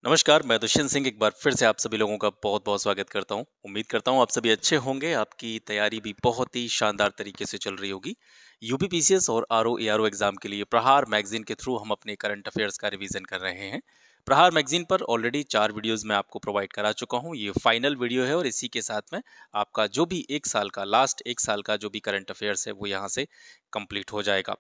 नमस्कार, मैं दुष्यंत सिंह एक बार फिर से आप सभी लोगों का बहुत-बहुत स्वागत करता हूँ। उम्मीद करता हूँ आप सभी अच्छे होंगे, आपकी तैयारी भी बहुत ही शानदार तरीके से चल रही होगी। यूपी पीसीएस और आरओ एआरओ एग्जाम के लिए प्रहार मैगज़ीन के थ्रू हम अपने करंट अफेयर्स का रिवीजन कर रहे हैं। प्रहार मैगज़ीन पर ऑलरेडी 4 वीडियोज़ मैं आपको प्रोवाइड करा चुका हूँ, ये फाइनल वीडियो है और इसी के साथ में आपका जो भी 1 साल का लास्ट 1 साल का जो भी करंट अफेयर्स है, वो यहाँ से कंप्लीट हो जाएगा।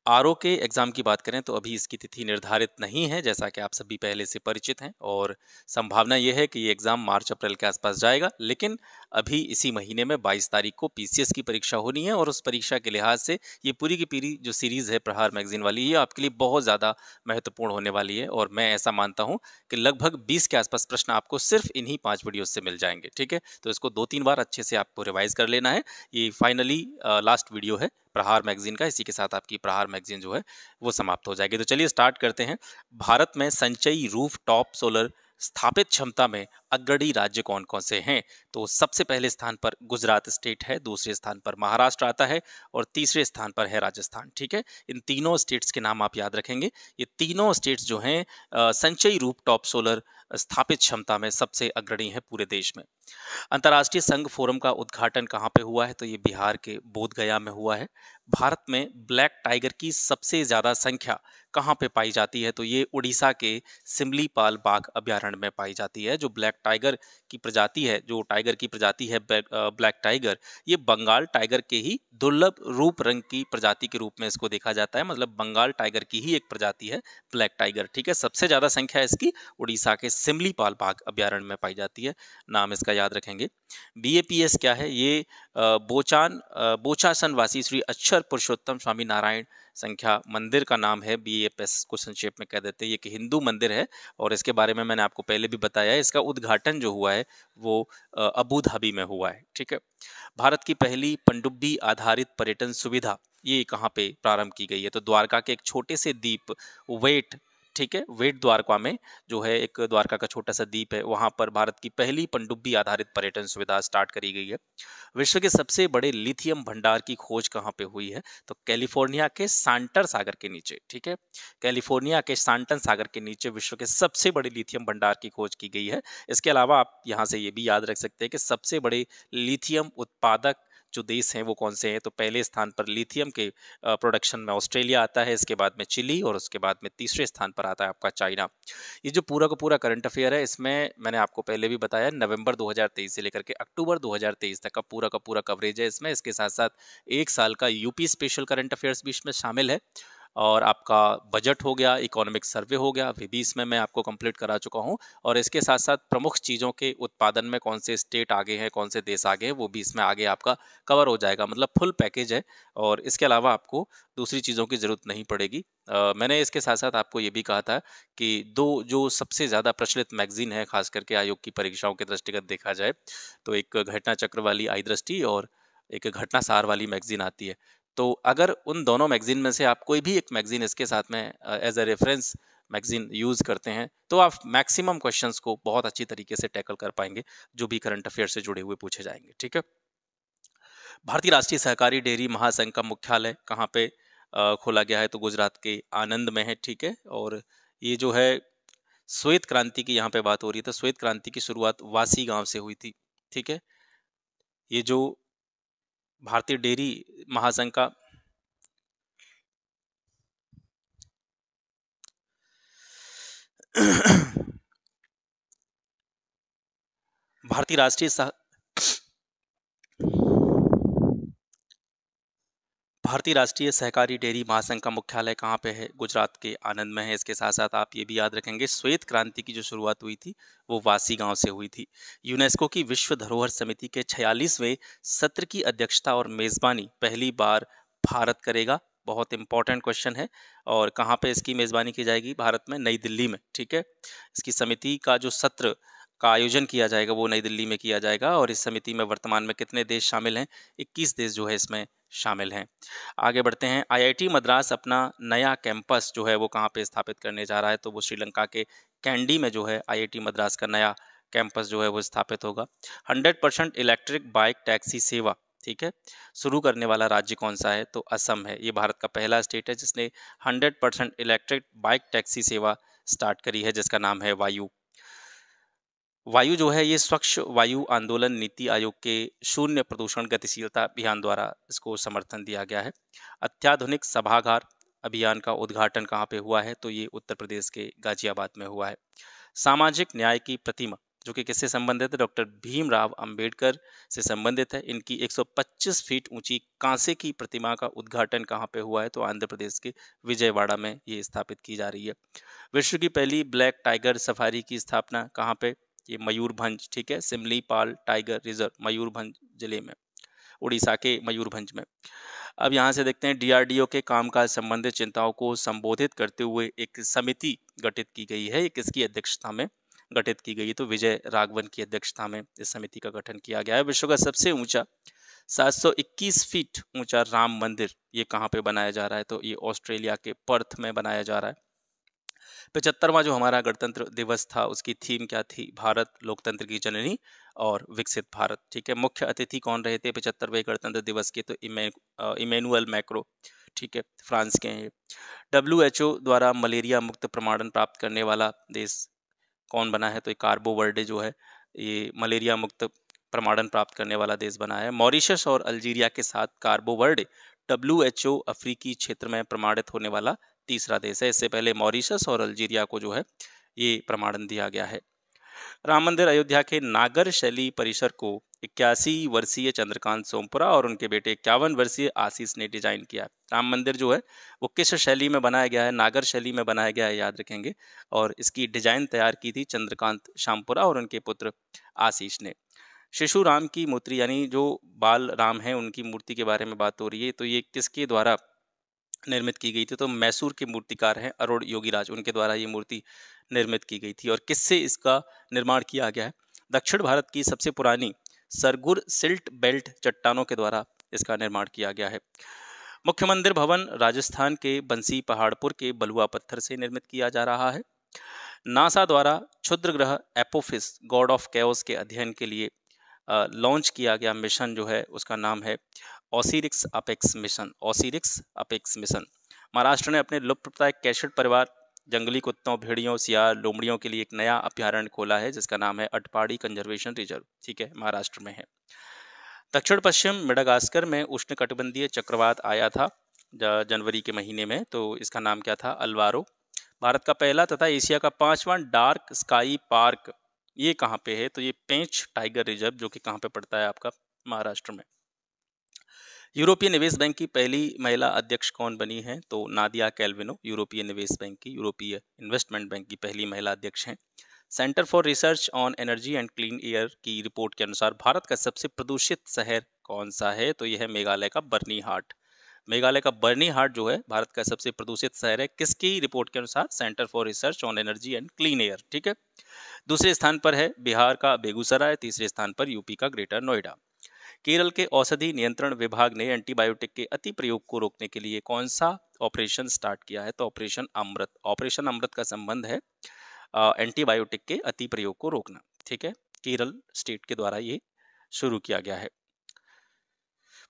आरओ के एग्ज़ाम की बात करें तो अभी इसकी तिथि निर्धारित नहीं है, जैसा कि आप सभी पहले से परिचित हैं और संभावना ये है कि ये एग्ज़ाम मार्च-अप्रैल के आसपास जाएगा। लेकिन अभी इसी महीने में 22 तारीख को पीसीएस की परीक्षा होनी है और उस परीक्षा के लिहाज से ये पूरी की पूरी जो सीरीज़ है प्रहार मैगज़ीन वाली, ये आपके लिए बहुत ज़्यादा महत्वपूर्ण होने वाली है और मैं ऐसा मानता हूँ कि लगभग 20 के आसपास प्रश्न आपको सिर्फ़ इन्हीं 5 वीडियोज़ से मिल जाएँगे, ठीक है? तो इसको 2-3 बार अच्छे से आपको रिवाइज़ कर लेना है। ये फाइनली लास्ट वीडियो है प्रहार मैगज़ीन का, इसी के साथ आपकी प्रहार मैगज़ीन जो है वो समाप्त हो जाएगी। तो चलिए स्टार्ट करते हैं। भारत में संचयी रूफटॉप सोलर स्थापित क्षमता में अग्रणी राज्य कौन-कौन से हैं? तो सबसे पहले स्थान पर गुजरात स्टेट है, दूसरे स्थान पर महाराष्ट्र आता है और तीसरे स्थान पर है राजस्थान, ठीक है? इन तीनों स्टेट्स के नाम आप याद रखेंगे। ये तीनों स्टेट्स जो हैं संचयी रूफटॉप सोलर स्थापित क्षमता में सबसे अग्रणी हैं पूरे देश में। अंतर्राष्ट्रीय संघ फोरम का उद्घाटन कहाँ पे हुआ है? तो ये बिहार के बोधगया में हुआ है। भारत में ब्लैक टाइगर की सबसे ज़्यादा संख्या कहाँ पे पाई जाती है? तो ये उड़ीसा के सिमलीपाल बाघ अभयारण्य में पाई जाती है। जो ब्लैक टाइगर की प्रजाति है, जो टाइगर की प्रजाति है ब्लैक टाइगर, ये बंगाल टाइगर के ही दुर्लभ रूप रंग की प्रजाति के रूप में इसको देखा जाता है। मतलब बंगाल टाइगर की ही एक प्रजाति है ब्लैक टाइगर, ठीक है? सबसे ज़्यादा संख्या इसकी उड़ीसा के सिमलीपाल बाघ अभयारण्य में पाई जाती है। नाम इसका याद रखेंगे। बीएपीएस क्या है? ये बोचासन वासी श्री अक्षर पुरुषोत्तम स्वामी नारायण संख्या मंदिर का नाम है। बीएपीएस को संक्षेप में कह देते हैं। ये एक हिंदू मंदिर है और इसके बारे में मैंने आपको पहले भी बताया है। इसका उद्घाटन जो हुआ है वो अबू धाबी में हुआ है, ठीक है? भारत की पहली पनडुब्बी आधारित पर्यटन सुविधा ये कहाँ पे प्रारंभ की गई है? तो द्वारका के एक छोटे से द्वीप वेट, ठीक है, वेट द्वारका में जो है एक द्वारका का छोटा सा द्वीप है, वहां पर भारत की पहली पनडुब्बी आधारित पर्यटन सुविधा स्टार्ट करी गई है। विश्व के सबसे बड़े लिथियम भंडार की खोज कहाँ पे हुई है? तो कैलिफोर्निया के सांटर सागर के नीचे, ठीक है? कैलिफोर्निया के सांटन सागर के नीचे विश्व के सबसे बड़े लिथियम भंडार की खोज की गई है। इसके अलावा आप यहाँ से ये भी याद रख सकते हैं कि सबसे बड़े लिथियम उत्पादक जो देश हैं वो कौन से हैं? तो पहले स्थान पर लिथियम के प्रोडक्शन में ऑस्ट्रेलिया आता है, इसके बाद में चिली और उसके बाद में तीसरे स्थान पर आता है आपका चाइना। ये जो पूरा का पूरा करंट अफेयर है, इसमें मैंने आपको पहले भी बताया नवंबर 2023 से लेकर के अक्टूबर 2023 तक का पूरा कवरेज है इसमें। इसके साथ साथ 1 साल का यूपी स्पेशल करंट अफेयर्स भी इसमें शामिल है और आपका बजट हो गया, इकोनॉमिक सर्वे हो गया, वे भी इसमें मैं आपको कंप्लीट करा चुका हूँ और इसके साथ साथ प्रमुख चीज़ों के उत्पादन में कौन से स्टेट आगे हैं, कौन से देश आगे हैं, वो भी इसमें आगे आपका कवर हो जाएगा। मतलब फुल पैकेज है और इसके अलावा आपको दूसरी चीज़ों की ज़रूरत नहीं पड़ेगी। मैंने इसके साथ साथ आपको ये भी कहा था कि 2 जो सबसे ज़्यादा प्रचलित मैगज़ीन है, खास करके आयोग की परीक्षाओं के दृष्टिगत देखा जाए, तो एक घटना चक्र वाली आई दृष्टि और एक घटनासार वाली मैगज़ीन आती है। तो अगर उन दोनों मैगज़ीन में से आप कोई भी एक मैगज़ीन इसके साथ में as a reference magazine use करते हैं, तो आप मैक्सिमम क्वेश्चंस को बहुत अच्छी तरीके से टैकल कर पाएँगे, जो भी करंट अफ़ेयर से जुड़े हुए पूछे जाएँगे, ठीक है? भारतीय राष्ट्रीय सहकारी डेयरी महासंघ का मुख्यालय कहाँ पे खोला गया है? तो गुजरात के आणंद में है, ठीक है? और ये जो है श्वेत क्रांति की यहाँ पे बात हो रही है, तो श्वेत क्रांति की शुरुआत वासी गाँव से हुई थी, ठीक है? ये जो भारतीय डेयरी महासंघ का भारतीय राष्ट्रीय सह भारतीय राष्ट्रीय सहकारी डेयरी महासंघ का मुख्यालय कहाँ पे है? गुजरात के आणंद में है। इसके साथ साथ आप ये भी याद रखेंगे श्वेत क्रांति की जो शुरुआत हुई थी वो वासी गांव से हुई थी। यूनेस्को की विश्व धरोहर समिति के 46वें सत्र की अध्यक्षता और मेजबानी पहली बार भारत करेगा। बहुत इंपॉर्टेंट क्वेश्चन है और कहाँ पे इसकी मेजबानी की जाएगी? भारत में, नई दिल्ली में, ठीक है? इसकी समिति का जो सत्र का आयोजन किया जाएगा वो नई दिल्ली में किया जाएगा और इस समिति में वर्तमान में कितने देश शामिल हैं? 21 देश जो है इसमें शामिल हैं। आगे बढ़ते हैं। आईआईटी मद्रास अपना नया कैंपस जो है वो कहाँ पे स्थापित करने जा रहा है? तो वो श्रीलंका के कैंडी में जो है आईआईटी मद्रास का नया कैंपस जो है वो स्थापित होगा। 100% इलेक्ट्रिक बाइक टैक्सी सेवा, ठीक है, शुरू करने वाला राज्य कौन सा है? तो असम है। ये भारत का पहला स्टेट है जिसने 100% इलेक्ट्रिक बाइक टैक्सी सेवा स्टार्ट करी है, जिसका नाम है वायु। वायु जो है ये स्वच्छ वायु आंदोलन नीति आयोग के शून्य प्रदूषण गतिशीलता अभियान द्वारा इसको समर्थन दिया गया है। अत्याधुनिक सभागार अभियान का उद्घाटन कहाँ पे हुआ है? तो ये उत्तर प्रदेश के गाजियाबाद में हुआ है। सामाजिक न्याय की प्रतिमा जो कि किससे संबंधित है? डॉक्टर भीमराव अंबेडकर से संबंधित है। इनकी 125 फीट ऊंची कांसे की प्रतिमा का उद्घाटन कहाँ पे हुआ है? तो आंध्र प्रदेश के विजयवाड़ा में ये स्थापित की जा रही है। विश्व की पहली ब्लैक टाइगर सफारी की स्थापना कहाँ पे? ये मयूरभंज, ठीक है, सिमलीपाल टाइगर रिजर्व मयूरभंज जिले में, उड़ीसा के मयूरभंज में। अब यहाँ से देखते हैं डीआरडीओ के कामकाज संबंधित चिंताओं को संबोधित करते हुए एक समिति गठित की गई है। ये किसकी अध्यक्षता में गठित की गई है? तो विजय राघवन की अध्यक्षता में इस समिति का गठन किया गया है। विश्व का सबसे ऊंचा 721 फीट ऊंचा राम मंदिर ये कहाँ पे बनाया जा रहा है? तो ये ऑस्ट्रेलिया के पर्थ में बनाया जा रहा है। 75वां जो हमारा गणतंत्र दिवस था उसकी थीम क्या थी? भारत लोकतंत्र की जननी और विकसित भारत, ठीक है। मुख्य अतिथि कौन रहे थे 75वें गणतंत्र दिवस के? तो इमैनुअल मैक्रो, ठीक है, फ्रांस के हैं। WHO द्वारा मलेरिया मुक्त प्रमाणन प्राप्त करने वाला देश कौन बना है? तो ये कार्बो वर्डे जो है ये मलेरिया मुक्त प्रमाणन प्राप्त करने वाला देश बना है। मॉरिशस और अल्जीरिया के साथ कार्बो वर्डे WHO अफ्रीकी क्षेत्र में प्रमाणित होने वाला तीसरा देश है। इससे पहले मॉरिशस और अल्जीरिया को जो है ये प्रमाणन दिया गया है। राम मंदिर अयोध्या के नागर शैली परिसर को 81 वर्षीय चंद्रकांत सोमपुरा और उनके बेटे 51 वर्षीय आशीष ने डिजाइन किया। राम मंदिर जो है वो किस शैली में बनाया गया है? नागर शैली में बनाया गया है, याद रखेंगे। और इसकी डिजाइन तैयार की थी चंद्रकांत शामपुरा और उनके पुत्र आशीष ने। शिशु राम की मूर्ति यानी जो बाल राम है उनकी मूर्ति के बारे में बात हो रही है, तो ये किसके द्वारा निर्मित की गई थी? तो मैसूर के मूर्तिकार हैं अरुण योगीराज, उनके द्वारा ये मूर्ति निर्मित की गई थी। और किससे इसका निर्माण किया गया है? दक्षिण भारत की सबसे पुरानी सरगुर सिल्ट बेल्ट चट्टानों के द्वारा इसका निर्माण किया गया है। मुख्य मंदिर भवन राजस्थान के बंसी पहाड़पुर के बलुआ पत्थर से निर्मित किया जा रहा है। नासा द्वारा क्षुद्र ग्रह एपोफिस गॉड ऑफ कैओस के अध्ययन के लिए लॉन्च किया गया मिशन जो है उसका नाम है OSIRIS APEX mission. OSIRIS APEX mission. Maharashtra ने अपने लुप्तप्राय कैशट परिवार जंगली कुत्तों, भेड़ियों, सियार, लोमड़ियों के लिए एक नया अभ्यारण्य खोला है जिसका नाम है अटपाड़ी कंजर्वेशन रिजर्व, ठीक है, महाराष्ट्र में है। दक्षिण पश्चिम मेडागास्कर में उष्णकटिबंधीय चक्रवात आया था जनवरी के महीने में, तो इसका नाम क्या था? अल्वारो। भारत का पहला तथा एशिया का 5वां डार्क स्काई पार्क ये कहाँ पे है? तो ये पेंच टाइगर रिजर्व जो कि कहाँ पे पड़ता है? आपका महाराष्ट्र में। यूरोपीय निवेश बैंक की पहली महिला अध्यक्ष कौन बनी है? तो नादिया कैल्विनो यूरोपीय निवेश बैंक की, यूरोपीय इन्वेस्टमेंट बैंक की पहली महिला अध्यक्ष हैं। Centre for research on energy and clean air की रिपोर्ट के अनुसार भारत का सबसे प्रदूषित शहर कौन सा है? तो यह है मेघालय का बर्नीहाट। मेघालय का बर्नीहाट जो है भारत का सबसे प्रदूषित शहर है, किसकी रिपोर्ट के अनुसार? Centre for research on energy and clean air, ठीक है। दूसरे स्थान पर है बिहार का बेगूसराय, तीसरे स्थान पर यूपी का ग्रेटर नोएडा। केरल के औषधि नियंत्रण विभाग ने एंटीबायोटिक के अति प्रयोग को रोकने के लिए कौन सा ऑपरेशन स्टार्ट किया है? तो ऑपरेशन अमृत। ऑपरेशन अमृत का संबंध है एंटीबायोटिक के अति प्रयोग को रोकना, ठीक है। केरल स्टेट के द्वारा ये शुरू किया गया है।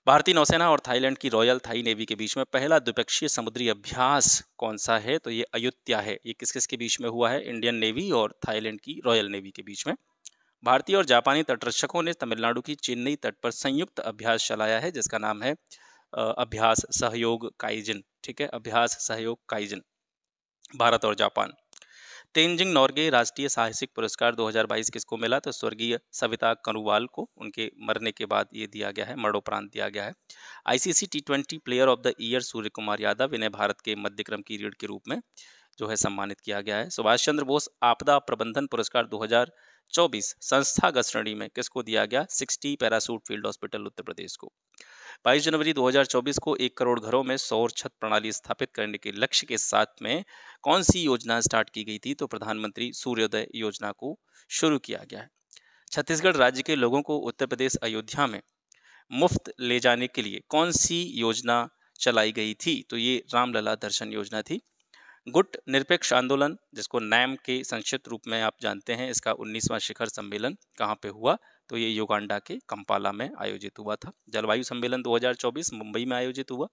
भारतीय नौसेना और थाईलैंड की रॉयल थाई नेवी के बीच में पहला द्विपक्षीय समुद्री अभ्यास कौन सा है? तो ये अयुत्या है। ये किस किस के बीच में हुआ है? इंडियन नेवी और थाईलैंड की रॉयल नेवी के बीच में। भारतीय और जापानी तटरक्षकों ने तमिलनाडु की चेन्नई तट पर संयुक्त अभ्यास चलाया है जिसका नाम है अभ्यास सहयोग काइजिन, ठीक है, अभ्यास सहयोग काइजिन, भारत और जापान। तेंजिंग नॉर्गे राष्ट्रीय साहसिक पुरस्कार 2022 किसको मिला? तो स्वर्गीय सविता कनुवाल को उनके मरने के बाद ये दिया गया है, मरणोपरांत दिया गया है। ICC T20 player of the year Suryakumar Yadav, इन्हें भारत के मध्यक्रम पीरियड के रूप में जो है सम्मानित किया गया है। सुभाष चंद्र बोस आपदा प्रबंधन पुरस्कार 2024 संस्थागत श्रेणी में किसको दिया गया? 60 parachute field hospital Uttar Pradesh को। 22 जनवरी 2024 को 1 करोड़ घरों में सौर छत प्रणाली स्थापित करने के लक्ष्य के साथ में कौन सी योजना स्टार्ट की गई थी? तो प्रधानमंत्री सूर्योदय योजना को शुरू किया गया है। छत्तीसगढ़ राज्य के लोगों को उत्तर प्रदेश अयोध्या में मुफ्त ले जाने के लिए कौन सी योजना चलाई गई थी? तो ये रामलला दर्शन योजना थी। गुट निरपेक्ष आंदोलन जिसको नैम के संक्षिप्त रूप में आप जानते हैं, इसका 19वां शिखर सम्मेलन कहाँ पे हुआ? तो ये युगांडा के कंपाला में आयोजित हुआ था। जलवायु सम्मेलन 2024 मुंबई में आयोजित हुआ।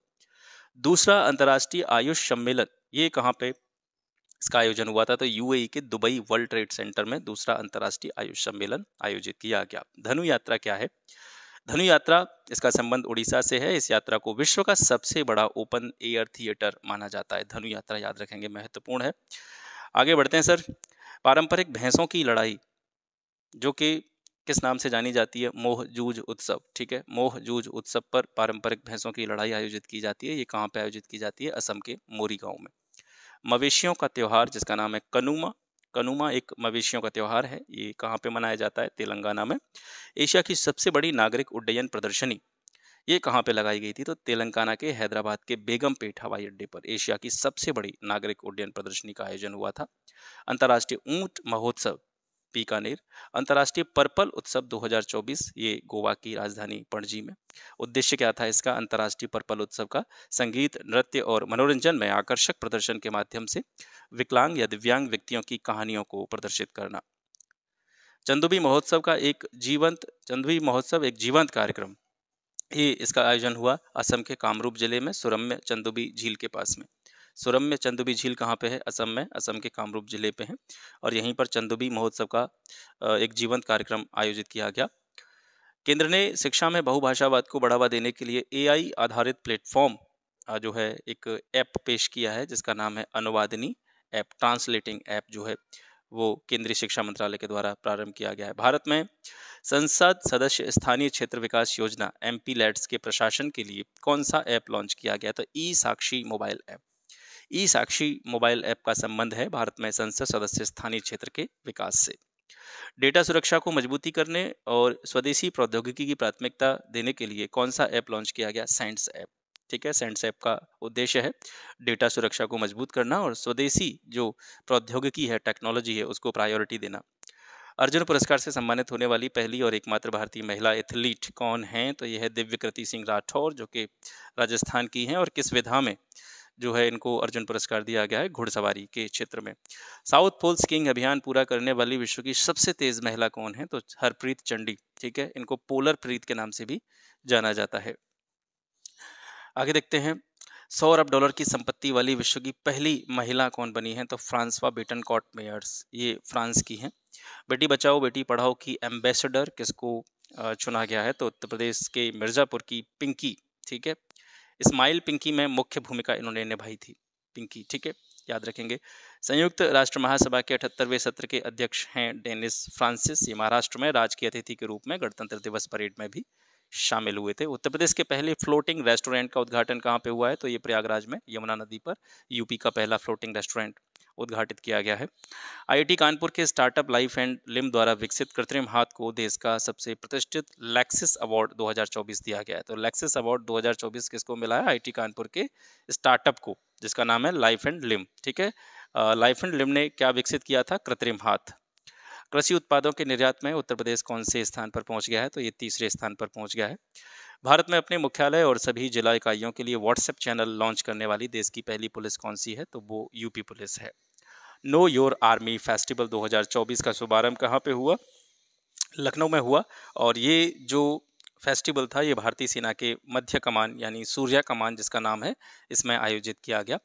दूसरा अंतर्राष्ट्रीय आयुष सम्मेलन ये कहाँ पे इसका आयोजन हुआ था। तो यूएई के दुबई वर्ल्ड ट्रेड सेंटर में दूसरा अंतर्राष्ट्रीय आयुष सम्मेलन आयोजित किया गया। धनु यात्रा क्या है? धनु यात्रा, इसका संबंध उड़ीसा से है। इस यात्रा को विश्व का सबसे बड़ा ओपन एयर थिएटर माना जाता है। धनु यात्रा याद रखेंगे, महत्वपूर्ण है। आगे बढ़ते हैं सर। पारंपरिक भैंसों की लड़ाई जो कि किस नाम से जानी जाती है? मोह जूझ उत्सव। ठीक है, मोह जूझ उत्सव पर पारंपरिक भैंसों की लड़ाई आयोजित की जाती है। ये कहाँ पे आयोजित की जाती है? असम के मोरी गांव में। मवेशियों का त्योहार जिसका नाम है कनुमा। कनुमा एक मवेशियों का त्योहार है। ये कहाँ पे मनाया जाता है? तेलंगाना में। एशिया की सबसे बड़ी नागरिक उड्डयन प्रदर्शनी ये कहाँ पे लगाई गई थी? तो तेलंगाना के हैदराबाद के बेगमपेट हवाई अड्डे पर एशिया की सबसे बड़ी नागरिक उड्डयन प्रदर्शनी का आयोजन हुआ था। अंतर्राष्ट्रीय ऊंट महोत्सव बीकानेर। अंतर्राष्ट्रीय पर्पल उत्सव 2024 ये गोवा की राजधानी पणजी में। उद्देश्य क्या था इसका? अंतर्राष्ट्रीय पर्पल उत्सव का संगीत, नृत्य और मनोरंजन में आकर्षक प्रदर्शन के माध्यम से विकलांग या दिव्यांग व्यक्तियों की कहानियों को प्रदर्शित करना। चंदुबी महोत्सव एक जीवंत कार्यक्रम। ये इसका आयोजन हुआ असम के कामरूप जिले में सुरम्य चंदुबी झील के पास में। सुरम्य चंदुबी झील कहाँ पे है? असम में, असम के कामरूप जिले पे है। और यहीं पर चंदुबी महोत्सव का एक जीवंत कार्यक्रम आयोजित किया गया। केंद्र ने शिक्षा में बहुभाषावाद को बढ़ावा देने के लिए एआई आधारित प्लेटफॉर्म जो है एक ऐप पेश किया है जिसका नाम है अनुवादिनी ऐप। ट्रांसलेटिंग ऐप जो है वो केंद्रीय शिक्षा मंत्रालय के द्वारा प्रारंभ किया गया है। भारत में संसद सदस्य स्थानीय क्षेत्र विकास योजना एमपी लैट्स के प्रशासन के लिए कौन सा ऐप लॉन्च किया गया? तो ई साक्षी मोबाइल ऐप। ई साक्षी मोबाइल ऐप का संबंध है भारत में संसद सदस्य स्थानीय क्षेत्र के विकास से। डेटा सुरक्षा को मजबूती करने और स्वदेशी प्रौद्योगिकी की प्राथमिकता देने के लिए कौन सा ऐप लॉन्च किया गया? Cents app. ठीक है, सेंट्स ऐप का उद्देश्य है डेटा सुरक्षा को मजबूत करना और स्वदेशी जो प्रौद्योगिकी है, टेक्नोलॉजी है, उसको प्रायोरिटी देना। अर्जुन पुरस्कार से सम्मानित होने वाली पहली और एकमात्र भारतीय महिला एथलीट कौन है? तो यह है दिव्यकृति सिंह राठौर जो कि राजस्थान की हैं। और किस विधा में जो है इनको अर्जुन पुरस्कार दिया गया है? घुड़सवारी के क्षेत्र में। साउथ पोल स्कीइंग अभियान पूरा करने वाली विश्व की सबसे तेज महिला कौन है? तो हरप्रीत चंडी। ठीक है, इनको पोलर प्रीत के नाम से भी जाना जाता है। आगे देखते हैं। 100 अरब डॉलर की संपत्ति वाली विश्व की पहली महिला कौन बनी है? तो फ्रांसवा बेटनकॉट मेयर्स, ये फ्रांस की हैं। बेटी बचाओ बेटी पढ़ाओ की एम्बेसडर किसको चुना गया है? तो उत्तर प्रदेश के मिर्जापुर की पिंकी। ठीक है, इस्माइल पिंकी में मुख्य भूमिका इन्होंने निभाई थी। पिंकी, ठीक है, याद रखेंगे। संयुक्त राष्ट्र महासभा के 78वें सत्र के अध्यक्ष हैं डेनिस फ्रांसिस। ये महाराष्ट्र में राजकीय अतिथि के रूप में गणतंत्र दिवस परेड में भी शामिल हुए थे। उत्तर प्रदेश के पहले फ्लोटिंग रेस्टोरेंट का उद्घाटन कहाँ पे हुआ है? तो ये प्रयागराज में यमुना नदी पर यूपी का पहला फ्लोटिंग रेस्टोरेंट उद्घाटित किया गया है। आईआईटी कानपुर के स्टार्टअप लाइफ एंड लिम द्वारा विकसित कृत्रिम हाथ को देश का सबसे प्रतिष्ठित लैक्सिस अवार्ड 2024 दिया गया है। तो लैक्सिस अवार्ड 2024 किसको मिला है? आईआईटी कानपुर के स्टार्टअप को जिसका नाम है लाइफ एंड लिम। ठीक है, लाइफ एंड लिम ने क्या विकसित किया था? कृत्रिम हाथ। कृषि उत्पादों के निर्यात में उत्तर प्रदेश कौन से स्थान पर पहुंच गया है? तो ये तीसरे स्थान पर पहुंच गया है। भारत में अपने मुख्यालय और सभी जिला इकाइयों के लिए व्हाट्सएप चैनल लॉन्च करने वाली देश की पहली पुलिस कौन सी है? तो वो यूपी पुलिस है। नो योर आर्मी फेस्टिवल 2024 का शुभारंभ कहाँ पे हुआ? लखनऊ में हुआ। और ये जो फेस्टिवल था ये भारतीय सेना के मध्य कमान यानी सूर्या कमान जिसका नाम है, इसमें आयोजित किया गया।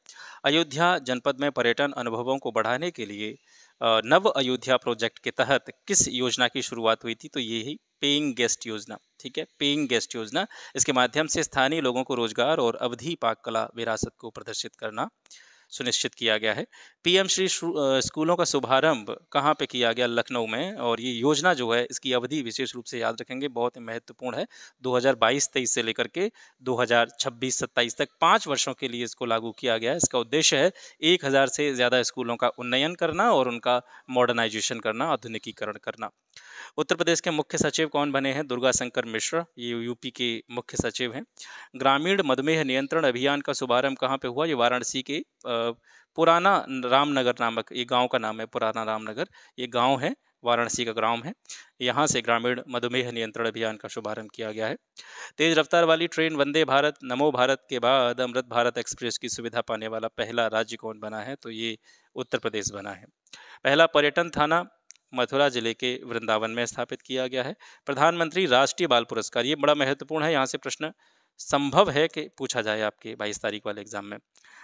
अयोध्या जनपद में पर्यटन अनुभवों को बढ़ाने के लिए नव अयोध्या प्रोजेक्ट के तहत किस योजना की शुरुआत हुई थी? तो ये ही पेइंग गेस्ट योजना। ठीक है, पेइंग गेस्ट योजना। इसके माध्यम से स्थानीय लोगों को रोजगार और अवधि पाक कला विरासत को प्रदर्शित करना सुनिश्चित किया गया है। पीएम श्री स्कूलों का शुभारंभ कहाँ पे किया गया? लखनऊ में। और ये योजना जो है इसकी अवधि विशेष रूप से याद रखेंगे, बहुत ही महत्वपूर्ण है। 2022-23 से लेकर के 2026-27 तक 5 वर्षों के लिए इसको लागू किया गया है। इसका उद्देश्य है 1000 से ज़्यादा स्कूलों का उन्नयन करना और उनका मॉडर्नाइजेशन करना, आधुनिकीकरण करना। उत्तर प्रदेश के मुख्य सचिव कौन बने हैं? दुर्गा शंकर मिश्रा, ये यूपी के मुख्य सचिव हैं। ग्रामीण मधुमेह नियंत्रण अभियान का शुभारंभ कहाँ पे हुआ? ये वाराणसी के पुराना रामनगर नामक ये गांव का नाम है। पुराना रामनगर ये गांव है, वाराणसी का ग्राम है। यहाँ से ग्रामीण मधुमेह नियंत्रण अभियान का शुभारंभ किया गया है। तेज रफ्तार वाली ट्रेन वंदे भारत नमो भारत के बाद अमृत भारत एक्सप्रेस की सुविधा पाने वाला पहला राज्य कौन बना है? तो ये उत्तर प्रदेश बना है। पहला पर्यटन थाना मथुरा जिले के वृंदावन में स्थापित किया गया है। प्रधानमंत्री राष्ट्रीय बाल पुरस्कार, ये बड़ा महत्वपूर्ण है, यहाँ से प्रश्न संभव है कि पूछा जाए आपके 22 तारीख वाले एग्जाम में।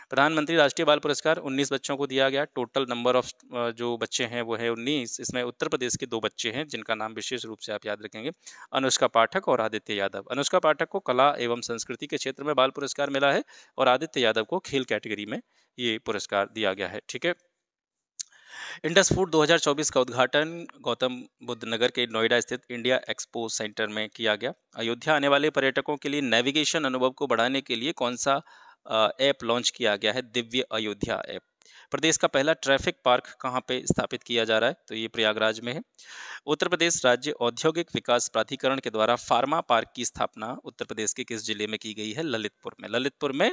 प्रधानमंत्री राष्ट्रीय बाल पुरस्कार 19 बच्चों को दिया गया। टोटल नंबर ऑफ जो बच्चे हैं वो है 19। इसमें उत्तर प्रदेश के 2 बच्चे हैं जिनका नाम विशेष रूप से आप याद रखेंगे, अनुष्का पाठक और आदित्य यादव। अनुष्का पाठक को कला एवं संस्कृति के क्षेत्र में बाल पुरस्कार मिला है और आदित्य यादव को खेल कैटेगरी में ये पुरस्कार दिया गया है। ठीक है। इंडस फूड 2024 का उद्घाटन गौतम बुद्ध नगर के नोएडा स्थित इंडिया एक्सपो सेंटर में किया गया। अयोध्या आने वाले पर्यटकों के लिए नेविगेशन अनुभव को बढ़ाने के लिए कौन सा ऐप लॉन्च किया गया है? दिव्य अयोध्या ऐप। प्रदेश का पहला ट्रैफिक पार्क कहाँ पे स्थापित किया जा रहा है? तो ये प्रयागराज में है। उत्तर प्रदेश राज्य औद्योगिक विकास प्राधिकरण के द्वारा फार्मा पार्क की स्थापना उत्तर प्रदेश के किस जिले में की गई है? ललितपुर में। ललितपुर में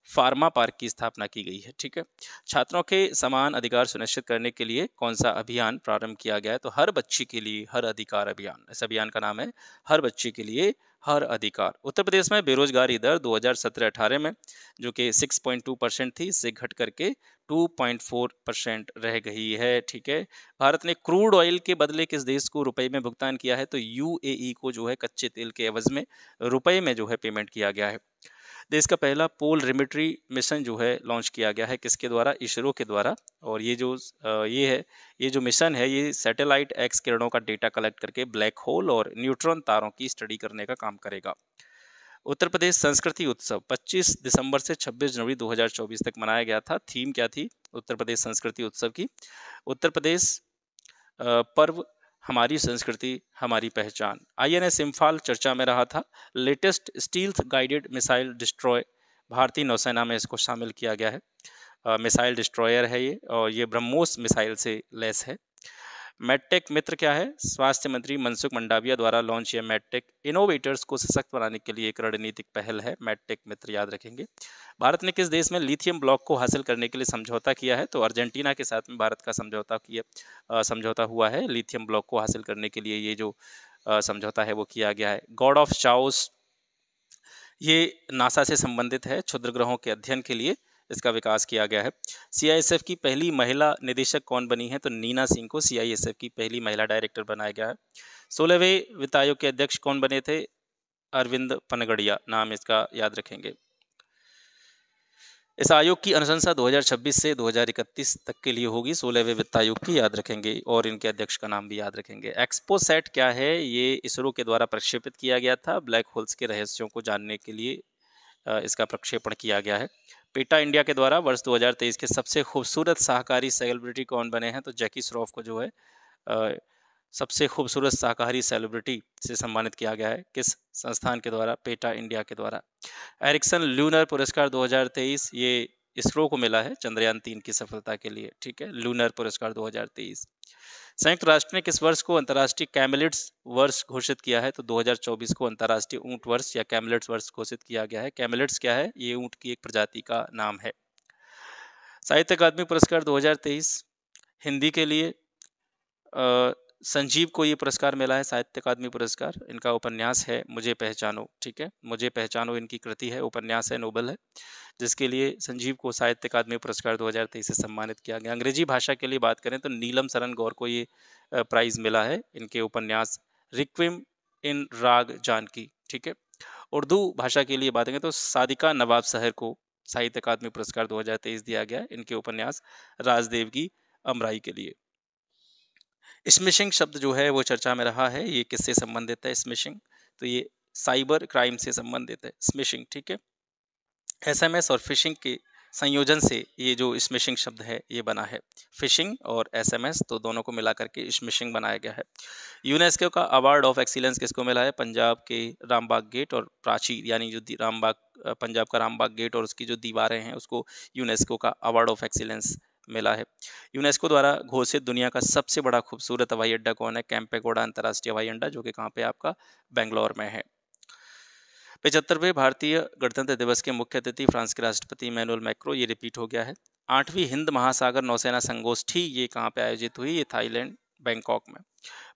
फार्मा पार्क की स्थापना की गई है। ठीक है। छात्रों के समान अधिकार सुनिश्चित करने के लिए कौन सा अभियान प्रारंभ किया गया है? तो हर बच्चे के लिए हर अधिकार अभियान। इस अभियान का नाम है हर बच्चे के लिए हर अधिकार। उत्तर प्रदेश में बेरोजगारी दर 2017-18 में जो कि 6.2% थी, इससे घट करके 2.4% रह गई है। ठीक है। भारत ने क्रूड ऑयल के बदले किस देश को रुपए में भुगतान किया है? तो यूएई को जो है कच्चे तेल के एवज में रुपए में जो है पेमेंट किया गया है। देश का पहला पोल रिमिट्री मिशन जो है लॉन्च किया गया है किसके द्वारा? इसरो के द्वारा। और ये जो ये जो मिशन है ये सैटेलाइट एक्स किरणों का डेटा कलेक्ट करके ब्लैक होल और न्यूट्रॉन तारों की स्टडी करने का काम करेगा। उत्तर प्रदेश संस्कृति उत्सव 25 दिसंबर से 26 जनवरी 2024 तक मनाया गया था। थीम क्या थी उत्तर प्रदेश संस्कृति उत्सव की? उत्तर प्रदेश पर्व हमारी संस्कृति हमारी पहचान। आईएनएस इम्फाल चर्चा में रहा था। Latest stealth guided missile destroy भारतीय नौसेना में इसको शामिल किया गया है। मिसाइल डिस्ट्रॉयर है ये और ये ब्रह्मोस मिसाइल से लैस है। मेडटेक मित्र क्या है? स्वास्थ्य मंत्री मनसुख मंडाविया द्वारा लॉन्च किया मेडटेक इनोवेटर्स को सशक्त बनाने के लिए एक रणनीतिक पहल है। मेडटेक मित्र याद रखेंगे। भारत ने किस देश में लिथियम ब्लॉक को हासिल करने के लिए समझौता किया है? तो अर्जेंटीना के साथ में भारत का समझौता हुआ है। लिथियम ब्लॉक को हासिल करने के लिए ये जो समझौता है वो किया गया है। गॉड ऑफ चाओस ये नासा से संबंधित है। क्षुद्र ग्रहों के अध्ययन के लिए इसका विकास किया गया है। सीआईएसएफ की पहली महिला निदेशक कौन बनी है? तो नीना सिंह को सीआईएसएफ की पहली महिला डायरेक्टर बनाया गया है। 16वें वित्त आयोग के अध्यक्ष कौन बने थे? अरविंद पनगड़िया नाम इसका याद रखेंगे। इस आयोग की अनुशंसा 2026 से 2031 तक के लिए होगी। 16वें वित्त आयोग की याद रखेंगे और इनके अध्यक्ष का नाम भी याद रखेंगे। एक्सपोसैट क्या है? ये इसरो के द्वारा प्रक्षेपित किया गया था। ब्लैक होल्स के रहस्यों को जानने के लिए इसका प्रक्षेपण किया गया है। पेटा इंडिया के द्वारा वर्ष 2023 के सबसे खूबसूरत शाकाहारी सेलिब्रिटी कौन बने हैं? तो जैकी श्रॉफ को जो है सबसे खूबसूरत शाकाहारी सेलिब्रिटी से सम्मानित किया गया है। किस संस्थान के द्वारा? पेटा इंडिया के द्वारा। एरिक्सन ल्यूनर पुरस्कार 2023 ये इसरो को मिला है चंद्रयान 3 की सफलता के लिए। ठीक है। ल्यूनर पुरस्कार 2023। संयुक्त राष्ट्र ने किस वर्ष को अंतर्राष्ट्रीय कैमलिड्स वर्ष घोषित किया है? तो 2024 को अंतर्राष्ट्रीय ऊंट वर्ष या कैमलिड्स वर्ष घोषित किया गया है। कैमलिड्स क्या है? ये ऊंट की एक प्रजाति का नाम है। साहित्य अकादमी पुरस्कार 2023 हिंदी के लिए संजीव को ये पुरस्कार मिला है। साहित्य अकादमी पुरस्कार। इनका उपन्यास है मुझे पहचानो। ठीक है। मुझे पहचानो इनकी कृति है, उपन्यास है, नोबल है, जिसके लिए संजीव को साहित्य अकादमी पुरस्कार 2023 से सम्मानित किया गया। अंग्रेजी भाषा के लिए बात करें तो नीलम सरन गौर को ये प्राइज मिला है इनके उपन्यास रिक्विम इन राग जानकी। ठीक है। उर्दू भाषा के लिए बात करें तो सादिका नवाब सहर को साहित्य अकादमी पुरस्कार 2023 दिया गया इनके उपन्यास राजदेव की अमराई के लिए। स्मिशिंग शब्द जो है वो चर्चा में रहा है। ये किससे संबंधित है? स्मिशिंग तो ये साइबर क्राइम से संबंधित है स्मिशिंग। ठीक है। एसएमएस और फिशिंग के संयोजन से ये जो स्मिशिंग शब्द है ये बना है। फिशिंग और एसएमएस तो दोनों को मिला करके स्मिशिंग बनाया गया है। यूनेस्को का अवार्ड ऑफ एक्सीलेंस किसको मिला है? पंजाब के रामबाग गेट और प्राचीर यानी जो रामबाग पंजाब का रामबाग गेट और उसकी जो दीवारें हैं उसको यूनेस्को का अवार्ड ऑफ एक्सीलेंस मिला है। यूनेस्को द्वारा घोषित दुनिया का सबसे बड़ा खूबसूरत हवाई अड्डा कौन है? कैंपेगौड़ा अंतर्राष्ट्रीय हवाई अड्डा जो कि कहाँ पे आपका बेंगलोर में है। 75वें भारतीय गणतंत्र दिवस के मुख्य अतिथि फ्रांस के राष्ट्रपति इमैनुअल मैक्रो। ये रिपीट हो गया है। 8वीं हिंद महासागर नौसेना संगोष्ठी ये कहाँ पे आयोजित हुई? ये थाईलैंड बैंकॉक में।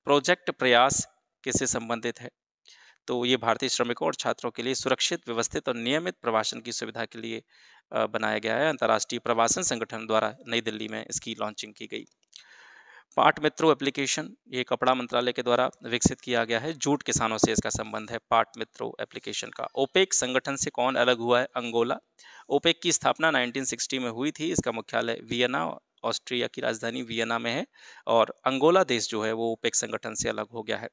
प्रोजेक्ट प्रयास किससे संबंधित है? तो ये भारतीय श्रमिकों और छात्रों के लिए सुरक्षित, व्यवस्थित और नियमित प्रवासन की सुविधा के लिए बनाया गया है। अंतर्राष्ट्रीय प्रवासन संगठन द्वारा नई दिल्ली में इसकी लॉन्चिंग की गई। पाट मित्रो एप्लीकेशन ये कपड़ा मंत्रालय के द्वारा विकसित किया गया है। जूट किसानों से इसका संबंध है पाट मित्रो एप्लीकेशन का। ओपेक संगठन से कौन अलग हुआ है? अंगोला। ओपेक की स्थापना 1960 में हुई थी। इसका मुख्यालय वियना, ऑस्ट्रिया की राजधानी वियना में है। और अंगोला देश जो है वो ओपेक संगठन से अलग हो गया है।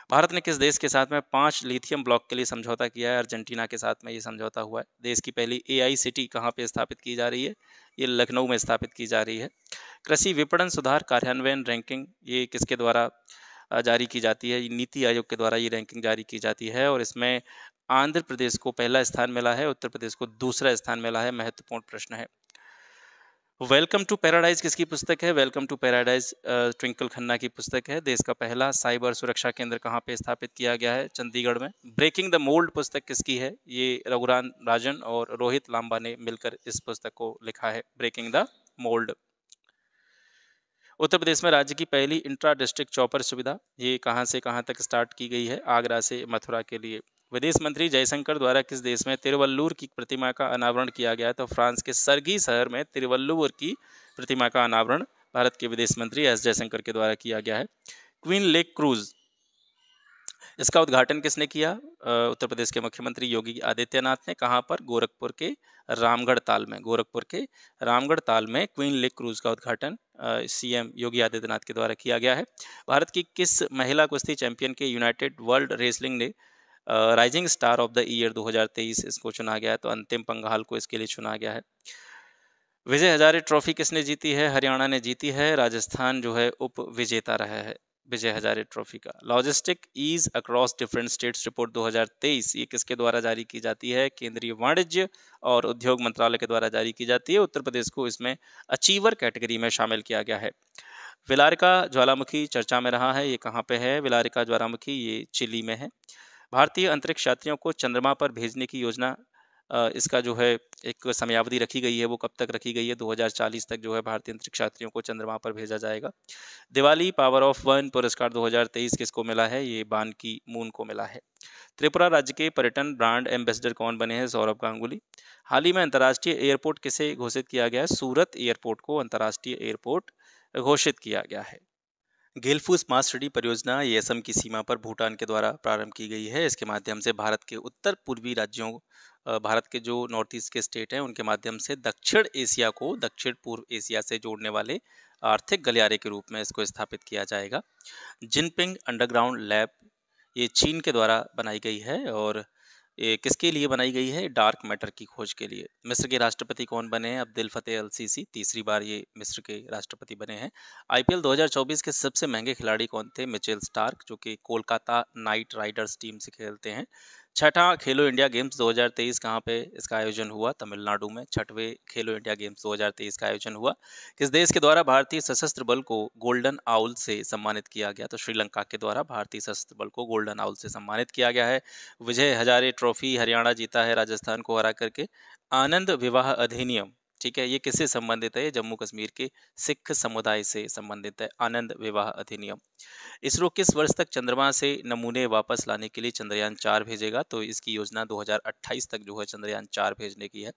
भारत ने किस देश के साथ में 5 लिथियम ब्लॉक के लिए समझौता किया है? अर्जेंटीना के साथ में ये समझौता हुआ है। देश की पहली एआई सिटी कहाँ पे स्थापित की जा रही है? ये लखनऊ में स्थापित की जा रही है। कृषि विपणन सुधार कार्यान्वयन रैंकिंग ये किसके द्वारा जारी की जाती है? नीति आयोग के द्वारा ये रैंकिंग जारी की जाती है और इसमें आंध्र प्रदेश को पहला स्थान मिला है, उत्तर प्रदेश को दूसरा स्थान मिला है। महत्वपूर्ण प्रश्न है। वेलकम टू पैराडाइज किसकी पुस्तक है? Welcome to paradise Twinkle Khanna की पुस्तक है। देश का पहला साइबर सुरक्षा केंद्र कहाँ पे स्थापित किया गया है? चंडीगढ़ में। ब्रेकिंग द मोल्ड पुस्तक किसकी है? ये रघुराम राजन और रोहित लांबा ने मिलकर इस पुस्तक को लिखा है, breaking the mould. Uttar Pradesh में राज्य की पहली इंट्रा डिस्ट्रिक्ट चॉपर सुविधा ये कहाँ से कहाँ तक स्टार्ट की गई है? आगरा से मथुरा के लिए। विदेश मंत्री जयशंकर द्वारा किस देश में तिरुवल्लुवर की प्रतिमा का अनावरण किया गया? तो फ्रांस के सर्गी शहर में तिरुवल्लुवर की प्रतिमा का अनावरण भारत के विदेश मंत्री एस जयशंकर के द्वारा किया गया है। क्वीन लेक क्रूज इसका उद्घाटन किसने किया? उत्तर प्रदेश के मुख्यमंत्री योगी आदित्यनाथ ने। कहाँ पर? गोरखपुर के रामगढ़ ताल में। गोरखपुर के रामगढ़ ताल में क्वीन लेक क्रूज का उद्घाटन सीएम योगी आदित्यनाथ के द्वारा किया गया है। भारत की किस महिला कुश्ती चैंपियन के यूनाइटेड वर्ल्ड रेसलिंग ने rising star of the year 2023 इसको चुना गया है? तो अंतिम पंघाल को इसके लिए चुना गया है। विजय हजारे ट्रॉफी किसने जीती है? हरियाणा ने जीती है। राजस्थान जो है उप विजेता रहा है विजय हजारे ट्रॉफी का। Logistic ease across different states report 2023 ये किसके द्वारा जारी की जाती है? केंद्रीय वाणिज्य और उद्योग मंत्रालय के द्वारा जारी की जाती है। उत्तर प्रदेश को इसमें अचीवर कैटेगरी में शामिल किया गया है। विलारिका ज्वालामुखी चर्चा में रहा है, ये कहाँ पे है? विलारिका ज्वालामुखी ये चिली में है। भारतीय अंतरिक्ष यात्रियों को चंद्रमा पर भेजने की योजना इसका जो है एक समयावधि रखी गई है, वो कब तक रखी गई है? 2040 तक जो है भारतीय अंतरिक्ष यात्रियों को चंद्रमा पर भेजा जाएगा। दिवाली पावर ऑफ वन पुरस्कार 2023 किसको मिला है? ये बान की मून को मिला है। त्रिपुरा राज्य के पर्यटन ब्रांड एम्बेसडर कौन बने हैं? सौरभ गांगुली। हाल ही में अंतर्राष्ट्रीय एयरपोर्ट किसे घोषित किया गया है? सूरत एयरपोर्ट को अंतर्राष्ट्रीय एयरपोर्ट घोषित किया गया है। गेलफू स्मार्ट सिटी परियोजना ये असम की सीमा पर भूटान के द्वारा प्रारंभ की गई है। इसके माध्यम से भारत के उत्तर पूर्वी राज्यों भारत के जो नॉर्थ ईस्ट के स्टेट हैं उनके माध्यम से दक्षिण एशिया को दक्षिण पूर्व एशिया से जोड़ने वाले आर्थिक गलियारे के रूप में इसको स्थापित किया जाएगा। जिनपिंग अंडरग्राउंड लैब ये चीन के द्वारा बनाई गई है और ये किसके लिए बनाई गई है? डार्क मैटर की खोज के लिए। मिस्र के राष्ट्रपति कौन बने हैं? अब्देल फतेह अल सीसी तीसरी बार ये मिस्र के राष्ट्रपति बने हैं। आईपीएल 2024 के सबसे महंगे खिलाड़ी कौन थे? मिचेल स्टार्क जो कि कोलकाता नाइट राइडर्स टीम से खेलते हैं। छठा खेलो इंडिया गेम्स 2023 कहाँ पे इसका आयोजन हुआ? तमिलनाडु में 6वें खेलो इंडिया गेम्स 2023 का आयोजन हुआ। किस देश के द्वारा भारतीय सशस्त्र बल को गोल्डन आउल से सम्मानित किया गया? तो श्रीलंका के द्वारा भारतीय सशस्त्र बल को गोल्डन आउल से सम्मानित किया गया है। विजय हजारे ट्रॉफी हरियाणा जीता है राजस्थान को हरा करके। आनंद विवाह अधिनियम ठीक है, ये किससे संबंधित है? ये जम्मू कश्मीर के सिख समुदाय से संबंधित है आनंद विवाह अधिनियम। इसरो किस वर्ष तक चंद्रमा से नमूने वापस लाने के लिए चंद्रयान 4 भेजेगा? तो इसकी योजना 2028 तक जो है चंद्रयान 4 भेजने की है।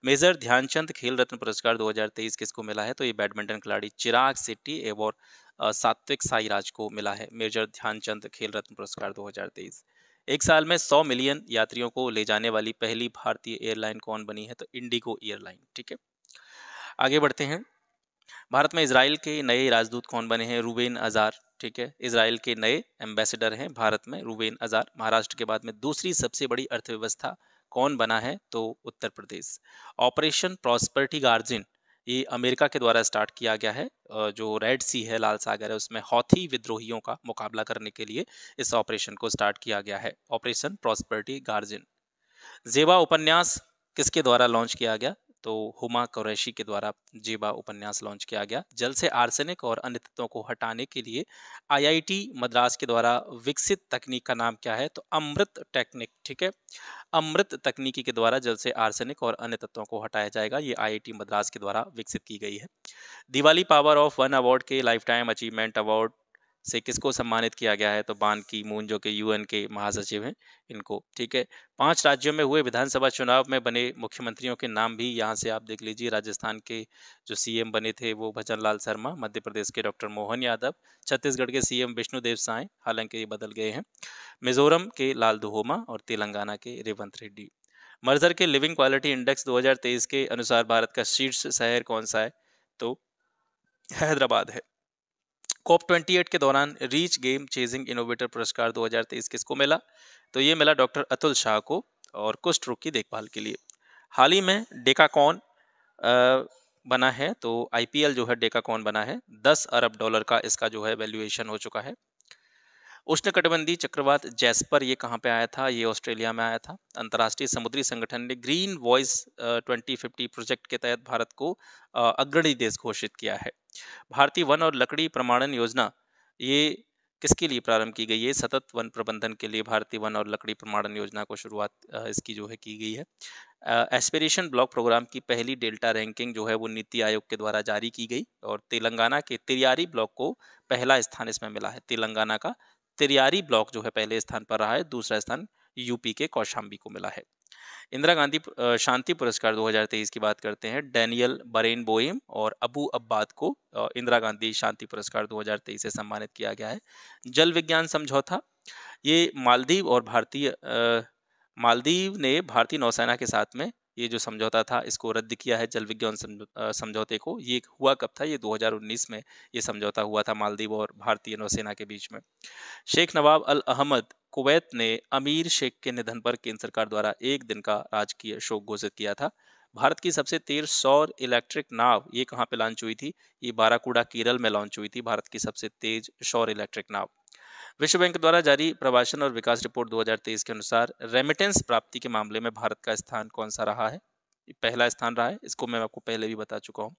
मेजर ध्यानचंद खेल रत्न पुरस्कार 2023 किसको मिला है? तो ये बैडमिंटन खिलाड़ी चिराग शेट्टी एवं सात्विक साईराज को मिला है मेजर ध्यानचंद खेल रत्न पुरस्कार 2023। एक साल में 100 मिलियन यात्रियों को ले जाने वाली पहली भारतीय एयरलाइन कौन बनी है? तो इंडिगो एयरलाइन। ठीक है, आगे बढ़ते हैं। भारत में इजराइल के नए राजदूत कौन बने हैं? रूबेन अजार। ठीक है, इजराइल के नए एम्बेसडर हैं भारत में रूबेन अजार। महाराष्ट्र के बाद में दूसरी सबसे बड़ी अर्थव्यवस्था कौन बना है? तो उत्तर प्रदेश। ऑपरेशन प्रॉस्पेरिटी गार्जिन ये अमेरिका के द्वारा स्टार्ट किया गया है। जो रेड सी है, लाल सागर है, उसमें हौथी विद्रोहियों का मुकाबला करने के लिए इस ऑपरेशन को स्टार्ट किया गया है, ऑपरेशन प्रॉस्पेरिटी गार्जिन। जेबा उपन्यास किसके द्वारा लॉन्च किया गया? तो हुमा कुरैशी के द्वारा जेबा उपन्यास लॉन्च किया गया। जल से आर्सेनिक और अन्य तत्वों को हटाने के लिए आईआईटी मद्रास के द्वारा विकसित तकनीक का नाम क्या है? तो अमृत टेक्निक। ठीक है, अमृत तकनीकी के द्वारा जल से आर्सेनिक और अन्य तत्वों को हटाया जाएगा। ये आईआईटी मद्रास के द्वारा विकसित की गई है। Diwali power of one award के लाइफ टाइम अचीवमेंट अवार्ड से किसको सम्मानित किया गया है? तो बान की मून जो कि यूएन के महासचिव हैं, इनको, ठीक है। 5 राज्यों में हुए विधानसभा चुनाव में बने मुख्यमंत्रियों के नाम भी यहाँ से आप देख लीजिए। राजस्थान के जो सीएम बने थे वो भजन लाल शर्मा, मध्य प्रदेश के डॉक्टर मोहन यादव, छत्तीसगढ़ के सीएम विष्णुदेव साय, हालांकि ये बदल गए हैं, मिजोरम के लाल दुहोमा और तेलंगाना के रेवंत रेड्डी। मर्जर के लिविंग क्वालिटी इंडेक्स 2023 के अनुसार भारत का शीर्ष शहर कौन सा है? तो हैदराबाद है। कॉप 28 के दौरान रीच गेम चेजिंग इनोवेटर पुरस्कार 2023 किसको मिला? तो ये मिला डॉक्टर अतुल शाह को, और कुष्ठ रोग की देखभाल के लिए। हाल ही में डेकाकॉन बना है, तो आईपीएल जो है डेकाकॉन बना है, $10 अरब का इसका जो है वैल्यूएशन हो चुका है। उष्णकटिबंधीय चक्रवात जैस्पर ये कहाँ पे आया था? ये ऑस्ट्रेलिया में आया था। अंतर्राष्ट्रीय समुद्री संगठन ने ग्रीन वॉइस 2050 प्रोजेक्ट के तहत भारत को अग्रणी देश घोषित किया है। भारतीय वन और लकड़ी प्रमाणन योजना ये किसके लिए प्रारंभ की गई है? सतत वन प्रबंधन के लिए भारतीय वन और लकड़ी प्रमाणन योजना को शुरुआत इसकी जो है की गई है। एस्पिरेशन ब्लॉक प्रोग्राम की पहली डेल्टा रैंकिंग जो है वो नीति आयोग के द्वारा जारी की गई, और तेलंगाना के तिरियारी ब्लॉक को पहला स्थान इसमें मिला है। तेलंगाना का तिरियारी ब्लॉक जो है पहले स्थान पर रहा है, दूसरा स्थान यूपी के कौशाम्बी को मिला है। इंदिरा गांधी शांति पुरस्कार 2023 की बात करते हैं। डैनियल बरेन बोइम और अबू अब्बाद को इंदिरा गांधी शांति पुरस्कार 2023 से सम्मानित किया गया है। जल विज्ञान समझौता ये मालदीव ने भारतीय नौसेना के साथ में ये जो समझौता था इसको रद्द किया है। जल विज्ञान समझौते को, ये हुआ कब था? ये 2019 में ये समझौता हुआ था मालदीव और भारतीय नौसेना के बीच में। शेख नवाब अल अहमद कुवैत ने अमीर शेख के निधन पर केंद्र सरकार द्वारा एक दिन का राजकीय शोक घोषित किया था। भारत की सबसे तेज सौर इलेक्ट्रिक नाव ये कहाँ पे लॉन्च हुई थी? ये बाराकूडा केरल में लॉन्च हुई थी, भारत की सबसे तेज सौर इलेक्ट्रिक नाव। विश्व बैंक द्वारा जारी प्रवासन और विकास रिपोर्ट 2023 के अनुसार रेमिटेंस प्राप्ति के मामले में भारत का स्थान कौन सा रहा है? पहला स्थान रहा है, इसको मैं आपको पहले भी बता चुका हूँ।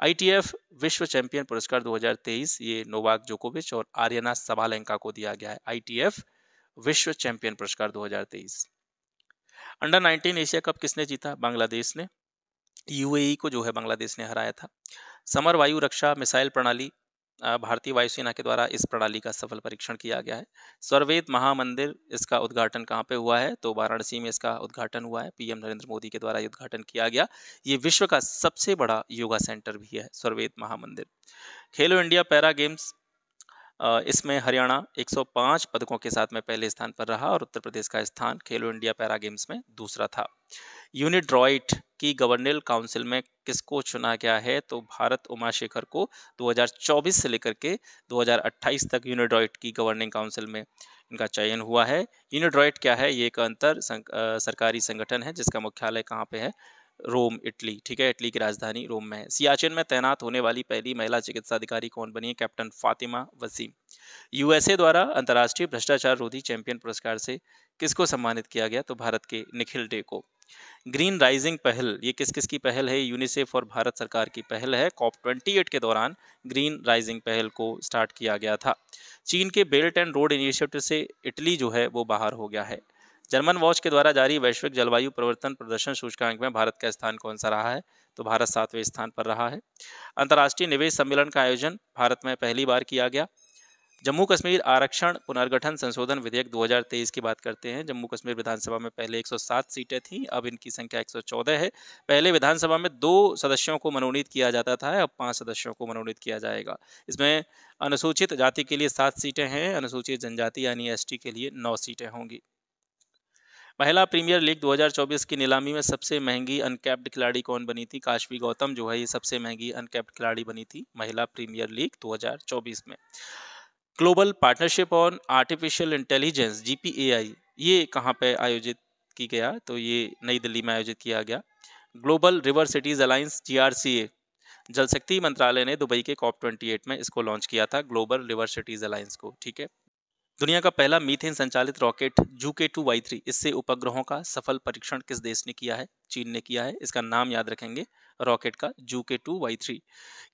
आईटीएफ विश्व चैंपियन पुरस्कार 2023 ये नोवाक जोकोविच और आर्यना सबालेंका को दिया गया है। आईटीएफ विश्व चैंपियन पुरस्कार 2023। अंडर 19 एशिया कप किसने जीता? बांग्लादेश ने। यूएई को जो है बांग्लादेश ने हराया था। समर वायु रक्षा मिसाइल प्रणाली भारतीय वायुसेना के द्वारा इस प्रणाली का सफल परीक्षण किया गया है। सर्ववेद महामंदिर इसका उद्घाटन कहाँ पे हुआ है? तो वाराणसी में इसका उद्घाटन हुआ है, पीएम नरेंद्र मोदी के द्वारा ये उद्घाटन किया गया। ये विश्व का सबसे बड़ा योगा सेंटर भी है सर्ववेद महामंदिर। खेलो इंडिया पैरा गेम्स इसमें हरियाणा 105 पदकों के साथ में पहले स्थान पर रहा, और उत्तर प्रदेश का स्थान खेलो इंडिया पैरा गेम्स में दूसरा था। यूनिड्रॉइट की गवर्नर काउंसिल में किसको चुना गया है? तो भारत उमाशेखर को 2024 से लेकर के 2028 तक यूनिड्रॉइट की गवर्निंग काउंसिल में इनका चयन हुआ है। यूनिड्रॉइट क्या है? ये एक सरकारी संगठन है जिसका मुख्यालय कहाँ पे है? रोम, इटली, ठीक है, इटली की राजधानी रोम में है। सियाचिन में तैनात होने वाली पहली महिला चिकित्सा अधिकारी कौन बनी है? कैप्टन फातिमा वसीम। यूएसए द्वारा अंतर्राष्ट्रीय भ्रष्टाचार रोधी चैंपियन पुरस्कार से किसको सम्मानित किया गया? तो भारत के निखिल डे को। ग्रीन राइजिंग पहल ये किस किस की पहल है? यूनिसेफ और भारत सरकार की पहल है। कॉप 28 के दौरान ग्रीन राइजिंग पहल को स्टार्ट किया गया था। चीन के बेल्ट एंड रोड इनिशिएटिव से इटली जो है वो बाहर हो गया है। जर्मन वॉच के द्वारा जारी वैश्विक जलवायु परिवर्तन प्रदर्शन सूचकांक में भारत का स्थान कौन सा रहा है? तो भारत 7वें स्थान पर रहा है। अंतर्राष्ट्रीय निवेश सम्मेलन का आयोजन भारत में पहली बार किया गया। जम्मू कश्मीर आरक्षण पुनर्गठन संशोधन विधेयक 2023 की बात करते हैं। जम्मू कश्मीर विधानसभा में पहले 107 सीटें थीं, अब इनकी संख्या 114 है। पहले विधानसभा में 2 सदस्यों को मनोनीत किया जाता था, अब 5 सदस्यों को मनोनीत किया जाएगा। इसमें अनुसूचित जाति के लिए 7 सीटें हैं, अनुसूचित जनजाति यानी एसटी के लिए 9 सीटें होंगी। महिला प्रीमियर लीग 2024 की नीलामी में सबसे महंगी अनकैप्ड खिलाड़ी कौन बनी थी? काशवी गौतम जो है ये सबसे महंगी अनकैप्ड खिलाड़ी बनी थी महिला प्रीमियर लीग 2024 में। Global partnership on artificial intelligence GPAI ये कहाँ पे आयोजित की गया? तो ये नई दिल्ली में आयोजित किया गया। ग्लोबल रिवर सिटीज अलायंस जीआरसीए जल शक्ति मंत्रालय ने दुबई के कॉप 28 में इसको लॉन्च किया था, ग्लोबल रिवर सिटीज अलायंस को, ठीक है। दुनिया का पहला मीथेन संचालित रॉकेट जूके-2Y3 इससे उपग्रहों का सफल परीक्षण किस देश ने किया है? चीन ने किया है। इसका नाम याद रखेंगे रॉकेट का, जूके-2Y3।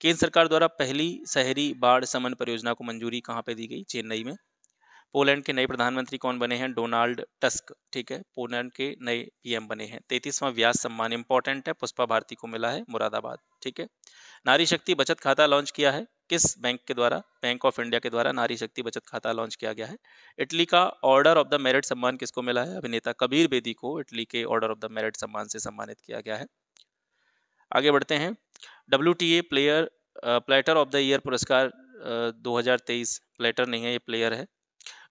केंद्र सरकार द्वारा पहली शहरी बाढ़ शमन परियोजना को मंजूरी कहाँ पे दी गई? चेन्नई में। पोलैंड के नए प्रधानमंत्री कौन बने हैं? डोनाल्ड टस्क, ठीक है, पोलैंड के नए पीएम बने हैं। 33वां व्यास सम्मान इंपॉर्टेंट है, पुष्पा भारती को मिला है मुरादाबाद, ठीक है। नारी शक्ति बचत खाता लॉन्च किया है किस बैंक के द्वारा? बैंक ऑफ इंडिया के द्वारा नारी शक्ति बचत खाता लॉन्च किया गया है। इटली का ऑर्डर ऑफ द मेरिट सम्मान किसको मिला है? अभिनेता कबीर बेदी को इटली के ऑर्डर ऑफ द मेरिट सम्मान से सम्मानित किया गया है। आगे बढ़ते हैं। WTA platter of the year पुरस्कार 2023, प्लेटर नहीं है ये प्लेयर है।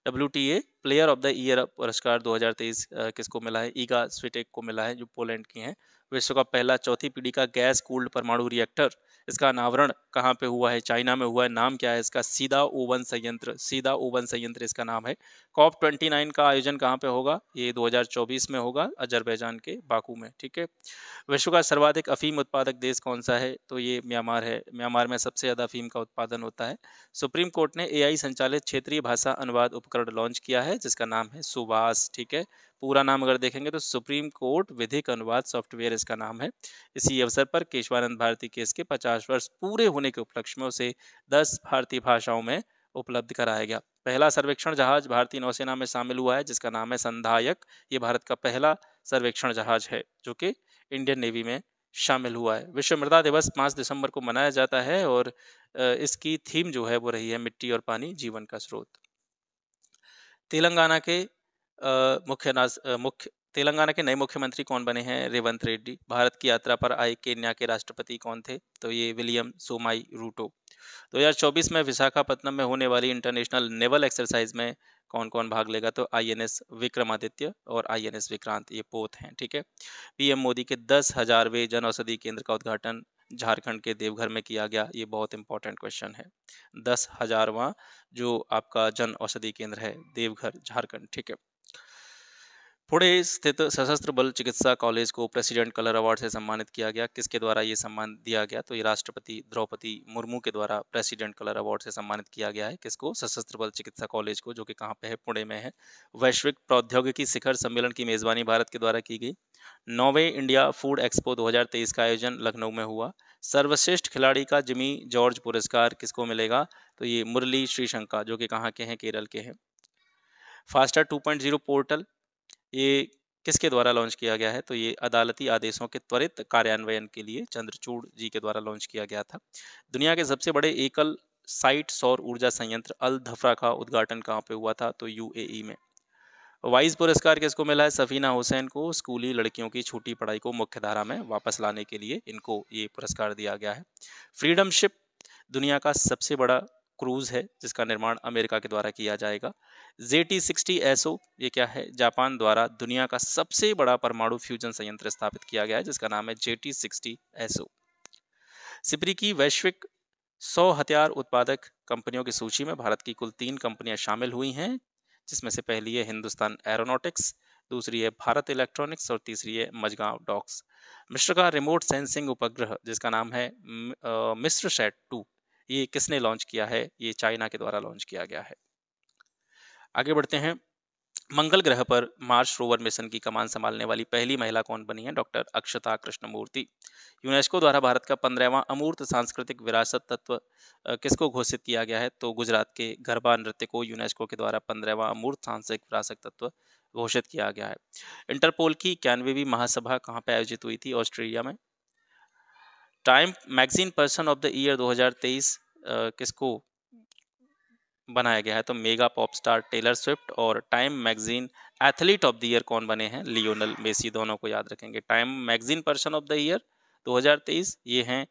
WTA player of the year पुरस्कार 2023 किसको मिला है? ईगा स्विटेक को मिला है, जो पोलैंड की हैं। विश्व का पहला चौथी पीढ़ी का गैस कूल्ड परमाणु रिएक्टर, इसका अनावरण कहाँ पे हुआ है? चाइना में हुआ है। नाम क्या है इसका? सीधा ओवन संयंत्र, सीधा ओवन संयंत्र इसका नाम है। COP29 का आयोजन कहाँ पे होगा? ये 2024 में होगा, अजरबैजान के बाकू में। ठीक है। विश्व का सर्वाधिक अफीम उत्पादक देश कौन सा है? तो ये म्यांमार है। म्यांमार में सबसे ज़्यादा अफीम का उत्पादन होता है। सुप्रीम कोर्ट ने AI संचालित क्षेत्रीय भाषा अनुवाद उपकरण लॉन्च किया है, जिसका नाम है सुभाष। ठीक है। पूरा नाम अगर देखेंगे तो सुप्रीम कोर्ट विधिक अनुवाद सॉफ्टवेयर इसका नाम है। इसी अवसर पर केशवानंद भारती केस के 50 वर्ष पूरे होने के उपलक्ष्य में उसे 10 भारतीय भाषाओं में उपलब्ध कराया गया। पहला सर्वेक्षण जहाज भारतीय नौसेना में शामिल हुआ है, जिसका नाम है संधायक। ये भारत का पहला सर्वेक्षण जहाज है जो कि इंडियन नेवी में शामिल हुआ है। विश्व मृदा दिवस 5 दिसंबर को मनाया जाता है और इसकी थीम जो है वो रही है मिट्टी और पानी जीवन का स्रोत। तेलंगाना के तेलंगाना के नए मुख्यमंत्री कौन बने हैं? रेवंत रेड्डी। भारत की यात्रा पर आए केन्या के राष्ट्रपति कौन थे? तो ये विलियम सोमाई रूटो। 2024 में विशाखापत्तनम में होने वाली इंटरनेशनल नेवल एक्सरसाइज में कौन कौन भाग लेगा? तो INS विक्रमादित्य और INS विक्रांत, ये पोत हैं। ठीक है। PM मोदी के 10,000वें जन औषधि केंद्र का उद्घाटन झारखंड के देवघर में किया गया। ये बहुत इंपॉर्टेंट क्वेश्चन है। 10,000वां जो आपका जन औषधि केंद्र है, देवघर झारखंड। ठीक है। पुणे स्थित सशस्त्र बल चिकित्सा कॉलेज को प्रेसिडेंट कलर अवार्ड से सम्मानित किया गया। किसके द्वारा ये सम्मान दिया गया? तो ये राष्ट्रपति द्रौपदी मुर्मू के द्वारा प्रेसिडेंट कलर अवार्ड से सम्मानित किया गया है। किसको? सशस्त्र बल चिकित्सा कॉलेज को, जो कि कहाँ पे है? पुणे में है। वैश्विक प्रौद्योगिकी शिखर सम्मेलन की मेजबानी भारत के द्वारा की गई। 9वें इंडिया फूड एक्सपो 2023 का आयोजन लखनऊ में हुआ। सर्वश्रेष्ठ खिलाड़ी का जिमी जॉर्ज पुरस्कार किसको मिलेगा? तो ये मुरली श्रीशंका, जो कि कहाँ के हैं? केरल के हैं। फास्टर 2.0 पोर्टल ये किसके द्वारा लॉन्च किया गया है? तो ये अदालती आदेशों के त्वरित कार्यान्वयन के लिए चंद्रचूड़ जी के द्वारा लॉन्च किया गया था। दुनिया के सबसे बड़े एकल साइट सौर ऊर्जा संयंत्र अल धफ्रा का उद्घाटन कहाँ पे हुआ था? तो UAE में। वाइज पुरस्कार किसको मिला है? सफीना हुसैन को। स्कूली लड़कियों की छूटी पढ़ाई को मुख्यधारा में वापस लाने के लिए इनको ये पुरस्कार दिया गया है। फ्रीडम शिप दुनिया का सबसे बड़ा क्रूज है, जिसका निर्माण अमेरिका के द्वारा किया जाएगा। JT60SO ये क्या है? जापान द्वारा दुनिया का सबसे बड़ा परमाणु फ्यूजन संयंत्र स्थापित किया गया है, जिसका नाम है JT60SO। सिप्री की वैश्विक 100 हथियार उत्पादक कंपनियों की सूची में भारत की कुल 3 कंपनियां शामिल हुई हैं, जिसमें से पहली है हिंदुस्तान एरोनॉटिक्स, दूसरी है भारत इलेक्ट्रॉनिक्स और तीसरी है मझगांव डॉक्स। मिस्र का रिमोट सेंसिंग उपग्रह, जिसका नाम है मिस्र सैट 2, ये किसने लॉन्च किया है? ये चाइना के द्वारा लॉन्च किया गया है। आगे बढ़ते हैं। मंगल ग्रह पर मार्स रोवर मिशन की कमान संभालने वाली पहली महिला कौन बनी है? डॉक्टर अक्षता कृष्णमूर्ति। यूनेस्को द्वारा भारत का 15वां अमूर्त सांस्कृतिक विरासत तत्व किसको घोषित किया गया है? तो गुजरात के गरबा नृत्य को यूनेस्को के द्वारा 15वां अमूर्त सांस्कृतिक विरासत तत्व घोषित किया गया है। इंटरपोल की 91वीं महासभा कहाँ पर आयोजित हुई थी? ऑस्ट्रेलिया में। Time magazine person of the year 2023 किसको बनाया गया है? तो mega pop star Taylor Swift. और Time magazine athlete of the year कौन बने हैं? Lionel Messi. दोनों को याद रखेंगे। Time magazine person of the year 2023 ये हैं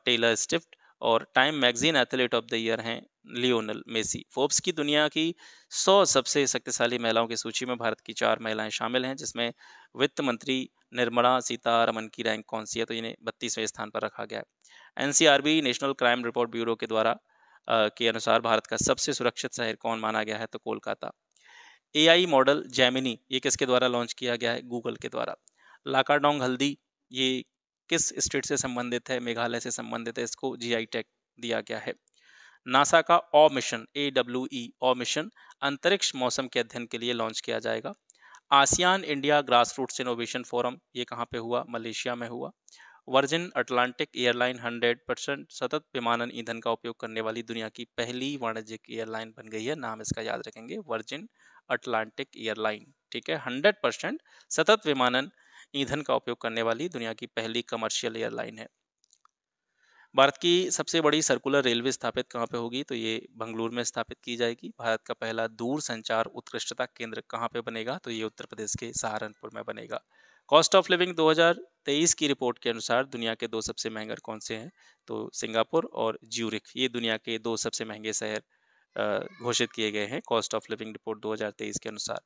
टेलर स्विफ्ट, और Time magazine athlete of the year हैं लियोनल मेसी। फोर्ब्स की दुनिया की 100 सबसे शक्तिशाली महिलाओं की सूची में भारत की 4 महिलाएं शामिल हैं, जिसमें वित्त मंत्री निर्मला सीतारमन की रैंक कौन सी है? तो इन्हें 32वें स्थान पर रखा गया है। NCRB national crime report bureau के द्वारा के अनुसार भारत का सबसे सुरक्षित शहर कौन माना गया है? तो कोलकाता। AI मॉडल जेमिनी ये किसके द्वारा लॉन्च किया गया है? गूगल के द्वारा। लाकाडोंग हल्दी ये किस स्टेट से संबंधित है? मेघालय से संबंधित है। इसको GI टैग दिया गया है। नासा का awe mission AWE awe mission अंतरिक्ष मौसम के अध्ययन के लिए लॉन्च किया जाएगा। ASEAN India grass roots innovation forum ये कहाँ पे हुआ? मलेशिया में हुआ। वर्जिन अटलांटिक एयरलाइन 100% सतत विमानन ईंधन का उपयोग करने वाली दुनिया की पहली वाणिज्यिक एयरलाइन बन गई है। नाम इसका याद रखेंगे, वर्जिन अटलांटिक एयरलाइन। ठीक है। 100% सतत विमानन ईंधन का उपयोग करने वाली दुनिया की पहली कमर्शियल एयरलाइन है। भारत की सबसे बड़ी सर्कुलर रेलवे स्थापित कहाँ पे होगी? तो ये बंगलुरु में स्थापित की जाएगी। भारत का पहला दूर संचार उत्कृष्टता केंद्र कहाँ पे बनेगा? तो ये उत्तर प्रदेश के सहारनपुर में बनेगा। कॉस्ट ऑफ लिविंग 2023 की रिपोर्ट के अनुसार दुनिया के 2 सबसे महंगे कौन से हैं? तो सिंगापुर और ज्यूरिख, ये दुनिया के 2 सबसे महंगे शहर घोषित किए गए हैं कॉस्ट ऑफ लिविंग रिपोर्ट 2023 के अनुसार।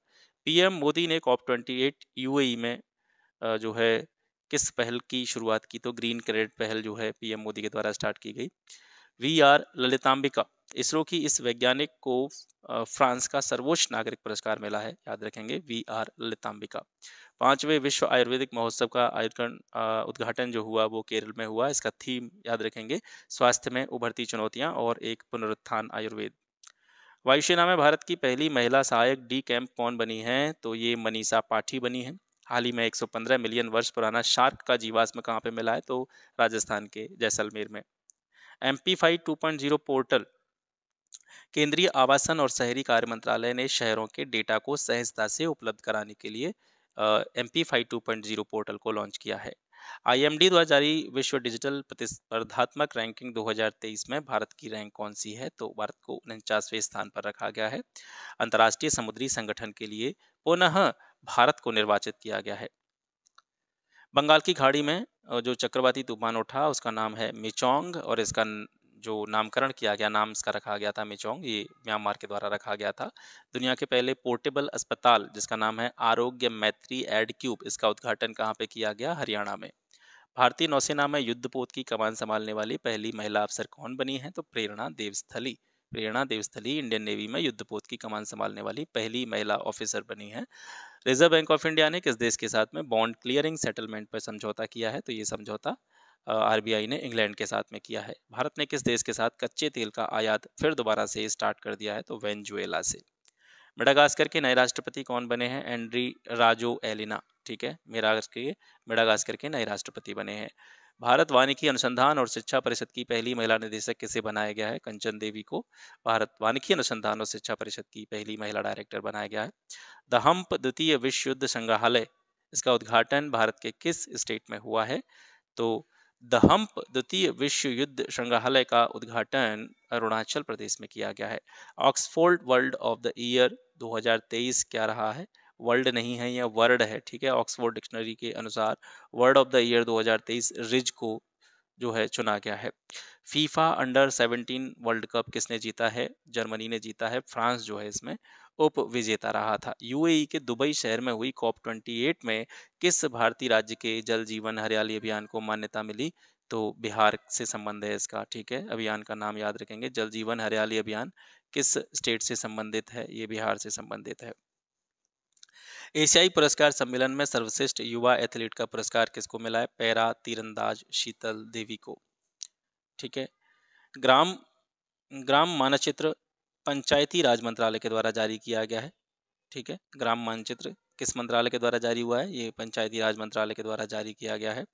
पीएम मोदी ने कॉप 28 यूएई में जो है किस पहल की शुरुआत की? तो ग्रीन क्रेडिट पहल जो है पीएम मोदी के द्वारा स्टार्ट की गई। वी आर ललितांबिका, इसरो की इस वैज्ञानिक को फ्रांस का सर्वोच्च नागरिक पुरस्कार मिला है, याद रखेंगे, वी आर ललितांबिका। 5वें विश्व आयुर्वेदिक महोत्सव का उद्घाटन जो हुआ वो केरल में हुआ। इसका थीम याद रखेंगे, स्वास्थ्य में उभरती चुनौतियां और एक पुनरुत्थान आयुर्वेद। वायुसेना में भारत की पहली महिला सहायक डी कैंप कौन बनी है? तो ये मनीषा पाठी बनी है। हाल ही में 115 मिलियन वर्ष पुराना शार्क का जीवाश्म कहाँ पे मिला है? तो राजस्थान के जैसलमेर में। एमपी 2.0 पोर्टल, केंद्रीय आवासन और शहरी कार्य मंत्रालय ने शहरों के डेटा को सहजता से उपलब्ध कराने के लिए एमपी 2.0 पोर्टल को लॉन्च किया है। आईएमडी द्वारा जारी विश्व डिजिटल प्रतिस्पर्धात्मक रैंकिंग 2023 में भारत की रैंक कौन सी है? तो भारत को 49वें स्थान पर रखा गया है। अंतर्राष्ट्रीय समुद्री संगठन के लिए पुनः भारत को निर्वाचित किया गया है। बंगाल की खाड़ी में जो चक्रवाती तूफान उठा उसका नाम है मिचोंग, और इसका जो नामकरण किया गया, नाम इसका रखा गया था मिचोंग, ये म्यांमार के द्वारा रखा गया था। दुनिया के पहले पोर्टेबल अस्पताल जिसका नाम है आरोग्य मैत्री एड क्यूब, इसका उद्घाटन कहाँ पे किया गया? हरियाणा में। भारतीय नौसेना में युद्धपोत की कमान संभालने वाली पहली महिला अफसर कौन बनी है? तो प्रेरणा देवस्थली। प्रेरणा देवस्थली इंडियन नेवी में युद्धपोत की कमान संभालने वाली पहली महिला ऑफिसर बनी है। रिजर्व बैंक ऑफ इंडिया ने किस देश के साथ में बॉन्ड क्लियरिंग सेटलमेंट पर समझौता किया है? तो ये समझौता आरबीआई ने इंग्लैंड के साथ में किया है। भारत ने किस देश के साथ कच्चे तेल का आयात फिर दोबारा से स्टार्ट कर दिया है? तो वेनेजुएला से। मेडागास्कर के नए राष्ट्रपति कौन बने हैं? एंड्री राजो एलिना, ठीक है, मेडागास्कर के नए राष्ट्रपति बने हैं। भारत वानिकी अनुसंधान और शिक्षा परिषद की पहली महिला निदेशक किसे बनाया गया है? कंचन देवी को भारत वानिकी अनुसंधान और शिक्षा परिषद की पहली महिला डायरेक्टर बनाया गया है। द हम्प द्वितीय विश्व युद्ध संग्रहालय, इसका उद्घाटन भारत के किस स्टेट में हुआ है? तो द हम्प द्वितीय विश्व युद्ध संग्रहालय का उद्घाटन अरुणाचल प्रदेश में किया गया है। Oxford world of the year 2023 क्या रहा है? वर्ल्ड नहीं है, यह वर्ड है, ठीक है। ऑक्सफोर्ड डिक्शनरी के अनुसार word of the year 2023 ridge को जो है चुना गया है। फीफा अंडर 17 वर्ल्ड कप किसने जीता है? जर्मनी ने जीता है। फ्रांस जो है इसमें उप विजेता रहा था। यूएई के दुबई शहर में हुई कॉप 28 में किस भारतीय राज्य के जल जीवन हरियाली अभियान को मान्यता मिली? तो बिहार से संबंध है इसका, ठीक है। अभियान का नाम याद रखेंगे, जल जीवन हरियाली अभियान किस स्टेट से संबंधित है? ये बिहार से संबंधित है। एशियाई पुरस्कार सम्मेलन में सर्वश्रेष्ठ युवा एथलीट का पुरस्कार किसको मिला है? पैरा तीरंदाज शीतल देवी को, ठीक है। ग्राम ग्राम मानचित्र पंचायती राज मंत्रालय के द्वारा जारी किया गया है, ठीक है। ग्राम मानचित्र किस मंत्रालय के द्वारा जारी हुआ है? ये पंचायती राज मंत्रालय के द्वारा जारी किया गया है।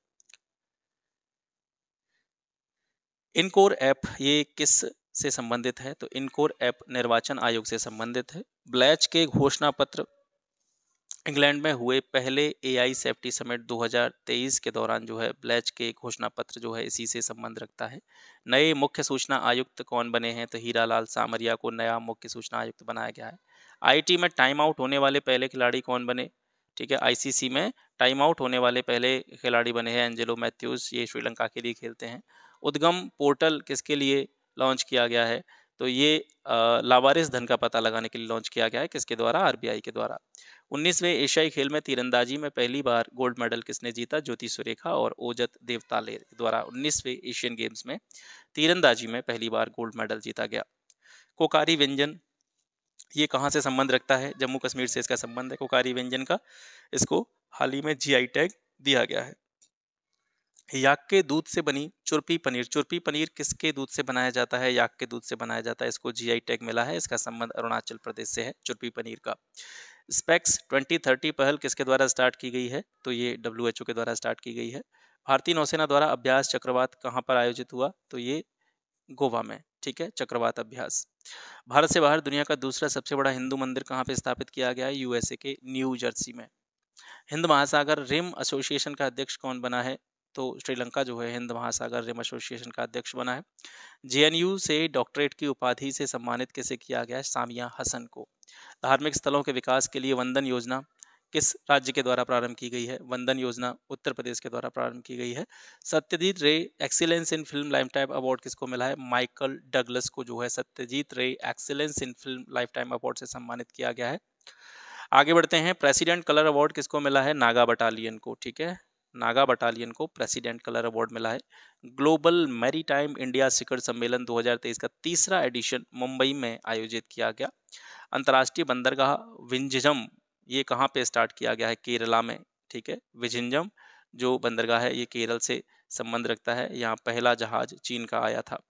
इनकोर ऐप ये किस से संबंधित है? तो इनकोर ऐप निर्वाचन आयोग से संबंधित है। ब्लैच के घोषणा पत्र इंग्लैंड में हुए पहले एआई सेफ्टी समिट 2023 के दौरान जो है ब्लैच के घोषणा पत्र जो है इसी से संबंध रखता है। नए मुख्य सूचना आयुक्त कौन बने हैं? तो हीरालाल सामरिया को नया मुख्य सूचना आयुक्त बनाया गया है। आईटी में टाइम आउट होने वाले पहले खिलाड़ी कौन बने? ठीक है, आईसीसी में टाइम आउट होने वाले पहले खिलाड़ी बने हैं एंजेलो मैथ्यूज, ये श्रीलंका के लिए खेलते हैं। उद्गम पोर्टल किसके लिए लॉन्च किया गया है? तो ये लावारिस धन का पता लगाने के लिए लॉन्च किया गया है, किसके द्वारा? आरबीआई के द्वारा। 19वें एशियाई खेल में तीरंदाजी में पहली बार गोल्ड मेडल किसने जीता? ज्योति सुरेखा और ओजत देवताले द्वारा 19वें एशियन गेम्स में तीरंदाजी में पहली बार गोल्ड मेडल जीता गया। कोकारी व्यंजन ये कहाँ से संबंध रखता है? जम्मू कश्मीर से इसका संबंध है कोकारी व्यंजन का। इसको हाल ही में जीआई टैग दिया गया है। याक के दूध से बनी चुरपी पनीर, चुरपी पनीर किसके दूध से बनाया जाता है? याक के दूध से बनाया जाता है, इसको जीआई टैग मिला है। इसका संबंध अरुणाचल प्रदेश से है चुरपी पनीर का। स्पेक्स 2030 पहल किसके द्वारा स्टार्ट की गई है? तो ये डब्ल्यूएचओ के द्वारा स्टार्ट की गई है। भारतीय नौसेना द्वारा अभ्यास चक्रवात कहाँ पर आयोजित हुआ? तो ये गोवा में, ठीक है, चक्रवात अभ्यास। भारत से बाहर दुनिया का दूसरा सबसे बड़ा हिंदू मंदिर कहाँ पे स्थापित किया गया है? यूएसए के न्यू जर्सी में। हिंद महासागर रिम एसोसिएशन का अध्यक्ष कौन बना है? तो श्रीलंका जो है हिंद महासागर रिम एसोसिएशन का अध्यक्ष बना है। जेएनयू से डॉक्टरेट की उपाधि से सम्मानित किसे किया गया है? सामिया हसन को। धार्मिक स्थलों के विकास के लिए वंदन योजना किस राज्य के द्वारा प्रारंभ की गई है? वंदन योजना उत्तर प्रदेश के द्वारा प्रारंभ की गई है। सत्यजीत रे excellence in film life time award किसको मिला है? माइकल डगलस को जो है सत्यजीत रे excellence in film life time award से सम्मानित किया गया है। आगे बढ़ते हैं, प्रेसिडेंट कलर अवार्ड किसको मिला है? नागा बटालियन को। ठीक है, नागा बटालियन को प्रेसिडेंट कलर अवार्ड मिला है। ग्लोबल मैरीटाइम इंडिया शिखर सम्मेलन 2023 का तीसरा एडिशन मुंबई में आयोजित किया गया। अंतर्राष्ट्रीय बंदरगाह विंझम ये कहाँ पे स्टार्ट किया गया है? केरला में। ठीक है, विझिंजम जो बंदरगाह है ये केरल से संबंध रखता है। यहाँ पहला जहाज चीन का आया था।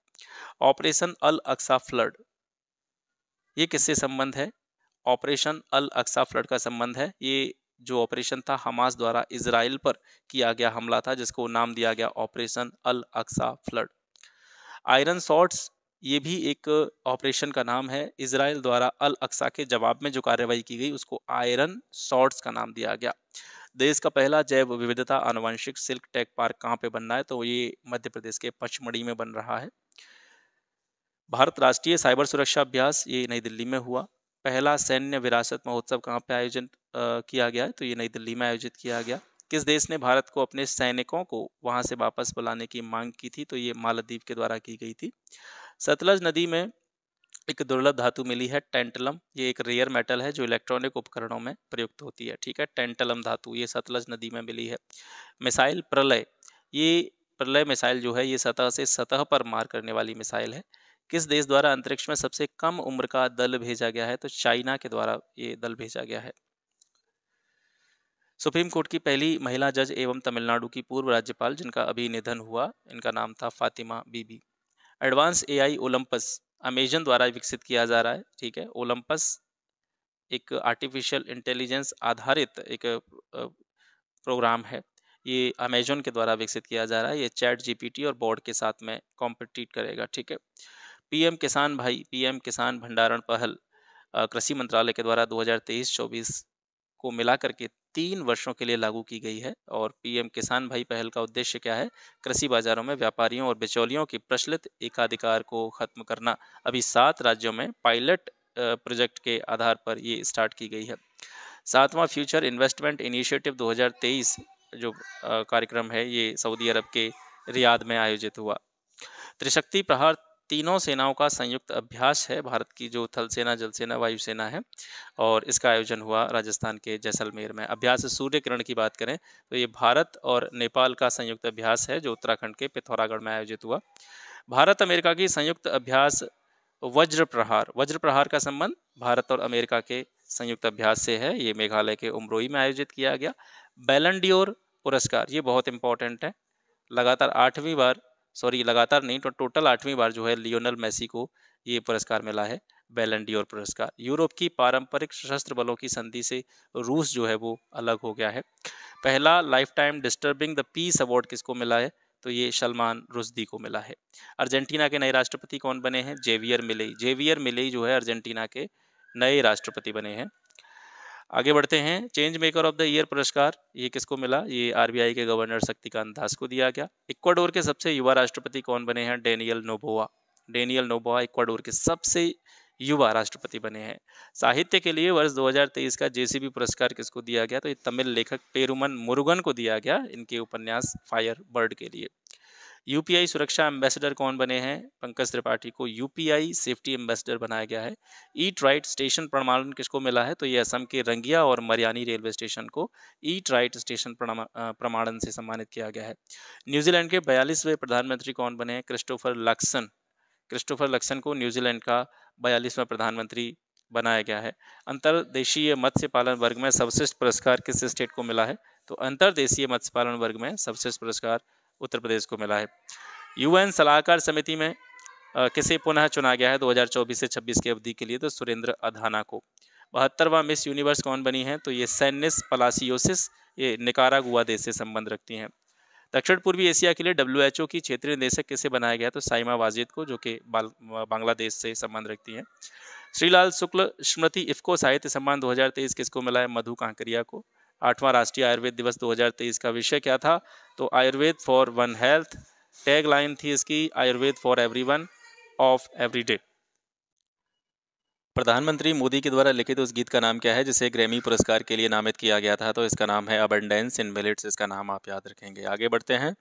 ऑपरेशन अल अक्सा फ्लड ये किससे संबंध है? ऑपरेशन अल अक्सा फ्लड का संबंध है। ये जो ऑपरेशन था हमास द्वारा इजराइल पर किया गया हमला था, जिसको नाम दिया गया ऑपरेशन अल अक्सा फ्लड। आयरन शॉट्स ये भी एक ऑपरेशन का नाम है। इजराइल द्वारा अल अक्सा के जवाब में जो कार्रवाई की गई उसको आयरन शॉट्स का नाम दिया गया। देश का पहला जैव विविधता आनुवंशिक सिल्क टेक पार्क कहाँ पे बन रहा है? तो ये मध्य प्रदेश के पचमढ़ी में बन रहा है। भारत राष्ट्रीय साइबर सुरक्षा अभ्यास ये नई दिल्ली में हुआ। पहला सैन्य विरासत महोत्सव कहाँ पे आयोजन किया गया है? तो ये नई दिल्ली में आयोजित किया गया। किस देश ने भारत को अपने सैनिकों को वहां से वापस बुलाने की मांग की थी? तो ये मालदीव के द्वारा की गई थी। सतलज नदी में एक दुर्लभ धातु मिली है टेंटलम। ये एक रेयर मेटल है जो इलेक्ट्रॉनिक उपकरणों में प्रयुक्त होती है। ठीक है, टेंटलम धातु ये सतलज नदी में मिली है। मिसाइल प्रलय ये प्रलय मिसाइल जो है ये सतह से सतह पर मार करने वाली मिसाइल है। किस देश द्वारा अंतरिक्ष में सबसे कम उम्र का दल भेजा गया है? तो चाइना के द्वारा ये दल भेजा गया है। सुप्रीम कोर्ट की पहली महिला जज एवं तमिलनाडु की पूर्व राज्यपाल जिनका अभी निधन हुआ, इनका नाम था फातिमा बीबी। एडवांस एआई ओलंपस अमेजन द्वारा विकसित किया जा रहा है। ठीक है, ओलंपस एक आर्टिफिशियल इंटेलिजेंस आधारित एक प्रोग्राम है। ये अमेजन के द्वारा विकसित किया जा रहा है। ये चैट जीपीटी और बोर्ड के साथ में कॉम्पिटिट करेगा। ठीक है, पीएम किसान भंडारण पहल कृषि मंत्रालय के द्वारा 2023-24 को मिला करके 3 वर्षों के लिए लागू की गई है। और पीएम किसान भाई पहल का उद्देश्य क्या है? कृषि बाजारों में व्यापारियों और बिचौलियों की प्रचलित एकाधिकार को खत्म करना। अभी 7 राज्यों में पायलट प्रोजेक्ट के आधार पर ये स्टार्ट की गई है। 7वां फ्यूचर इन्वेस्टमेंट इनिशिएटिव 2023 जो कार्यक्रम है ये सऊदी अरब के रियाद में आयोजित हुआ। त्रिशक्ति प्रहार तीनों सेनाओं का संयुक्त अभ्यास है। भारत की जो थल सेना, जल सेना, वायुसेना है, और इसका आयोजन हुआ राजस्थान के जैसलमेर में। अभ्यास सूर्य किरण की बात करें तो ये भारत और नेपाल का संयुक्त अभ्यास है जो उत्तराखंड के पिथौरागढ़ में आयोजित हुआ। भारत अमेरिका की संयुक्त अभ्यास वज्र प्रहार का संबंध भारत और अमेरिका के संयुक्त अभ्यास से है। ये मेघालय के उमरोई में आयोजित किया गया। बैलन डियोर पुरस्कार ये बहुत इंपॉर्टेंट है। लगातार नहीं तो टोटल 8वीं बार जो है लियोनेल मेसी को ये पुरस्कार मिला है, बैलन डियोर पुरस्कार। यूरोप की पारंपरिक सशस्त्र बलों की संधि से रूस जो है वो अलग हो गया है। पहला life time disturbing the peace award किसको मिला है? तो ये सलमान रुश्दी को मिला है। अर्जेंटीना के नए राष्ट्रपति कौन बने हैं? जेवियर मिलेई जो है अर्जेंटीना के नए राष्ट्रपति बने हैं। आगे बढ़ते हैं, change maker of the year पुरस्कार ये किसको मिला? ये आरबीआई के गवर्नर शक्तिकांत दास को दिया गया। इक्वाडोर के सबसे युवा राष्ट्रपति कौन बने हैं? डेनियल नोबोआ इक्वाडोर के सबसे युवा राष्ट्रपति बने हैं। साहित्य के लिए वर्ष 2023 का जेसीबी पुरस्कार किसको दिया गया? तो ये तमिल लेखक पेरुमन मुरुगन को दिया गया इनके उपन्यास फायर बर्ड के लिए। यूपीआई सुरक्षा एम्बेसडर कौन बने हैं? पंकज त्रिपाठी को यूपीआई सेफ्टी एम्बेसडर बनाया गया है। ईट राइट स्टेशन प्रमाणन किसको मिला है? तो ये असम के रंगिया और मरियानी रेलवे स्टेशन को ईट राइट स्टेशन प्रमाणन से सम्मानित किया गया है। न्यूजीलैंड के 42वें प्रधानमंत्री कौन बने हैं? क्रिस्टोफर लक्सन को न्यूजीलैंड का 42वां प्रधानमंत्री बनाया गया है। अंतर्देशीय मत्स्य पालन वर्ग में सर्वश्रेष्ठ पुरस्कार किस स्टेट को मिला है? तो अंतर्देशीय मत्स्य पालन वर्ग में सर्वश्रेष्ठ पुरस्कार उत्तर प्रदेश को मिला है। यूएन सलाहकार समिति में किसे पुनः चुना गया है 2024 से 26 की अवधि के लिए? तो सुरेंद्र अधाना को। 72वां मिस यूनिवर्स कौन बनी है? तो ये सैनिस पलासियोसिस, ये निकारागुआ देश से संबंध रखती हैं। दक्षिण पूर्वी एशिया के लिए डब्ल्यूएचओ की क्षेत्रीय निदेशक किसे बनाया गया? तो साइमा वाजिद को, जो कि बांग्लादेश से संबंध रखती हैं। श्रीलाल शुक्ल स्मृति इफ्को साहित्य सम्मान 2023 किसको मिला है? मधु कांकरिया को। 8वां राष्ट्रीय आयुर्वेद दिवस 2023 का विषय क्या था? तो Ayurveda for one health. Tag line थी इसकी Ayurveda for everyone of every day. प्रधानमंत्री मोदी के द्वारा लिखित उस गीत का नाम क्या है जिसे ग्रैमी पुरस्कार के लिए नामित किया गया था? तो इसका नाम है अबंडेंस इन मिलेट्स। इसका नाम आप याद रखेंगे। आगे बढ़ते हैं।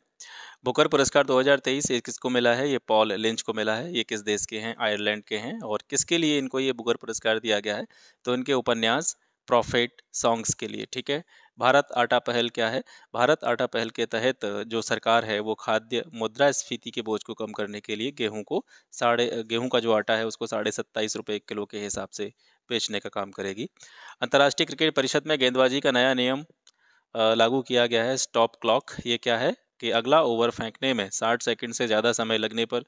बुकर पुरस्कार 2023 ये किसको मिला है? ये पॉल लिंच को मिला है। ये किस देश के हैं? आयरलैंड के हैं। और किसके लिए इनको ये बुकर पुरस्कार दिया गया है? तो इनके उपन्यास प्रॉफिट सॉन्ग्स के लिए। ठीक है। भारत आटा पहल क्या है? भारत आटा पहल के तहत जो सरकार है वो खाद्य मुद्रास्फीति के बोझ को कम करने के लिए गेहूं का जो आटा है उसको 27.5 रुपये किलो के हिसाब से बेचने का काम करेगी। अंतर्राष्ट्रीय क्रिकेट परिषद में गेंदबाजी का नया नियम लागू किया गया है, स्टॉप क्लॉक। ये क्या है कि अगला ओवर फेंकने में 60 सेकंड से ज़्यादा समय लगने पर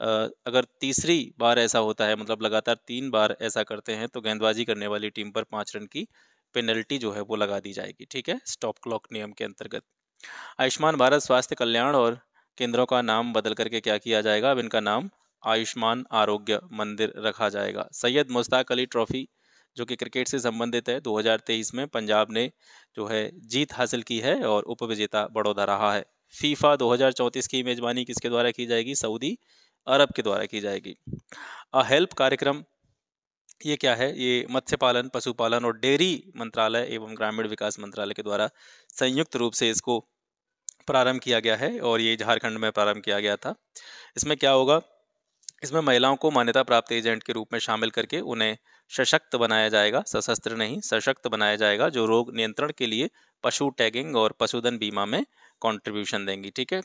अगर तीसरी बार ऐसा होता है, मतलब लगातार 3 बार ऐसा करते हैं, तो गेंदबाजी करने वाली टीम पर 5 रन की पेनल्टी जो है वो लगा दी जाएगी। ठीक है, स्टॉप क्लॉक नियम के अंतर्गत। आयुष्मान भारत स्वास्थ्य कल्याण और केंद्रों का नाम बदल करके क्या किया जाएगा? अब इनका नाम आयुष्मान आरोग्य मंदिर रखा जाएगा। सैयद मुश्ताक अली ट्रॉफी जो कि क्रिकेट से संबंधित है, 2023 में पंजाब ने जो है जीत हासिल की है और उपविजेता बड़ौदा रहा है। फीफा 2034 की मेजबानी किसके द्वारा की जाएगी? सऊदी अरब के द्वारा की जाएगी। अ हेल्प कार्यक्रम ये क्या है? ये मत्स्य पालन, पशुपालन और डेयरी मंत्रालय एवं ग्रामीण विकास मंत्रालय के द्वारा संयुक्त रूप से इसको प्रारंभ किया गया है और ये झारखंड में प्रारंभ किया गया था। इसमें क्या होगा? इसमें महिलाओं को मान्यता प्राप्त एजेंट के रूप में शामिल करके उन्हें सशक्त बनाया जाएगा, सशस्त्र नहीं सशक्त बनाया जाएगा, जो रोग नियंत्रण के लिए पशु टैगिंग और पशुधन बीमा में कंट्रीब्यूशन देंगी। ठीक है।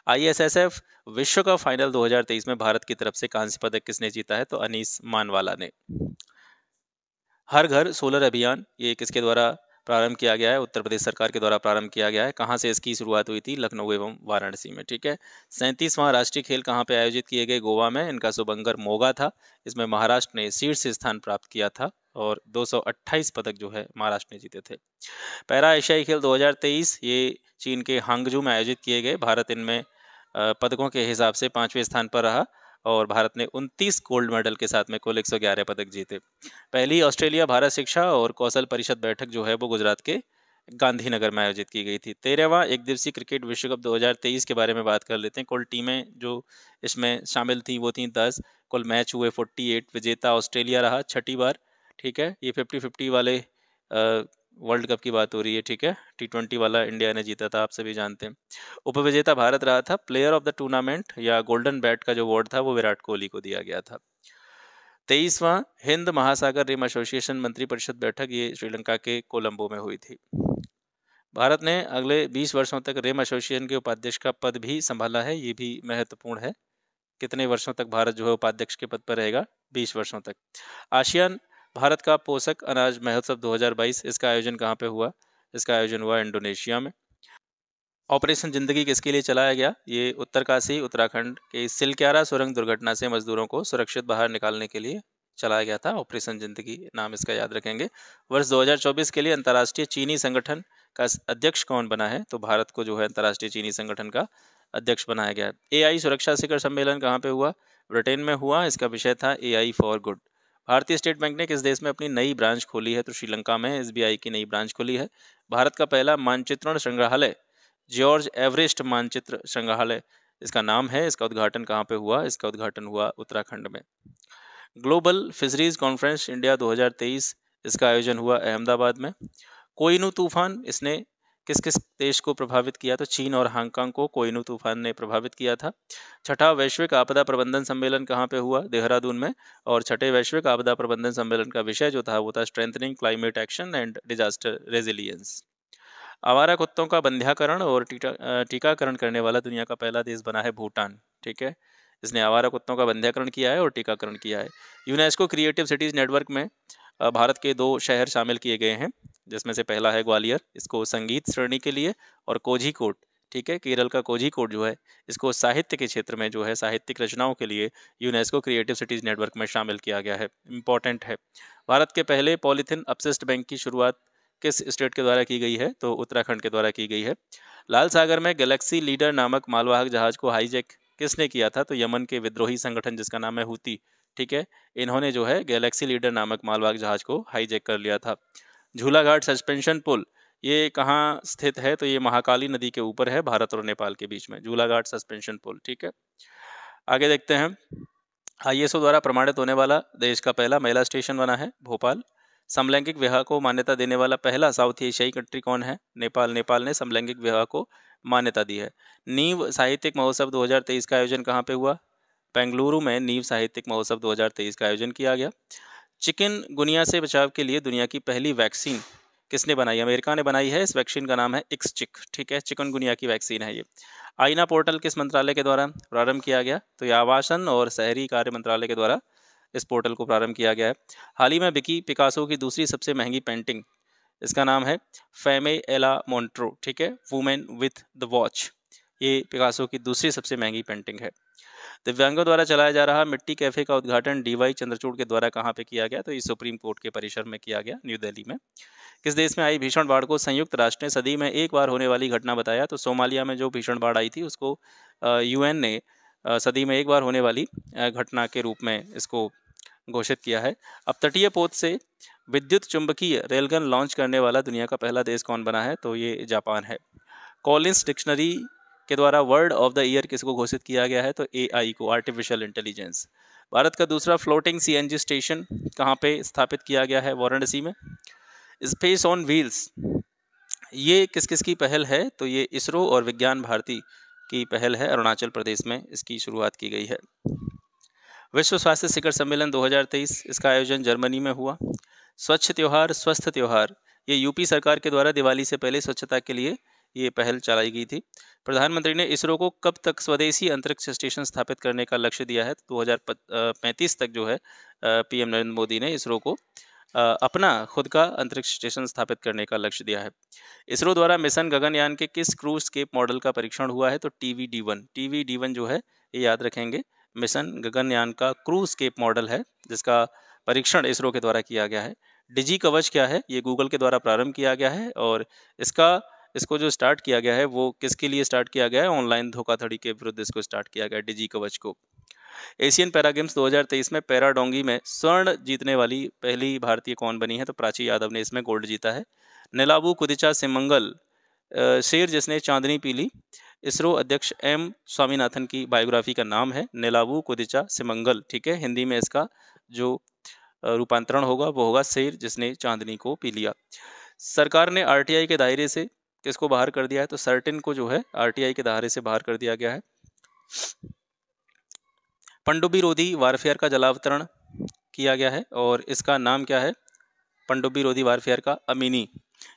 आईएसएसएफ विश्व कप फाइनल 2023 में भारत की तरफ से कांस्य पदक किसने जीता है? तो अनीस मानवाला ने। हर घर सोलर अभियान ये किसके द्वारा प्रारंभ किया गया है? उत्तर प्रदेश सरकार के द्वारा प्रारंभ किया गया है। कहाँ से इसकी शुरुआत हुई थी? लखनऊ एवं वाराणसी में। ठीक है। 37वां राष्ट्रीय खेल कहाँ पे आयोजित किए गए? गोवा में। इनका शुभंकर मोगा था। इसमें महाराष्ट्र ने शीर्ष स्थान प्राप्त किया था और 228 पदक जो है महाराष्ट्र ने जीते थे। पैरा एशियाई खेल 2023 ये चीन के हांगजू में आयोजित किए गए। भारत इनमें पदकों के हिसाब से 5वें स्थान पर रहा और भारत ने 29 गोल्ड मेडल के साथ में कुल 111 पदक जीते। पहली ऑस्ट्रेलिया भारत शिक्षा और कौशल परिषद बैठक जो है वो गुजरात के गांधीनगर में आयोजित की गई थी। 13वां एक दिवसीय क्रिकेट विश्व कप 2023 के बारे में बात कर लेते हैं। कुल टीमें जो इसमें शामिल थी वो थी 10। कुल मैच हुए 48। विजेता ऑस्ट्रेलिया रहा 6ठी बार। ठीक है। ये 50-50 वाले वर्ल्ड कप की बात हो रही है। ठीक है। T20 वाला इंडिया ने जीता था, आप सभी जानते हैं। उपविजेता भारत रहा था। प्लेयर ऑफ द टूर्नामेंट या गोल्डन बैट का जो अवार्ड था वो विराट कोहली को दिया गया था। 23वां हिंद महासागर रिम एसोसिएशन मंत्रिपरिषद बैठक ये श्रीलंका के कोलंबो में हुई थी। भारत ने अगले 20 वर्षों तक रिम एसोसिएशन के उपाध्यक्ष का पद भी संभाला है। ये भी महत्वपूर्ण है। कितने वर्षों तक भारत जो है उपाध्यक्ष के पद पर रहेगा? 20 वर्षों तक। आसियान भारत का पोषक अनाज महोत्सव 2022 इसका आयोजन कहाँ पे हुआ? इसका आयोजन हुआ इंडोनेशिया में। ऑपरेशन जिंदगी किसके लिए चलाया गया? ये उत्तरकाशी उत्तराखंड के सिलक्यारा सुरंग दुर्घटना से मजदूरों को सुरक्षित बाहर निकालने के लिए चलाया गया था। ऑपरेशन जिंदगी नाम इसका याद रखेंगे। वर्ष 2024 के लिए अंतर्राष्ट्रीय चीनी संगठन का अध्यक्ष कौन बना है? तो भारत को जो है अंतर्राष्ट्रीय चीनी संगठन का अध्यक्ष बनाया गया है। एआई सुरक्षा शिखर सम्मेलन कहाँ पे हुआ? ब्रिटेन में हुआ। इसका विषय था एआई फॉर गुड। भारतीय स्टेट बैंक ने किस देश में अपनी नई ब्रांच खोली है? तो श्रीलंका में एसबीआई की नई ब्रांच खोली है। भारत का पहला मानचित्रण संग्रहालय जॉर्ज एवरेस्ट मानचित्र संग्रहालय इसका नाम है। इसका उद्घाटन कहाँ पे हुआ? इसका उद्घाटन हुआ उत्तराखंड में। ग्लोबल फिशरीज कॉन्फ्रेंस इंडिया 2023 इसका आयोजन हुआ अहमदाबाद में। कोहिनूर तूफान इसने किस किस देश को प्रभावित किया? तो चीन और हांगकांग को कोहिनूर तूफान ने प्रभावित किया था। छठा वैश्विक आपदा प्रबंधन सम्मेलन कहाँ पे हुआ? देहरादून में। और छठे वैश्विक आपदा प्रबंधन सम्मेलन का विषय जो था वो था strengthening climate action and disaster resilience. आवारा कुत्तों का बंध्याकरण और टीकाकरण करने वाला दुनिया का पहला देश बना है भूटान। ठीक है। इसने आवारा कुत्तों का बंध्याकरण किया है और टीकाकरण किया है। यूनेस्को क्रिएटिव सिटीज नेटवर्क में भारत के 2 शहर शामिल किए गए हैं, जिसमें से पहला है ग्वालियर, इसको संगीत श्रेणी के लिए, और कोझीकोड, ठीक है, केरल का कोझीकोड जो है इसको साहित्य के क्षेत्र में जो है साहित्यिक रचनाओं के लिए यूनेस्को क्रिएटिव सिटीज नेटवर्क में शामिल किया गया है। इम्पॉर्टेंट है। भारत के पहले पॉलीथीन अपशिष्ट बैंक की शुरुआत किस स्टेट के द्वारा की गई है? तो उत्तराखंड के द्वारा की गई है। लाल सागर में गैलेक्सी लीडर नामक मालवाहक जहाज को हाईजैक किसने किया था? तो यमन के विद्रोही संगठन जिसका नाम है हूती। ठीक है। इन्होंने जो है गैलेक्सी लीडर नामक मालवाहक जहाज को हाईजैक कर लिया था। झूलाघाट सस्पेंशन पुल ये कहाँ स्थित है? तो ये महाकाली नदी के ऊपर है, भारत और नेपाल के बीच में, झूलाघाट सस्पेंशन पुल। ठीक है, आगे देखते हैं। आईएसओ द्वारा प्रमाणित होने वाला देश का पहला महिला स्टेशन बना है भोपाल। समलैंगिक विवाह को मान्यता देने वाला पहला साउथ एशियाई कंट्री कौन है? नेपाल। नेपाल ने समलैंगिक विवाह को मान्यता दी है। नीव साहित्यिक महोत्सव 2023 का आयोजन कहाँ पे हुआ? बेंगलुरु में नीव साहित्यिक महोत्सव 2023 का आयोजन किया गया। चिकन गुनिया से बचाव के लिए दुनिया की पहली वैक्सीन किसने बनाई? अमेरिका ने बनाई है। इस वैक्सीन का नाम है इक्सचिक। ठीक है, चिकन गुनिया की वैक्सीन है ये। आईना पोर्टल किस मंत्रालय के द्वारा प्रारंभ किया गया? तो ये आवासन और शहरी कार्य मंत्रालय के द्वारा इस पोर्टल को प्रारंभ किया गया है। हाल ही में बिकी पिकासो की दूसरी सबसे महंगी पेंटिंग, इसका नाम है फेमे एला मोन्ट्रो। ठीक है, वुमेन विथ द वॉच, ये पिकासो की दूसरी सबसे महंगी पेंटिंग है। दिव्यांगों द्वारा चलाया जा रहा मिट्टी कैफे का उद्घाटन डीवाई चंद्रचूड़ के द्वारा कहाँ पे किया गया? तो ये सुप्रीम कोर्ट के परिसर में किया गया, न्यू दिल्ली में। किस देश में आई भीषण बाढ़ को संयुक्त राष्ट्र ने सदी में एक बार होने वाली घटना बताया? तो सोमालिया में जो भीषण बाढ़ आई थी उसको यूएन ने सदी में एक बार होने वाली घटना के रूप में इसको घोषित किया है। अब तटीय पोत से विद्युत चुंबकीय रेलगन लॉन्च करने वाला दुनिया का पहला देश कौन बना है? तो ये जापान है। कॉलिंस डिक्शनरी के द्वारा वर्ड ऑफ द ईयर किसको घोषित किया गया है? तो एआई को, आर्टिफिशियल इंटेलिजेंस। भारत का दूसरा फ्लोटिंग सीएनजी स्टेशन कहाँ पे स्थापित किया गया है? वाराणसी में। स्पेस ऑन व्हील्स, ये किस किस की पहल है? तो ये इसरो और विज्ञान भारती की पहल है। अरुणाचल प्रदेश में इसकी शुरुआत की गई है। विश्व स्वास्थ्य शिखर सम्मेलन 2023, इसका आयोजन जर्मनी में हुआ। स्वच्छ त्योहार स्वस्थ त्योहार, ये यूपी सरकार के द्वारा दिवाली से पहले स्वच्छता के लिए ये पहल चलाई गई थी। प्रधानमंत्री ने इसरो को कब तक स्वदेशी अंतरिक्ष स्टेशन स्थापित करने का लक्ष्य दिया है? 2035 तक जो है पीएम नरेंद्र मोदी ने इसरो को अपना खुद का अंतरिक्ष स्टेशन स्थापित करने का लक्ष्य दिया है। इसरो द्वारा मिशन गगनयान के किस क्रूज स्केप मॉडल का परीक्षण हुआ है? तो TVD-1। TVD-1 जो है ये याद रखेंगे, मिशन गगनयान का क्रूज स्केप मॉडल है जिसका परीक्षण इसरो के द्वारा किया गया है। डिजी कवच क्या है? ये गूगल के द्वारा प्रारंभ किया गया है और इसको जो स्टार्ट किया गया है वो किसके लिए स्टार्ट किया गया है? ऑनलाइन धोखाधड़ी के विरुद्ध इसको स्टार्ट किया गया है, डिजी कवच को। एशियन पैरा गेम्स 2023 में पैराडोंगी में स्वर्ण जीतने वाली पहली भारतीय कौन बनी है? तो प्राची यादव ने इसमें गोल्ड जीता है। नेलाबू कुदिचा सिमंगल, शेर जिसने चांदनी पी ली, इसरो अध्यक्ष एम स्वामीनाथन की बायोग्राफी का नाम है नेलाबू कुदिचा सिमंगल। ठीक है, हिंदी में इसका जो रूपांतरण होगा वो होगा शेर जिसने चांदनी को पी लिया। सरकार ने आरटीआई के दायरे से किसको बाहर कर दिया है? तो सर्टिन को जो है आरटीआई के दायरे से बाहर कर दिया गया है। पनडुब्बी रोधी वारफेयर का जलावतरण किया गया है और इसका नाम क्या है? पनडुब्बी रोधी वारफेयर का अमीनी।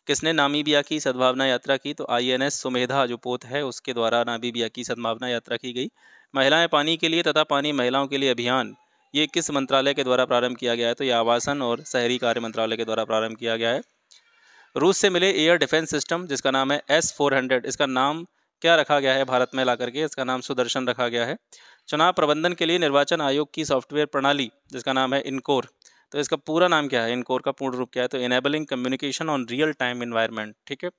किसने नामीबिया की सद्भावना यात्रा की? तो INS सुमेधा जो पोत है उसके द्वारा नामीबिया की सद्भावना यात्रा की गई। महिलाएं पानी के लिए तथा पानी महिलाओं के लिए अभियान, ये किस मंत्रालय के द्वारा प्रारंभ किया गया है? तो ये आवासन और शहरी कार्य मंत्रालय के द्वारा प्रारंभ किया गया है। रूस से मिले एयर डिफेंस सिस्टम जिसका नाम है S-400, इसका नाम क्या रखा गया है भारत में ला करके? इसका नाम सुदर्शन रखा गया है। चुनाव प्रबंधन के लिए निर्वाचन आयोग की सॉफ्टवेयर प्रणाली जिसका नाम है इनकोर, तो इसका पूरा नाम क्या है? इनकोर का पूर्ण रूप क्या है? तो enabling communication on real time environment. ठीक है,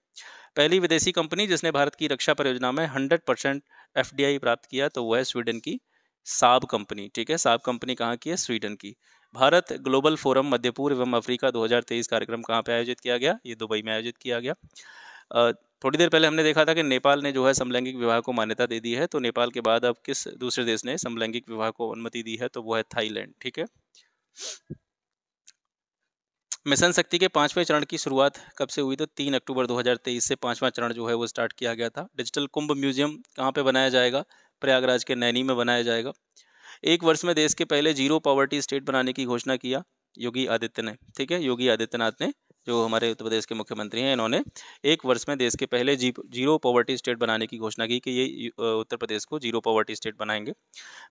पहली विदेशी कंपनी जिसने भारत की रक्षा परियोजना में 100% FDI प्राप्त किया तो वो है स्वीडन की साब कंपनी। ठीक है, साब कंपनी कहाँ की है? स्वीडन की। भारत ग्लोबल फोरम मध्य पूर्व एवं अफ्रीका 2023 कार्यक्रम कहाँ पे आयोजित किया गया? ये दुबई में आयोजित किया गया। थोड़ी देर पहले हमने देखा था कि नेपाल ने जो है समलैंगिक विवाह को मान्यता दे दी है, तो नेपाल के बाद अब किस दूसरे देश ने समलैंगिक विवाह को अनुमति दी है? तो वो है थाईलैंड। ठीक है, मिशन शक्ति के 5वें चरण की शुरुआत कब से हुई? तो 3 अक्टूबर 2023 से 5वां चरण जो है वो स्टार्ट किया गया था। डिजिटल कुंभ म्यूजियम कहाँ पे बनाया जाएगा? प्रयागराज के नैनी में बनाया जाएगा। एक वर्ष में देश के पहले जीरो पॉवर्टी स्टेट बनाने की घोषणा किया योगी आदित्य ने। ठीक है, योगी आदित्यनाथ ने, जो हमारे उत्तर प्रदेश के मुख्यमंत्री हैं, इन्होंने एक वर्ष में देश के पहले जीरो पॉवर्टी स्टेट बनाने की घोषणा की कि ये उत्तर प्रदेश को जीरो पॉवर्टी स्टेट बनाएंगे।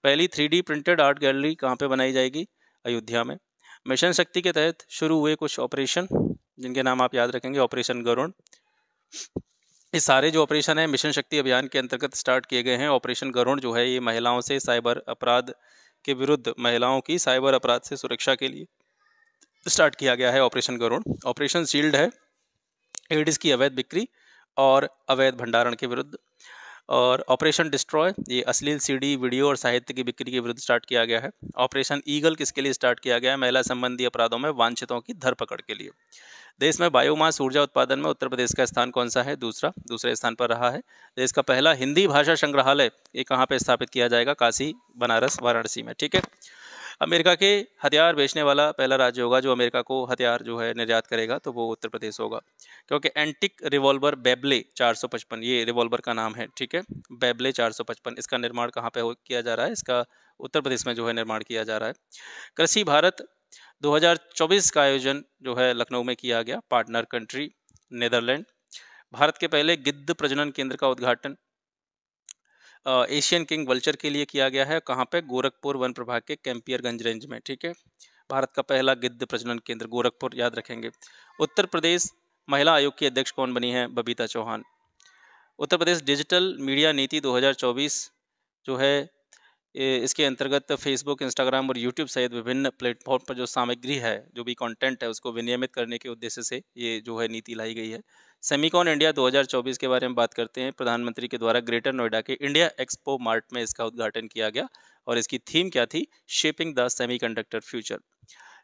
पहली 3D प्रिंटेड आर्ट गैलरी कहाँ पे बनाई जाएगी? अयोध्या में। मिशन शक्ति के तहत शुरू हुए कुछ ऑपरेशन जिनके नाम आप याद रखेंगे, ऑपरेशन गरुड़। ये सारे जो ऑपरेशन है मिशन शक्ति अभियान के अंतर्गत स्टार्ट किए गए हैं। ऑपरेशन गरुड़ जो है ये महिलाओं से साइबर अपराध के विरुद्ध, महिलाओं की साइबर अपराध से सुरक्षा के लिए स्टार्ट किया गया है ऑपरेशन गरुड़। ऑपरेशन शील्ड है एड्स की अवैध बिक्री और अवैध भंडारण के विरुद्ध। और ऑपरेशन डिस्ट्रॉय, ये अश्लील सीडी, वीडियो और साहित्य की बिक्री के विरुद्ध स्टार्ट किया गया है। ऑपरेशन ईगल किसके लिए स्टार्ट किया गया है? महिला संबंधी अपराधों में वांछितों की धरपकड़ के लिए। देश में बायोमास ऊर्जा उत्पादन में उत्तर प्रदेश का स्थान कौन सा है? दूसरे स्थान पर रहा है। देश का पहला हिंदी भाषा संग्रहालय ये कहाँ पे स्थापित किया जाएगा? काशी, बनारस, वाराणसी में। ठीक है। अमेरिका के हथियार बेचने वाला पहला राज्य होगा जो अमेरिका को हथियार जो है निर्यात करेगा, तो वो उत्तर प्रदेश होगा। क्योंकि एंटिक रिवॉल्वर बेबले 455 ये रिवॉल्वर का नाम है। ठीक है, बेबले 455 इसका निर्माण कहाँ पे किया जा रहा है? इसका उत्तर प्रदेश में जो है निर्माण किया जा रहा है। कृषि भारत 2024 का आयोजन जो है लखनऊ में किया गया। Partner country Netherlands. भारत के पहले गिद्ध प्रजनन केंद्र का उद्घाटन एशियन किंग वल्चर के लिए किया गया है। कहाँ पे? गोरखपुर वन प्रभाग के कैंपियरगंज रेंज में। ठीक है, भारत का पहला गिद्ध प्रजनन केंद्र गोरखपुर, याद रखेंगे। उत्तर प्रदेश महिला आयोग की अध्यक्ष कौन बनी है? बबीता चौहान। उत्तर प्रदेश डिजिटल मीडिया नीति 2024 जो है इसके अंतर्गत फेसबुक, इंस्टाग्राम और यूट्यूब सहित विभिन्न प्लेटफॉर्म पर जो सामग्री है, जो भी कंटेंट है, उसको विनियमित करने के उद्देश्य से ये जो है नीति लाई गई है। सेमिकॉन इंडिया 2024 के बारे में बात करते हैं। प्रधानमंत्री के द्वारा ग्रेटर नोएडा के इंडिया एक्सपो मार्ट में इसका उद्घाटन किया गया और इसकी थीम क्या थी? Shaping the semiconductor future.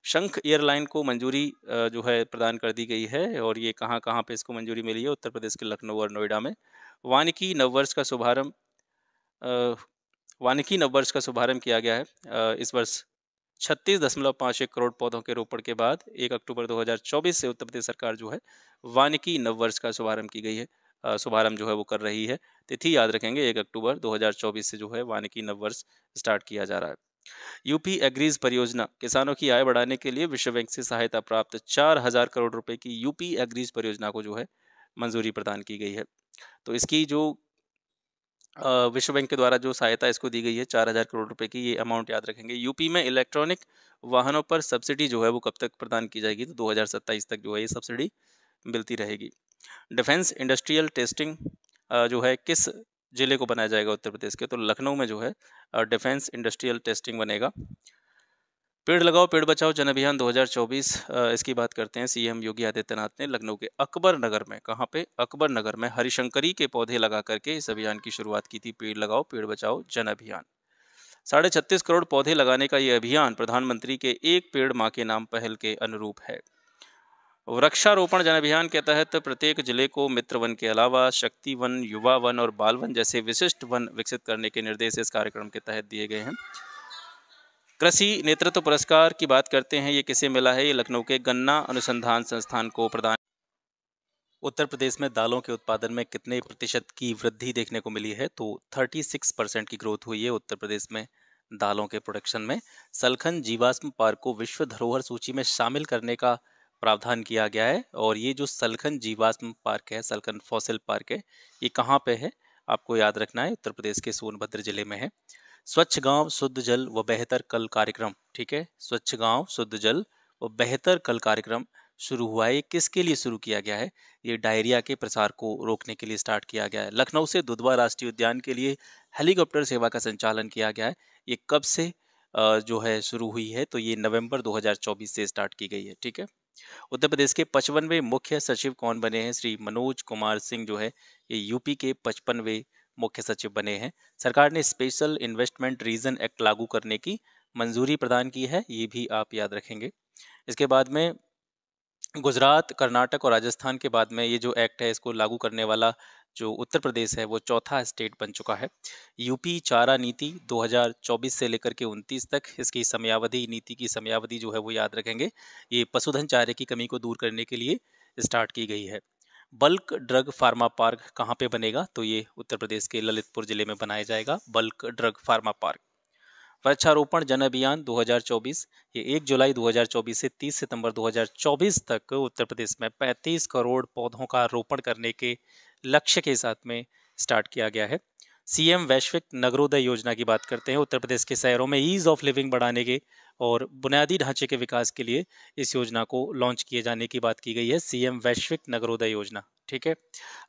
शंख एयरलाइन को मंजूरी जो है प्रदान कर दी गई है और ये कहाँ कहाँ पे इसको मंजूरी मिली है? उत्तर प्रदेश के लखनऊ और नोएडा में। वानिकी नववर्ष का शुभारंभ वानिकी नववर्ष का शुभारंभ किया गया है इस वर्ष 36.51 करोड़ पौधों के रोपण के बाद 1 अक्टूबर 2024 से उत्तर प्रदेश सरकार जो है वानिकी नववर्ष का शुभारंभ की गई है। शुभारंभ जो है वो कर रही है। तिथि याद रखेंगे, 1 अक्टूबर 2024 से जो है वानिकी नववर्ष स्टार्ट किया जा रहा है। यूपी एग्रीज परियोजना किसानों की आय बढ़ाने के लिए विश्व बैंक से सहायता प्राप्त 4000 करोड़ रुपए की यूपी एग्रीज परियोजना को जो है मंजूरी प्रदान की गई है। तो इसकी जो विश्व बैंक के द्वारा जो सहायता इसको दी गई है 4000 करोड़ रुपए की, ये अमाउंट याद रखेंगे। यूपी में इलेक्ट्रॉनिक वाहनों पर सब्सिडी जो है वो कब तक प्रदान की जाएगी? तो 2027 तक जो है ये सब्सिडी मिलती रहेगी। डिफेंस इंडस्ट्रियल टेस्टिंग जो है किस जिले को बनाया जाएगा उत्तर प्रदेश के? तो लखनऊ में जो है डिफेंस इंडस्ट्रियल टेस्टिंग बनेगा। पेड़ लगाओ पेड़ बचाओ जन अभियान 2024 इसकी बात करते हैं। सीएम योगी आदित्यनाथ ने लखनऊ के अकबर नगर में, कहाँ पे? अकबर नगर में हरिशंकरी के पौधे लगा करके इस अभियान की शुरुआत की थी। पेड़ लगाओ पेड़ बचाओ जन अभियान। 36.5 करोड़ पौधे लगाने का ये अभियान प्रधानमंत्री के एक पेड़ माँ के नाम पहल के अनुरूप है। वृक्षारोपण जन अभियान के तहत प्रत्येक जिले को मित्र वन के अलावा शक्ति वन, युवा वन और बाल वन जैसे विशिष्ट वन विकसित करने के निर्देश इस कार्यक्रम के तहत दिए गए हैं। कृषि नेतृत्व पुरस्कार की बात करते हैं, ये किसे मिला है? ये लखनऊ के गन्ना अनुसंधान संस्थान को प्रदान। उत्तर प्रदेश में दालों के उत्पादन में कितने प्रतिशत की वृद्धि देखने को मिली है? तो 36% की ग्रोथ हुई है उत्तर प्रदेश में दालों के प्रोडक्शन में। सलखन जीवाश्म पार्क को विश्व धरोहर सूची में शामिल करने का प्रावधान किया गया है और ये जो सलखन जीवाश्म पार्क है, सलखन फॉसिल पार्क है, ये कहाँ पे है? आपको याद रखना है, उत्तर प्रदेश के सोनभद्र जिले में है। स्वच्छ गांव शुद्ध जल व बेहतर कल कार्यक्रम, ठीक है, स्वच्छ गांव शुद्ध जल व बेहतर कल कार्यक्रम शुरू हुआ है। ये किसके लिए शुरू किया गया है? ये डायरिया के प्रसार को रोकने के लिए स्टार्ट किया गया है। लखनऊ से दुधवा राष्ट्रीय उद्यान के लिए हेलीकॉप्टर सेवा का संचालन किया गया है। ये कब से जो है शुरू हुई है? तो ये नवंबर 2024 से स्टार्ट की गई है। ठीक है। उत्तर प्रदेश के 55वें मुख्य सचिव कौन बने हैं? श्री मनोज कुमार सिंह जो है ये यूपी के 55वें मुख्य सचिव बने हैं। सरकार ने स्पेशल इन्वेस्टमेंट रीजन एक्ट लागू करने की मंजूरी प्रदान की है, ये भी आप याद रखेंगे। इसके बाद में गुजरात, कर्नाटक और राजस्थान के बाद में ये जो एक्ट है इसको लागू करने वाला जो उत्तर प्रदेश है वो चौथा स्टेट बन चुका है। यूपी चारा नीति 2024 से लेकर के 29 तक, इसकी समयावधि, नीति की समयावधि जो है वो याद रखेंगे। ये पशुधन चारे की कमी को दूर करने के लिए स्टार्ट की गई है। बल्क ड्रग फार्मा पार्क कहाँ पे बनेगा? तो ये उत्तर प्रदेश के ललितपुर जिले में बनाया जाएगा, बल्क ड्रग फार्मा पार्क। वृक्षारोपण जन अभियान 2024 ये 1 जुलाई 2024 से 30 सितंबर 2024 तक उत्तर प्रदेश में 35 करोड़ पौधों का रोपण करने के लक्ष्य के साथ में स्टार्ट किया गया है। सीएम वैश्विक नगरोदय योजना की बात करते हैं। उत्तर प्रदेश के शहरों में ईज ऑफ लिविंग बढ़ाने के और बुनियादी ढांचे के विकास के लिए इस योजना को लॉन्च किए जाने की बात की गई है, सीएम वैश्विक नगरोदय योजना। ठीक है।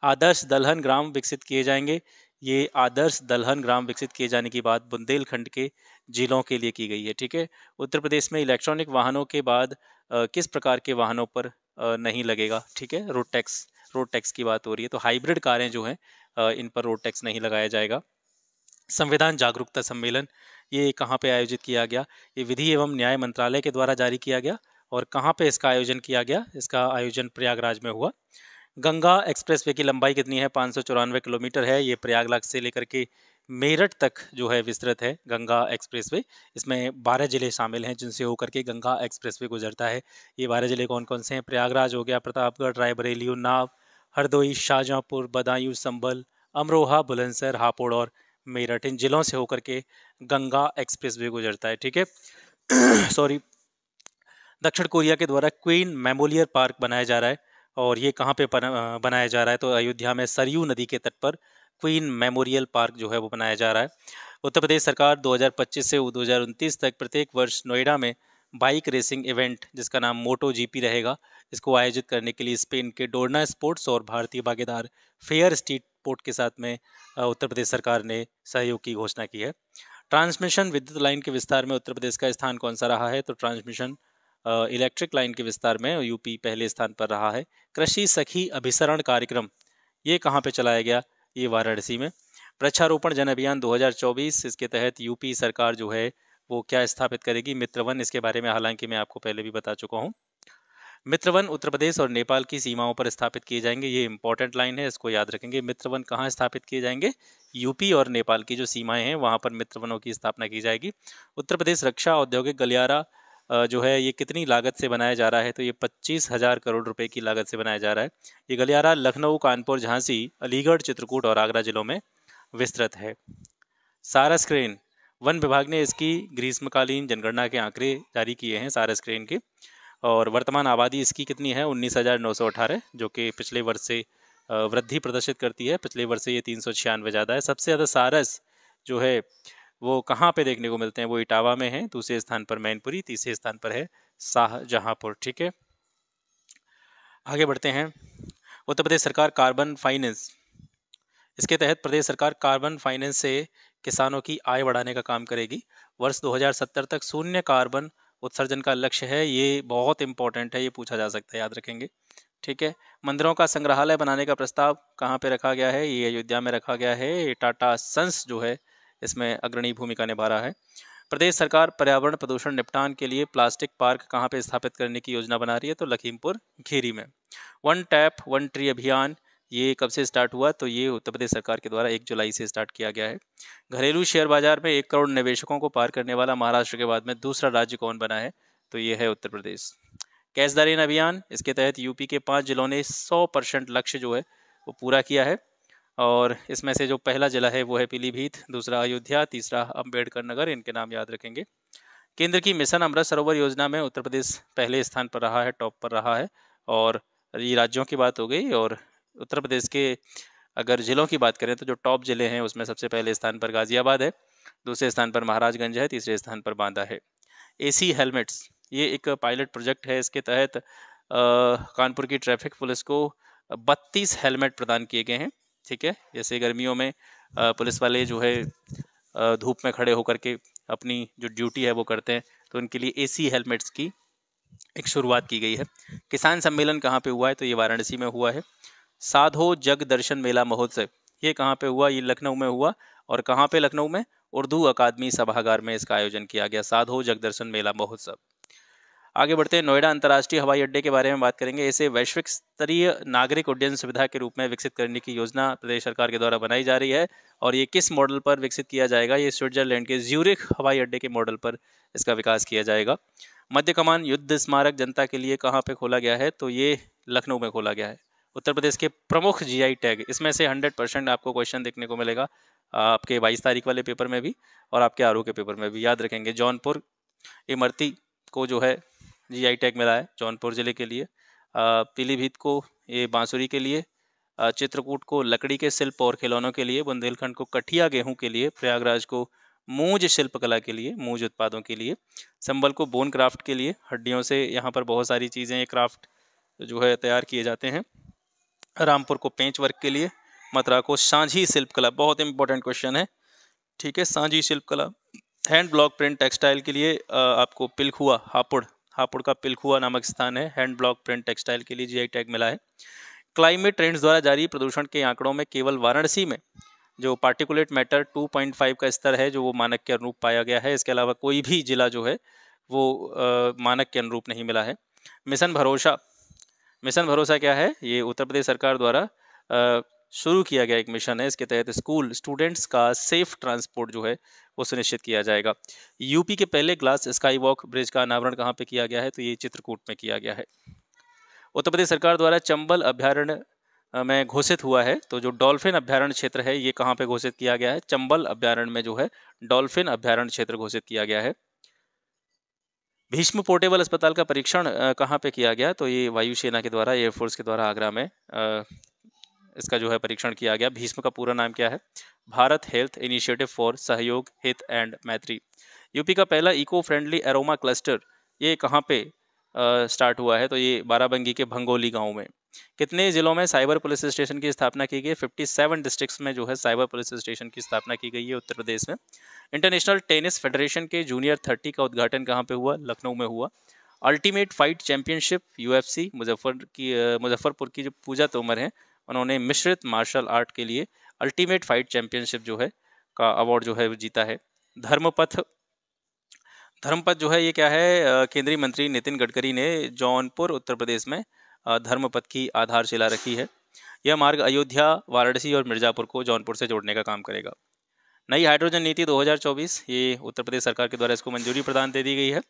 आदर्श दलहन ग्राम विकसित किए जाएंगे। ये आदर्श दलहन ग्राम विकसित किए जाने की बात बुंदेलखंड के जिलों के लिए की गई है। ठीक है। उत्तर प्रदेश में इलेक्ट्रॉनिक वाहनों के बाद किस प्रकार के वाहनों पर नहीं लगेगा? ठीक है, रोड टैक्स। रोड टैक्स की बात हो रही है, तो हाइब्रिड कारें जो हैं इन पर रोड टैक्स नहीं लगाया जाएगा। संविधान जागरूकता सम्मेलन, ये कहाँ पे आयोजित किया गया? ये विधि एवं न्याय मंत्रालय के द्वारा जारी किया गया। और कहाँ पे इसका आयोजन किया गया? इसका आयोजन प्रयागराज में हुआ। गंगा एक्सप्रेसवे की लंबाई कितनी है? 594 किलोमीटर है। ये प्रयागराज से लेकर के मेरठ तक जो है विस्तृत है गंगा एक्सप्रेसवे। इसमें 12 जिले शामिल हैं जिनसे होकर के गंगा एक्सप्रेसवे गुजरता है। ये 12 जिले कौन कौन से हैं? प्रयागराज हो गया, प्रतापगढ़, रायबरेली, उन्नाव, हरदोई, शाहजहाँपुर, बदायूं, संभल, अमरोहा, बुलंदशहर, हापुड़ और मेरठ। इन जिलों से होकर के गंगा एक्सप्रेसवे गुजरता है। ठीक है। सॉरी। दक्षिण कोरिया के द्वारा क्वीन मेमोरियल पार्क बनाया जा रहा है। और ये कहाँ पे बनाया जा रहा है? तो अयोध्या में सरयू नदी के तट पर क्वीन मेमोरियल पार्क जो है वो बनाया जा रहा है। उत्तर प्रदेश सरकार 2025 से 2029 तक प्रत्येक वर्ष नोएडा में बाइक रेसिंग इवेंट जिसका नाम मोटो जीपी रहेगा, इसको आयोजित करने के लिए स्पेन के डोरना स्पोर्ट्स और भारतीय भागीदार फेयर स्ट्रीट पोर्ट के साथ में उत्तर प्रदेश सरकार ने सहयोग की घोषणा की है। ट्रांसमिशन विद्युत लाइन के विस्तार में उत्तर प्रदेश का स्थान कौन सा रहा है? तो ट्रांसमिशन इलेक्ट्रिक लाइन के विस्तार में यूपी पहले स्थान पर रहा है। कृषि सखी अभिसरण कार्यक्रम ये कहाँ पे चलाया गया? ये वाराणसी में। वृक्षारोपण जन अभियान 2024, इसके तहत यूपी सरकार जो है वो क्या स्थापित करेगी? मित्रवन। इसके बारे में हालांकि मैं आपको पहले भी बता चुका हूँ। मित्रवन उत्तर प्रदेश और नेपाल की सीमाओं पर स्थापित किए जाएंगे। ये इंपॉर्टेंट लाइन है, इसको याद रखेंगे। मित्रवन कहाँ स्थापित किए जाएंगे? यूपी और नेपाल की जो सीमाएं हैं वहाँ पर मित्रवनों की स्थापना की जाएगी। उत्तर प्रदेश रक्षा औद्योगिक गलियारा जो है ये कितनी लागत से बनाया जा रहा है? तो ये 25,000 करोड़ रुपए की लागत से बनाया जा रहा है। ये गलियारा लखनऊ, कानपुर, झांसी, अलीगढ़, चित्रकूट और आगरा जिलों में विस्तृत है। सारस क्रेन, वन विभाग ने इसकी ग्रीष्मकालीन जनगणना के आंकड़े जारी किए हैं सारस क्रेन के। और वर्तमान आबादी इसकी कितनी है? 19,918, जो कि पिछले वर्ष से वृद्धि प्रदर्शित करती है। पिछले वर्ष से ये 396 ज़्यादा है। सबसे ज़्यादा सारस जो है वो कहाँ पे देखने को मिलते हैं? वो इटावा में है। दूसरे स्थान पर मैनपुरी, तीसरे स्थान पर है शाहजहाँपुर। ठीक है, आगे बढ़ते हैं। उत्तर प्रदेश सरकार कार्बन फाइनेंस, इसके तहत प्रदेश सरकार कार्बन फाइनेंस से किसानों की आय बढ़ाने का काम करेगी। वर्ष 2070 तक शून्य कार्बन उत्सर्जन का लक्ष्य है। ये बहुत इंपॉर्टेंट है, ये पूछा जा सकता है, याद रखेंगे। ठीक है। मंदिरों का संग्रहालय बनाने का प्रस्ताव कहाँ पे रखा गया है? ये अयोध्या में रखा गया है। टाटा सन्स जो है इसमें अग्रणी भूमिका निभा रहा है। प्रदेश सरकार पर्यावरण प्रदूषण निपटान के लिए प्लास्टिक पार्क कहाँ पे स्थापित करने की योजना बना रही है? तो लखीमपुर खीरी में। वन टैप वन ट्री अभियान ये कब से स्टार्ट हुआ? तो ये उत्तर प्रदेश सरकार के द्वारा 1 जुलाई से स्टार्ट किया गया है। घरेलू शेयर बाजार में 1 करोड़ निवेशकों को पार करने वाला महाराष्ट्र के बाद में दूसरा राज्य कौन बना है? तो ये है Uttar Pradesh. Cash the rain अभियान, इसके तहत यूपी के 5 जिलों ने 100% लक्ष्य जो है वो पूरा किया है। और इसमें से जो पहला जिला है वो है पीलीभीत, दूसरा अयोध्या, तीसरा अम्बेडकर नगर। इनके नाम याद रखेंगे। केंद्र की मिशन अमृत सरोवर योजना में उत्तर प्रदेश पहले स्थान पर रहा है, टॉप पर रहा है। और ये राज्यों की बात हो गई। और उत्तर प्रदेश के अगर जिलों की बात करें तो जो टॉप जिले हैं उसमें सबसे पहले स्थान पर गाजियाबाद है, दूसरे स्थान पर महाराजगंज है, तीसरे स्थान पर बांदा है। एसी हेलमेट्स ये एक पायलट प्रोजेक्ट है। इसके तहत कानपुर की ट्रैफिक पुलिस को 32 हेलमेट प्रदान किए गए हैं। ठीक है, जैसे गर्मियों में पुलिस वाले जो है धूप में खड़े होकर के अपनी जो ड्यूटी है वो करते हैं, तो उनके लिए एसी हेलमेट्स की एक शुरुआत की गई है। किसान सम्मेलन कहाँ पे हुआ है? तो ये वाराणसी में हुआ है। साधो जग दर्शन मेला महोत्सव ये कहाँ पे हुआ? ये लखनऊ में हुआ। और कहाँ पे लखनऊ में? उर्दू अकादमी सभागार में इसका आयोजन किया गया, साधो जग दर्शन मेला महोत्सव। आगे बढ़ते हैं, नोएडा अंतर्राष्ट्रीय हवाई अड्डे के बारे में बात करेंगे। इसे वैश्विक स्तरीय नागरिक उड्डयन सुविधा के रूप में विकसित करने की योजना प्रदेश सरकार के द्वारा बनाई जा रही है। और ये किस मॉडल पर विकसित किया जाएगा? ये स्विट्जरलैंड के ज्यूरिख हवाई अड्डे के मॉडल पर इसका विकास किया जाएगा। मध्य कमान युद्ध स्मारक जनता के लिए कहाँ पे खोला गया है? तो ये लखनऊ में खोला गया है। उत्तर प्रदेश के प्रमुख जीआई टैग, इसमें से 100% आपको क्वेश्चन देखने को मिलेगा आपके 22 तारीख वाले पेपर में भी और आपके आरओ के पेपर में भी, याद रखेंगे। जौनपुर इमरती को जो है जीआई टैग मिला है जौनपुर जिले के लिए। पीलीभीत को ये बांसुरी के लिए, चित्रकूट को लकड़ी के शिल्प और खिलौनों के लिए, बुंदेलखंड को कठिया गेहूं के लिए, प्रयागराज को मूंज शिल्पकला के लिए, मूंज उत्पादों के लिए, संबल को बोन क्राफ्ट के लिए, हड्डियों से यहाँ पर बहुत सारी चीज़ें ये क्राफ्ट जो है तैयार किए जाते हैं, रामपुर को पेंच वर्क के लिए, मथुरा को सांझी शिल्पकला, बहुत इंपॉर्टेंट क्वेश्चन है। ठीक है, सांझी शिल्पकला। हैंड ब्लॉक प्रिंट टेक्सटाइल के लिए आपको पिलखुआ, हापुड़ का पिलखुआ नामक स्थान है, हैंड ब्लॉक प्रिंट टेक्सटाइल के लिए जीआई टैग मिला है। क्लाइमेट ट्रेंड्स द्वारा जारी प्रदूषण के आंकड़ों में केवल वाराणसी में जो पार्टिकुलेट मैटर 2.5 का स्तर है जो वो मानक के अनुरूप पाया गया है। इसके अलावा कोई भी जिला जो है वो मानक के अनुरूप नहीं मिला है। मिशन भरोसा, मिशन भरोसा क्या है? ये उत्तर प्रदेश सरकार द्वारा शुरू किया गया एक मिशन है। इसके तहत स्कूल स्टूडेंट्स का सेफ ट्रांसपोर्ट जो है वो सुनिश्चित किया जाएगा। यूपी के पहले ग्लास स्काई वॉक ब्रिज का अनावरण कहाँ पे किया गया है? तो ये चित्रकूट में किया गया है। उत्तर प्रदेश सरकार द्वारा चंबल अभ्यारण्य में घोषित हुआ है, तो जो डॉल्फिन अभ्यारण्य क्षेत्र है ये कहाँ पे घोषित किया गया है? चंबल अभ्यारण्य में जो है डॉल्फिन अभ्यारण्य क्षेत्र घोषित किया गया है। भीष्म पोर्टेबल अस्पताल का परीक्षण कहाँ पे किया गया? तो ये वायुसेना के द्वारा, एयरफोर्स के द्वारा आगरा में इसका जो है परीक्षण किया गया। भीष्म का पूरा नाम क्या है? भारत हेल्थ इनिशिएटिव फॉर सहयोग हित एंड मैत्री। यूपी का पहला इको फ्रेंडली एरोमा क्लस्टर ये कहाँ पे स्टार्ट हुआ है? तो ये बाराबंकी के भंगोली गांव में। कितने जिलों में साइबर पुलिस स्टेशन की स्थापना की गई? 57 डिस्ट्रिक्ट्स में जो है साइबर पुलिस स्टेशन की स्थापना की गई है उत्तर प्रदेश में। इंटरनेशनल टेनिस फेडरेशन के जूनियर 30 का उद्घाटन कहाँ पे हुआ? लखनऊ में हुआ। Ultimate fight championship UFC Muzaffarpur की जो पूजा तोमर हैं उन्होंने मिश्रित मार्शल आर्ट के लिए अल्टीमेट फाइट चैंपियनशिप जो है का अवार्ड जो है वो जीता है। धर्मपथ, धर्मपथ जो है ये क्या है? केंद्रीय मंत्री नितिन गडकरी ने जौनपुर उत्तर प्रदेश में धर्मपथ की आधारशिला रखी है। यह मार्ग अयोध्या, वाराणसी और मिर्जापुर को जौनपुर से जोड़ने का काम करेगा। नई हाइड्रोजन नीति 2024 ये उत्तर प्रदेश सरकार के द्वारा इसको मंजूरी प्रदान दे दी गई है।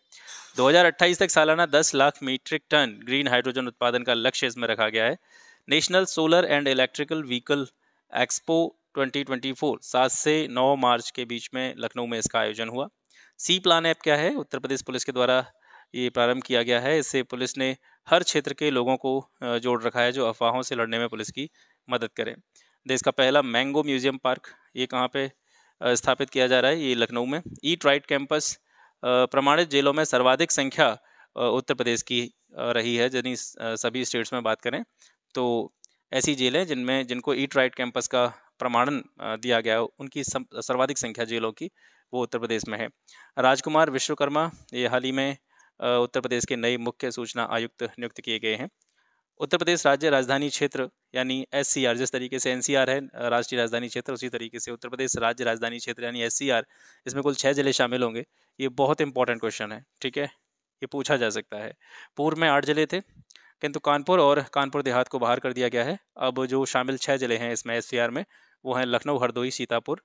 2028 तक सालाना 10 lakh metric ton green hydrogen उत्पादन का लक्ष्य इसमें रखा गया है। National solar and electrical vehicle expo 2024 7 से 9 मार्च के बीच में लखनऊ में इसका आयोजन हुआ। सी प्लान ऐप क्या है? उत्तर प्रदेश पुलिस के द्वारा ये प्रारंभ किया गया है। इससे पुलिस ने हर क्षेत्र के लोगों को जोड़ रखा है जो अफवाहों से लड़ने में पुलिस की मदद करें। देश का पहला मैंगो म्यूजियम पार्क ये कहाँ पे स्थापित किया जा रहा है? ये लखनऊ में। ईट राइट कैंपस प्रमाणित जेलों में सर्वाधिक संख्या उत्तर प्रदेश की रही है। यदि सभी स्टेट्स में बात करें तो ऐसी जेलें जिनको ईट राइट कैंपस का प्रमाणन दिया गया उनकी सर्वाधिक संख्या जेलों की वो उत्तर प्रदेश में है। राजकुमार विश्वकर्मा ये हाल ही में उत्तर प्रदेश के नए मुख्य सूचना आयुक्त नियुक्त किए गए हैं। उत्तर प्रदेश राज्य राजधानी क्षेत्र यानी SCR, जिस तरीके से NCR है राष्ट्रीय राजधानी क्षेत्र, उसी तरीके से उत्तर प्रदेश राज्य राजधानी क्षेत्र यानी SCR, इसमें कुल 6 जिले शामिल होंगे। ये बहुत इंपॉर्टेंट क्वेश्चन है, ठीक है, ये पूछा जा सकता है। पूर्व में 8 जिले थे किंतु कानपुर और कानपुर देहात को बाहर कर दिया गया है। अब जो शामिल 6 जिले हैं इसमें SCR में वो हैं लखनऊ, हरदोई, सीतापुर,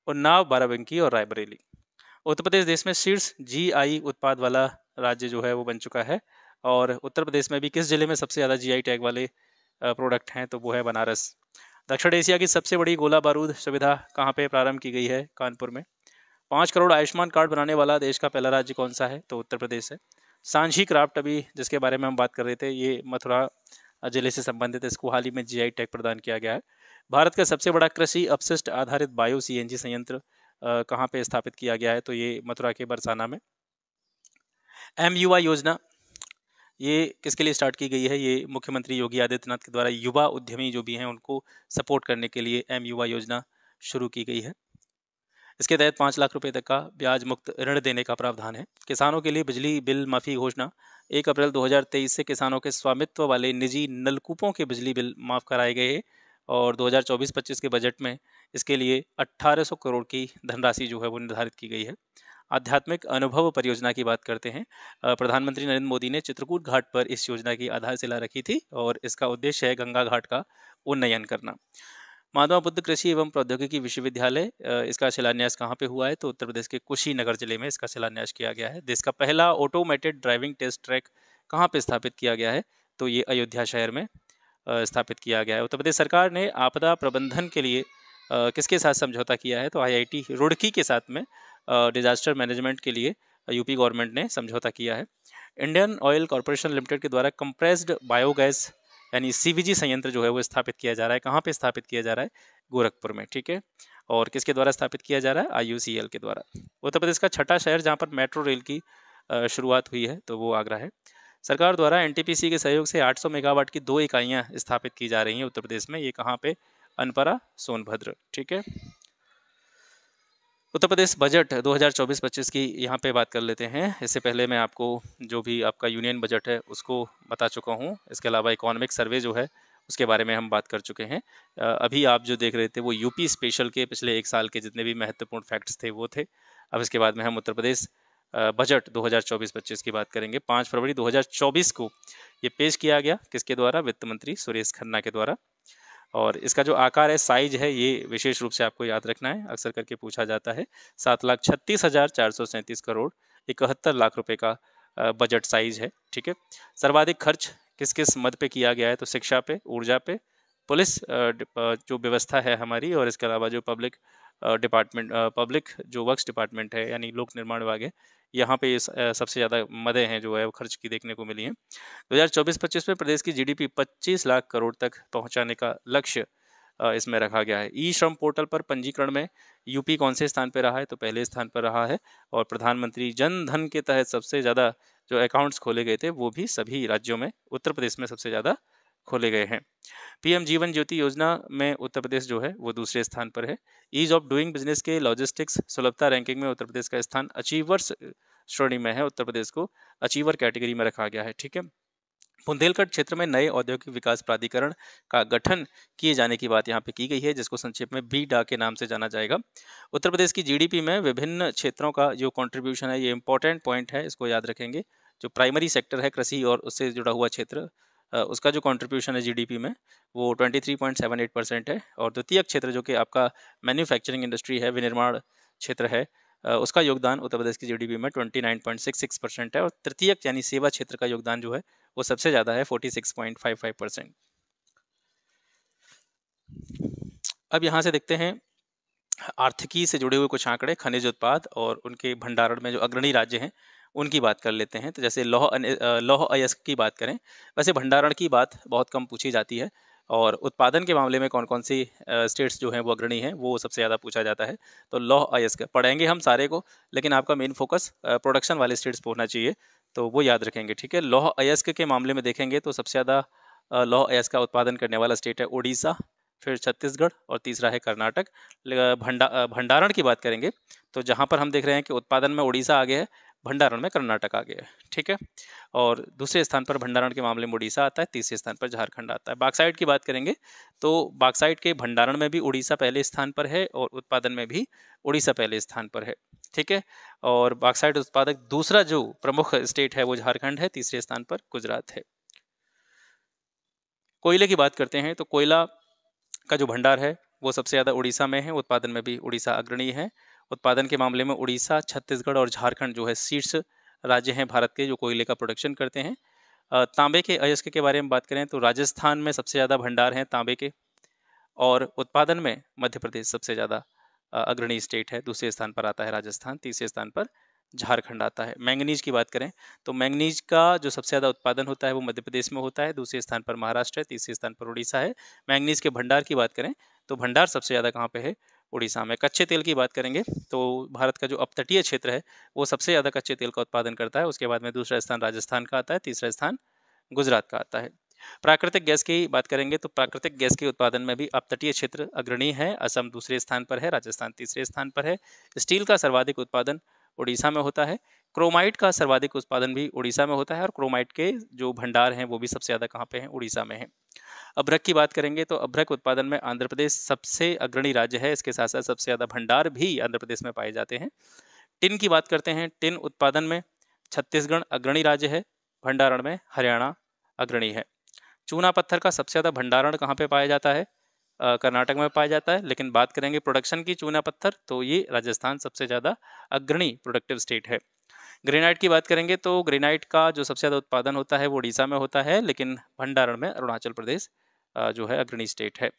उन्नाव, बाराबंकी और रायबरेली। उत्तर प्रदेश देश में शीर्ष GI उत्पाद वाला राज्य जो है वो बन चुका है। और उत्तर प्रदेश में भी किस जिले में सबसे ज़्यादा GI टैग वाले प्रोडक्ट हैं? तो वो है बनारस। दक्षिण एशिया की सबसे बड़ी गोला बारूद सुविधा कहाँ पे प्रारंभ की गई है? कानपुर में। 5 करोड़ आयुष्मान कार्ड बनाने वाला देश का पहला राज्य कौन सा है? तो उत्तर प्रदेश है। सांझी क्राफ्ट अभी जिसके बारे में हम बात कर रहे थे ये मथुरा जिले से संबंधित है, इसको हाल ही में GI टैग प्रदान किया गया है। भारत का सबसे बड़ा कृषि अपशिष्ट आधारित बायो CNG संयंत्र कहाँ पे स्थापित किया गया है? तो ये मथुरा के बरसाना में। MUI योजना ये किसके लिए स्टार्ट की गई है? ये मुख्यमंत्री योगी आदित्यनाथ के द्वारा युवा उद्यमी जो भी हैं उनको सपोर्ट करने के लिए MUI योजना शुरू की गई है। इसके तहत 5 लाख रुपए तक का ब्याज मुक्त ऋण देने का प्रावधान है। किसानों के लिए बिजली बिल माफ़ी घोषणा 1 अप्रैल 2023 से किसानों के स्वामित्व वाले निजी नलकूपों के बिजली बिल माफ़ कराए गए हैं और 2024-25 के बजट में इसके लिए 1800 करोड़ की धनराशि जो है वो निर्धारित की गई है। आध्यात्मिक अनुभव परियोजना की बात करते हैं। प्रधानमंत्री नरेंद्र मोदी ने चित्रकूट घाट पर इस योजना की आधारशिला रखी थी और इसका उद्देश्य है गंगा घाट का उन्नयन करना। माधव बुद्ध कृषि एवं प्रौद्योगिकी विश्वविद्यालय इसका शिलान्यास कहाँ पे हुआ है? तो उत्तर प्रदेश के कुशीनगर जिले में इसका शिलान्यास किया गया है। देश का पहला ऑटोमेटेड ड्राइविंग टेस्ट ट्रैक कहाँ पे स्थापित किया गया है? तो ये अयोध्या शहर में स्थापित किया गया है। उत्तर प्रदेश सरकार ने आपदा प्रबंधन के लिए किसके साथ समझौता किया है? तो IIT रुड़की के साथ में डिजास्टर मैनेजमेंट के लिए यूपी गवर्नमेंट ने समझौता किया है। इंडियन ऑयल कॉरपोरेशन लिमिटेड के द्वारा कंप्रेस्ड बायोगैस यानी CVG संयंत्र जो है वो स्थापित किया जा रहा है। कहाँ पे स्थापित किया जा रहा है? गोरखपुर में, ठीक है। और किसके द्वारा स्थापित किया जा रहा है? IUCL के द्वारा। उत्तर प्रदेश का छठा शहर जहाँ पर मेट्रो रेल की शुरुआत हुई है तो वो आगरा है। सरकार द्वारा NTPC के सहयोग से 800 मेगावाट की 2 इकाइयाँ स्थापित की जा रही हैं उत्तर प्रदेश में। ये कहाँ पे? अनपरा, सोनभद्र, ठीक है। उत्तर प्रदेश बजट 2024-25 की यहाँ पे बात कर लेते हैं। इससे पहले मैं आपको जो भी आपका यूनियन बजट है उसको बता चुका हूँ। इसके अलावा इकोनॉमिक सर्वे जो है उसके बारे में हम बात कर चुके हैं। अभी आप जो देख रहे थे वो यूपी स्पेशल के पिछले 1 साल के जितने भी महत्वपूर्ण फैक्ट्स थे वो थे। अब इसके बाद में हम उत्तर प्रदेश बजट 2024-25 की बात करेंगे। 5 फरवरी 2024 को ये पेश किया गया, किसके द्वारा? वित्त मंत्री सुरेश खन्ना के द्वारा। और इसका जो आकार है, साइज है, ये विशेष रूप से आपको याद रखना है, अक्सर करके पूछा जाता है। 7,36,437 करोड़ 71 लाख रुपए का बजट साइज है, ठीक है। सर्वाधिक खर्च किस किस मद पे किया गया है? तो शिक्षा पे, ऊर्जा पे, पुलिस जो व्यवस्था है हमारी, और इसके अलावा जो पब्लिक डिपार्टमेंट, पब्लिक जो वर्क्स डिपार्टमेंट है यानी लोक निर्माण विभाग है, यहाँ पे सबसे ज़्यादा मदें हैं जो है वो खर्च की देखने को मिली हैं। 2024-25 में प्रदेश की जीडीपी 25 लाख करोड़ तक पहुंचाने का लक्ष्य इसमें रखा गया है। ई श्रम पोर्टल पर पंजीकरण में यूपी कौन से स्थान पर रहा है? तो पहले स्थान पर रहा है। और प्रधानमंत्री जन धन के तहत सबसे ज़्यादा जो अकाउंट्स खोले गए थे वो भी सभी राज्यों में, उत्तर प्रदेश में सबसे ज़्यादा खोले गए हैं। पीएम जीवन ज्योति योजना में उत्तर प्रदेश जो है वो दूसरे स्थान पर है। ईज ऑफ डूइंग बिजनेस के लॉजिस्टिक्स सुलभता रैंकिंग में उत्तर प्रदेश का स्थान अचीवर्स श्रेणी में है। उत्तर प्रदेश को अचीवर कैटेगरी में रखा गया है, ठीक है। बुंदेलखंड क्षेत्र में नए औद्योगिक विकास प्राधिकरण का गठन किए जाने की बात यहाँ पे की गई है, जिसको संक्षेप में बीडा के नाम से जाना जाएगा। उत्तर प्रदेश की जीडीपी में विभिन्न क्षेत्रों का जो कंट्रीब्यूशन है, ये इंपॉर्टेंट पॉइंट है, इसको याद रखेंगे। जो प्राइमरी सेक्टर है, कृषि और उससे जुड़ा हुआ क्षेत्र, उसका जो कंट्रीब्यूशन है जीडीपी में वो 23.78% है। और द्वितीयक क्षेत्र जो कि आपका मैन्युफैक्चरिंग इंडस्ट्री है, विनिर्माण क्षेत्र है, उसका योगदान उत्तर प्रदेश की जीडीपी में 29.66% है। और तृतीयक यानी सेवा क्षेत्र का योगदान जो है वो सबसे ज़्यादा है, 46.55%। अब यहाँ से देखते हैं आर्थिकी से जुड़े हुए कुछ आंकड़े, खनिज उत्पाद और उनके भंडारण में जो अग्रणी राज्य हैं उनकी बात कर लेते हैं। तो जैसे लौह अयस्क की बात करें, वैसे भंडारण की बात बहुत कम पूछी जाती है। और उत्पादन के मामले में कौन कौन सी स्टेट्स जो हैं वो अग्रणी हैं, वो सबसे ज़्यादा पूछा जाता है। तो लौह अयस्क पढ़ेंगे हम सारे को, लेकिन आपका मेन फोकस प्रोडक्शन वाले स्टेट्स पर होना चाहिए, तो वो याद रखेंगे, ठीक है। लौह अयस्क के मामले में देखेंगे तो सबसे ज़्यादा लौह अयस्क का उत्पादन करने वाला स्टेट है उड़ीसा, फिर छत्तीसगढ़ और तीसरा है कर्नाटक। भंडारण की बात करेंगे तो जहाँ पर हम देख रहे हैं कि उत्पादन में उड़ीसा आगे है, भंडारण में कर्नाटक आगे है, ठीक है। और दूसरे स्थान पर भंडारण के मामले में उड़ीसा आता है, तीसरे स्थान पर झारखंड आता है। बाक्साइट की बात करेंगे तो बाक्साइट के भंडारण में भी उड़ीसा पहले स्थान पर है और उत्पादन में भी उड़ीसा पहले स्थान पर है, ठीक है। और बाक्साइट उत्पादक दूसरा जो प्रमुख स्टेट है वो झारखंड है, तीसरे स्थान पर गुजरात है। कोयले की बात करते हैं तो कोयला का जो भंडार है वो सबसे ज़्यादा उड़ीसा में है, उत्पादन में भी उड़ीसा अग्रणी है। उत्पादन के मामले में उड़ीसा, छत्तीसगढ़ और झारखंड जो है शीर्ष राज्य हैं भारत के जो कोयले का प्रोडक्शन करते हैं। तांबे के अयस्क के बारे में बात करें तो राजस्थान में सबसे ज़्यादा भंडार हैं तांबे के, और उत्पादन में मध्य प्रदेश सबसे ज़्यादा अग्रणी स्टेट है, दूसरे स्थान पर आता है राजस्थान, तीसरे स्थान पर झारखंड आता है। मैंगनीज की बात करें तो मैंगनीज का जो सबसे ज़्यादा उत्पादन होता है वो मध्य प्रदेश में होता है, दूसरे स्थान पर महाराष्ट्र है, तीसरे स्थान पर उड़ीसा है। मैंगनीज के भंडार की बात करें तो भंडार सबसे ज़्यादा कहाँ पे है? उड़ीसा में। कच्चे तेल की बात करेंगे तो भारत का जो अपतटीय क्षेत्र है वो सबसे ज़्यादा कच्चे तेल का उत्पादन करता है, उसके बाद में दूसरा स्थान राजस्थान का आता है, तीसरा स्थान गुजरात का आता है। प्राकृतिक गैस की बात करेंगे तो प्राकृतिक गैस के उत्पादन में भी अपतटीय क्षेत्र अग्रणी है, असम दूसरे स्थान पर है, राजस्थान तीसरे स्थान पर है। स्टील का सर्वाधिक उत्पादन उड़ीसा में होता है। क्रोमाइट का सर्वाधिक उत्पादन भी उड़ीसा में होता है, और क्रोमाइट के जो भंडार हैं वो भी सबसे ज़्यादा कहाँ पे हैं? उड़ीसा में है। अभ्रक की बात करेंगे तो अभ्रक उत्पादन में आंध्र प्रदेश सबसे अग्रणी राज्य है, इसके साथ साथ सबसे ज़्यादा भंडार भी आंध्र प्रदेश में पाए जाते हैं। टिन की बात करते हैं, टिन उत्पादन में छत्तीसगढ़ अग्रणी राज्य है, भंडारण में हरियाणा अग्रणी है। चूना पत्थर का सबसे ज़्यादा भंडारण कहाँ पे पाया जाता है? कर्नाटक में पाया जाता है, लेकिन बात करेंगे प्रोडक्शन की चूना पत्थर तो ये राजस्थान सबसे ज़्यादा अग्रणी प्रोडक्टिव स्टेट है। ग्रेनाइट की बात करेंगे तो ग्रेनाइट का जो सबसे ज़्यादा उत्पादन होता है वो उड़ीसा में होता है, लेकिन भंडारण में अरुणाचल प्रदेश जो है अग्रणी स्टेट है।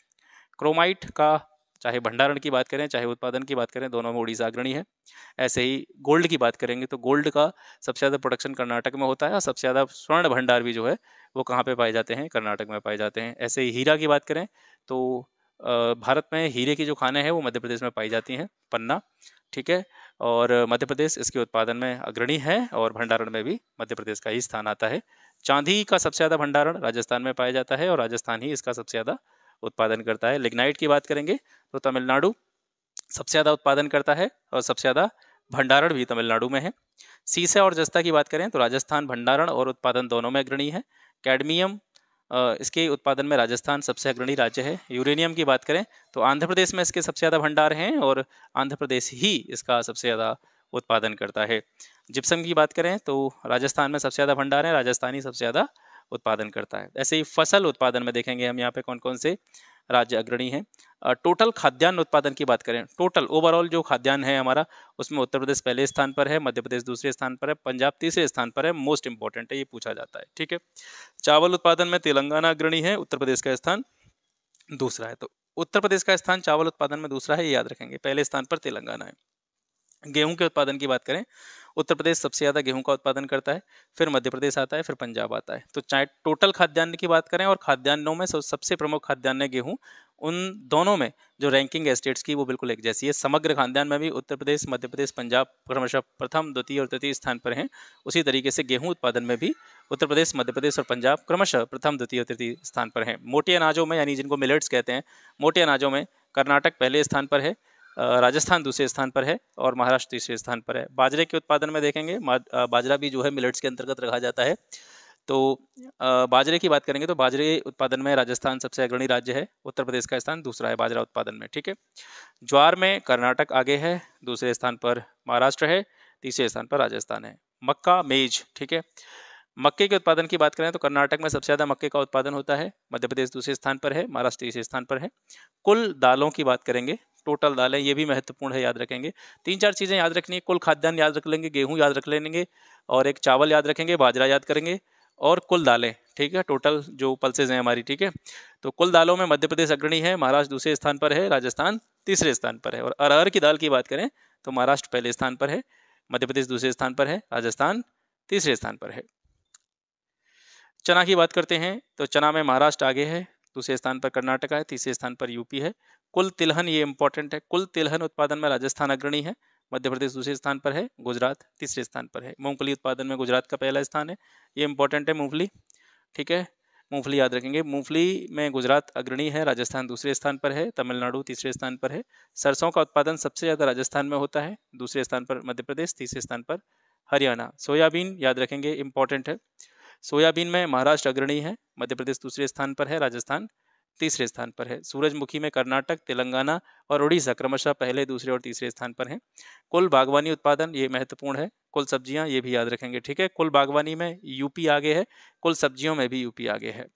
क्रोमाइट का चाहे भंडारण की बात करें चाहे उत्पादन की बात करें, दोनों में उड़ीसा अग्रणी है। ऐसे ही गोल्ड की बात करेंगे तो गोल्ड का सबसे ज़्यादा प्रोडक्शन कर्नाटक में होता है, और सबसे ज़्यादा स्वर्ण भंडार भी जो है वो कहाँ पे पाए जाते हैं? कर्नाटक में पाए जाते हैं। ऐसे ही हीरा की बात करें तो भारत में हीरे की जो खानें हैं वो मध्य प्रदेश में पाई जाती हैं, पन्ना, ठीक है। और मध्य प्रदेश इसके उत्पादन में अग्रणी है और भंडारण में भी मध्य प्रदेश का ही स्थान आता है। चांदी का सबसे ज़्यादा भंडारण राजस्थान में पाया जाता है और राजस्थान ही इसका सबसे ज़्यादा उत्पादन करता है। लिग्नाइट की बात करेंगे तो तमिलनाडु सबसे ज़्यादा उत्पादन करता है और सबसे ज़्यादा भंडारण भी तमिलनाडु में है। सीसे और जस्ता की बात करें तो राजस्थान भंडारण और उत्पादन दोनों में अग्रणी है। कैडमियम इसके उत्पादन में राजस्थान सबसे अग्रणी राज्य है। यूरेनियम की बात करें तो आंध्र प्रदेश में इसके सबसे ज़्यादा भंडार हैं और आंध्र प्रदेश ही इसका सबसे ज़्यादा उत्पादन करता है। जिप्सम की बात करें तो राजस्थान में सबसे ज़्यादा भंडार है, राजस्थान ही सबसे ज़्यादा उत्पादन करता है। ऐसे ही फसल उत्पादन में देखेंगे हम यहाँ पे कौन कौन से राज्य अग्रणी हैं। टोटल खाद्यान्न उत्पादन की बात करें, टोटल ओवरऑल जो खाद्यान्न है हमारा, उसमें उत्तर प्रदेश पहले स्थान पर है, मध्य प्रदेश दूसरे स्थान पर है, पंजाब तीसरे स्थान पर है। मोस्ट इंपॉर्टेंट है, ये पूछा जाता है, ठीक है। चावल उत्पादन में तेलंगाना अग्रणी है, उत्तर प्रदेश का स्थान दूसरा है। तो उत्तर प्रदेश का स्थान चावल उत्पादन में दूसरा है, ये याद रखेंगे। पहले स्थान पर तेलंगाना है। गेहूं के उत्पादन की बात करें, उत्तर प्रदेश सबसे ज़्यादा गेहूं का उत्पादन करता है, फिर मध्य प्रदेश आता है, फिर पंजाब आता है। तो चाहे टोटल खाद्यान्न की बात करें और खाद्यान्नों में सबसे प्रमुख खाद्यान्न है गेहूं। उन दोनों में जो रैंकिंग है स्टेट्स की वो बिल्कुल एक जैसी है। समग्र खाद्यान्न में भी उत्तर प्रदेश, मध्य प्रदेश, पंजाब क्रमशः प्रथम, द्वितीय और तृतीय स्थान पर हैं। उसी तरीके से गेहूँ उत्पादन में भी उत्तर प्रदेश, मध्य प्रदेश और पंजाब क्रमशः प्रथम, द्वितीय और तृतीय स्थान पर हैं। मोटे अनाजों में, यानी जिनको मिलेट्स कहते हैं, मोटे अनाजों में कर्नाटक पहले स्थान पर है, राजस्थान दूसरे स्थान पर है और महाराष्ट्र तीसरे स्थान पर है। बाजरे के उत्पादन में देखेंगे, बाजरा भी जो है मिलेट्स के अंतर्गत रखा जाता है। तो बाजरे की बात करेंगे तो बाजरे उत्पादन में राजस्थान सबसे अग्रणी राज्य है, उत्तर प्रदेश का स्थान दूसरा है बाजरा उत्पादन में, ठीक है। ज्वार में कर्नाटक आगे है, दूसरे स्थान पर महाराष्ट्र है, तीसरे स्थान पर राजस्थान है। मक्का, मेज, ठीक है। मक्के के उत्पादन की बात करें तो कर्नाटक में सबसे ज़्यादा मक्के का उत्पादन होता है, मध्य प्रदेश दूसरे स्थान पर है, महाराष्ट्र तीसरे स्थान पर है। कुल दालों की बात करेंगे, टोटल दालें, ये भी महत्वपूर्ण है, याद रखेंगे। 3-4 चीज़ें याद रखनी है। कुल खाद्यान्न याद रख लेंगे, गेहूँ याद रख लेंगे और एक चावल याद रखेंगे, बाजरा याद करेंगे और कुल दालें, ठीक है, टोटल जो पल्सेज हैं हमारी, ठीक है। तो कुल दालों में मध्य प्रदेश अग्रणी है, महाराष्ट्र दूसरे स्थान पर है, राजस्थान तीसरे स्थान पर है। और अरहर की दाल की बात करें तो महाराष्ट्र पहले स्थान पर है, मध्य प्रदेश दूसरे स्थान पर है, राजस्थान तीसरे स्थान पर है। चना की बात करते हैं तो चना में महाराष्ट्र आगे है, दूसरे स्थान पर कर्नाटक है, तीसरे स्थान पर यूपी है। कुल तिलहन, ये इंपॉर्टेंट है, कुल तिलहन उत्पादन में राजस्थान अग्रणी है, मध्य प्रदेश दूसरे स्थान पर है, गुजरात तीसरे स्थान पर है। मूंगफली उत्पादन में गुजरात का पहला स्थान है, ये इंपॉर्टेंट है मूंगफली, ठीक है। मूंगफली याद रखेंगे। मूंगफली में गुजरात अग्रणी है, राजस्थान दूसरे स्थान पर है, तमिलनाडु तीसरे स्थान पर है। सरसों का उत्पादन सबसे ज़्यादा राजस्थान में होता है, दूसरे स्थान पर मध्य प्रदेश, तीसरे स्थान पर हरियाणा। सोयाबीन याद रखेंगे, इंपॉर्टेंट है। सोयाबीन में महाराष्ट्र अग्रणी है, मध्य प्रदेश दूसरे स्थान पर है, राजस्थान तीसरे स्थान पर है। सूरजमुखी में कर्नाटक, तेलंगाना और उड़ीसा क्रमशः पहले, दूसरे और तीसरे स्थान पर हैं। कुल बागवानी उत्पादन, ये महत्वपूर्ण है। कुल सब्जियां, ये भी याद रखेंगे, ठीक है। कुल बागवानी में यूपी आगे है, कुल सब्जियों में भी यूपी आगे है।